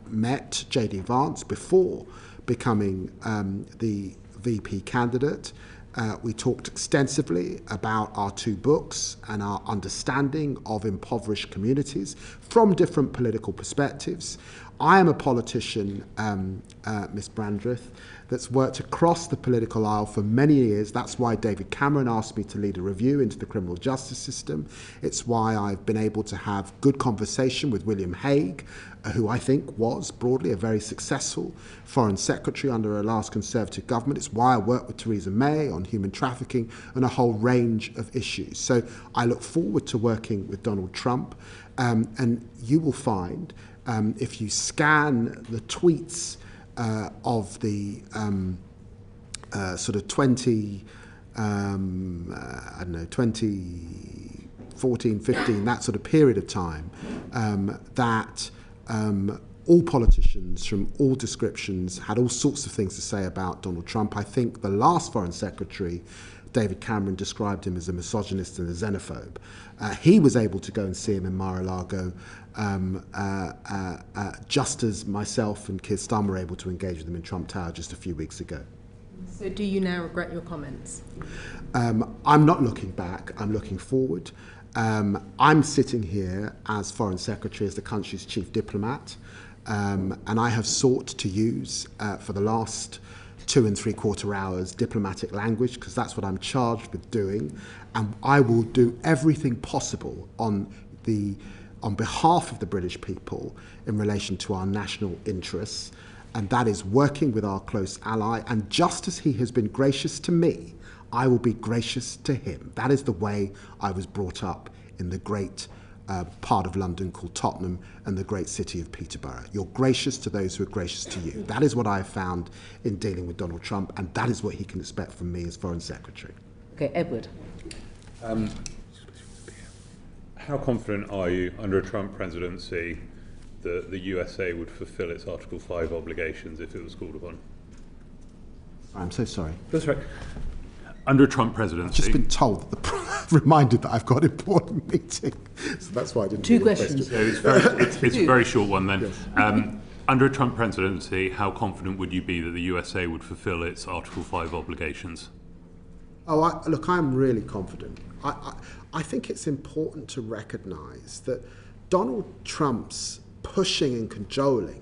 met J.D. Vance before becoming the VP candidate. We talked extensively about our two books and our understanding of impoverished communities from different political perspectives. I am a politician, Miss Brandreth, that's worked across the political aisle for many years. That's why David Cameron asked me to lead a review into the criminal justice system. It's why I've been able to have good conversation with William Hague, who I think was broadly a very successful Foreign Secretary under a last Conservative government. It's why I worked with Theresa May on human trafficking and a whole range of issues. So I look forward to working with Donald Trump, and you will find, if you scan the tweets of the sort of 2014, 15, that sort of period of time, that all politicians from all descriptions had all sorts of things to say about Donald Trump. I think the last Foreign Secretary, David Cameron, described him as a misogynist and a xenophobe. He was able to go and see him in Mar-a-Lago, just as myself and Keir Starmer were able to engage with him in Trump Tower just a few weeks ago.
So do you now regret your comments?
I'm not looking back, I'm looking forward. I'm sitting here as Foreign Secretary, as the country's chief diplomat, and I have sought to use, for the last 2 3/4 hours, diplomatic language, because that's what I'm charged with doing, and I will do everything possible on behalf of the British people in relation to our national interests, and that is working with our close ally, and just as he has been gracious to me, I will be gracious to him. That is the way I was brought up in the great part of London called Tottenham and the great city of Peterborough. You're gracious to those who are gracious to you. That is what I have found in dealing with Donald Trump, and that is what he can expect from me as Foreign Secretary.
Okay, Edward.
How confident are you under a Trump presidency that the USA would fulfill its Article 5 obligations if it was called upon?
I'm so sorry.
That's right. Under a Trump presidency...
I've just been told, reminded that I've got an important meeting. So that's why I didn't...
Two questions.
So it's a very short one then. Yes. Under a Trump presidency, how confident would you be that the USA would fulfill its Article 5 obligations?
Look, I'm really confident. I think it's important to recognise that Donald Trump's pushing and cajoling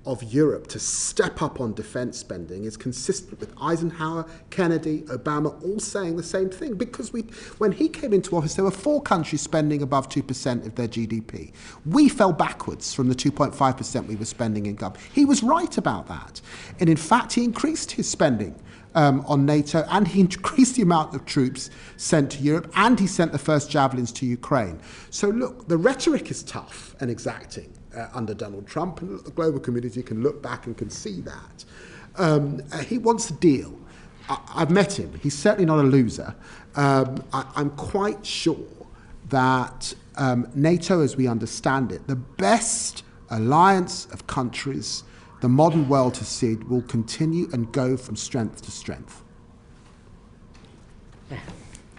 of Europe to step up on defence spending is consistent with Eisenhower, Kennedy, Obama all saying the same thing, because when he came into office, there were 4 countries spending above 2% of their GDP. We fell backwards from the 2.5% we were spending in government. He was right about that. And in fact, he increased his spending on NATO, and he increased the amount of troops sent to Europe, and he sent the first javelins to Ukraine. So look, the rhetoric is tough and exacting under Donald Trump, and the global community can look back and can see that. He wants a deal. I've met him. He's certainly not a loser. I'm quite sure that NATO, as we understand it, the best alliance of countries the modern world has seen, will continue and go from strength to strength.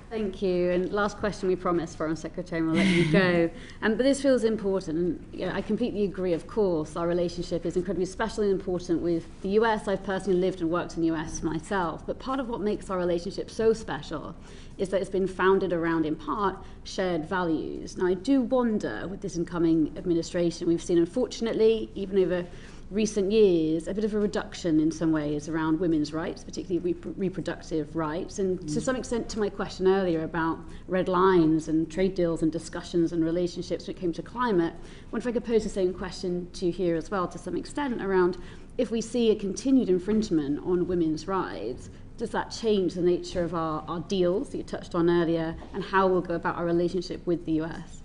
Thank you. And last question, we promised, Foreign Secretary, and we'll let you go. But this feels important. And I completely agree, of course. Our relationship is incredibly special and important with the US. I've personally lived and worked in the US myself. But part of what makes our relationship so special is that it's been founded around, in part, shared values. Now, I do wonder, with this incoming administration, we've seen, unfortunately, even over recent years, a bit of a reduction in some ways around women's rights, particularly reproductive rights. And to some extent, to my question earlier about red lines and trade deals and discussions and relationships when it came to climate, I wonder if I could pose the same question to you here as well, to some extent, around if we see a continued infringement on women's rights, does that change the nature of our deals that you touched on earlier, and how we'll go about our relationship with the US?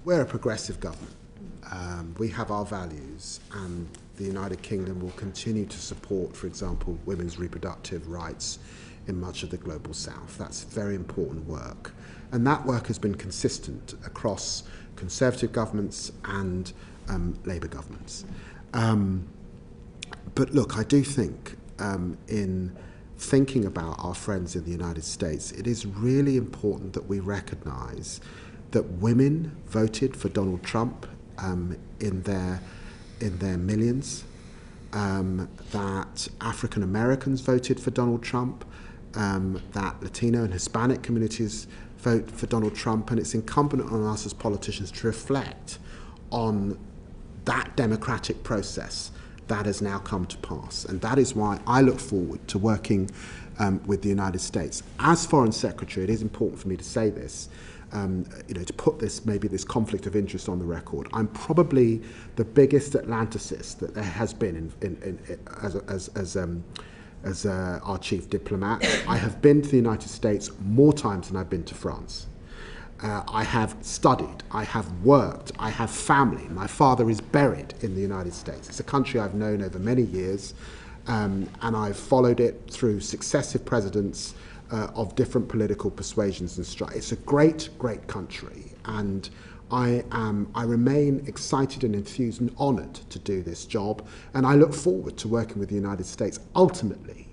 We're a progressive government. We have our values, and the United Kingdom will continue to support, for example, women's reproductive rights in much of the global south. That's very important work. And that work has been consistent across Conservative governments and Labour governments. But look, I do think in thinking about our friends in the United States, it is really important that we recognise that women voted for Donald Trump in their millions, that African Americans voted for Donald Trump, that Latino and Hispanic communities vote for Donald Trump, and it's incumbent on us as politicians to reflect on that democratic process that has now come to pass. And that is why I look forward to working with the United States. As Foreign Secretary, it is important for me to say this, to put this conflict of interest on the record. I'm probably the biggest Atlanticist that there has been as our chief diplomat. I have been to the United States more times than I've been to France. I have studied, I have worked, I have family. My father is buried in the United States. It's a country I've known over many years, and I've followed it through successive presidents of different political persuasions and strides. It's a great, great country, and I remain excited and enthused and honoured to do this job, and I look forward to working with the United States ultimately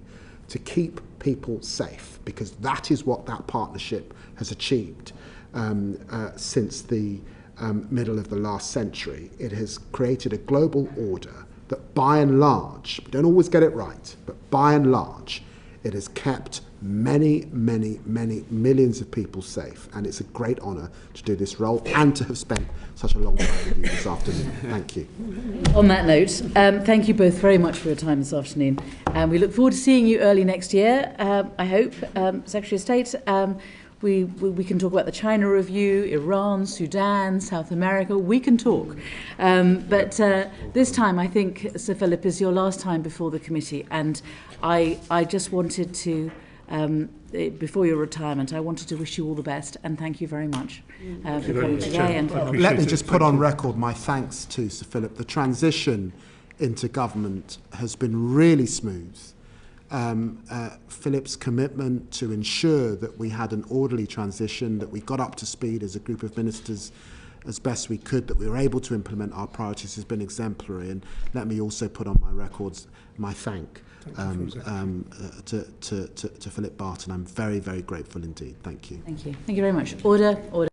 to keep people safe, because that is what that partnership has achieved since the middle of the last century. It has created a global order that by and large, we don't always get it right, but by and large, it has kept many, many, many millions of people safe, and it's a great honour to do this role and to have spent such a long time with you this afternoon. Thank you.
On that note, thank you both very much for your time this afternoon. We look forward to seeing you early next year, I hope, Secretary of State. We can talk about the China review, Iran, Sudan, South America. We can talk. But this time, I think, Sir Philip, is your last time before the committee. And I just wanted to, before your retirement, I wanted to wish you all the best. And thank you very much for coming today. And
let me just put on record my thanks to Sir Philip. The transition into government has been really smooth. Philip's commitment to ensure that we had an orderly transition, that we got up to speed as a group of ministers as best we could, that we were able to implement our priorities has been exemplary. And let me also put on my records my thank to Philip Barton. I'm very, very grateful indeed. Thank you.
Thank you. Thank you very much. Order.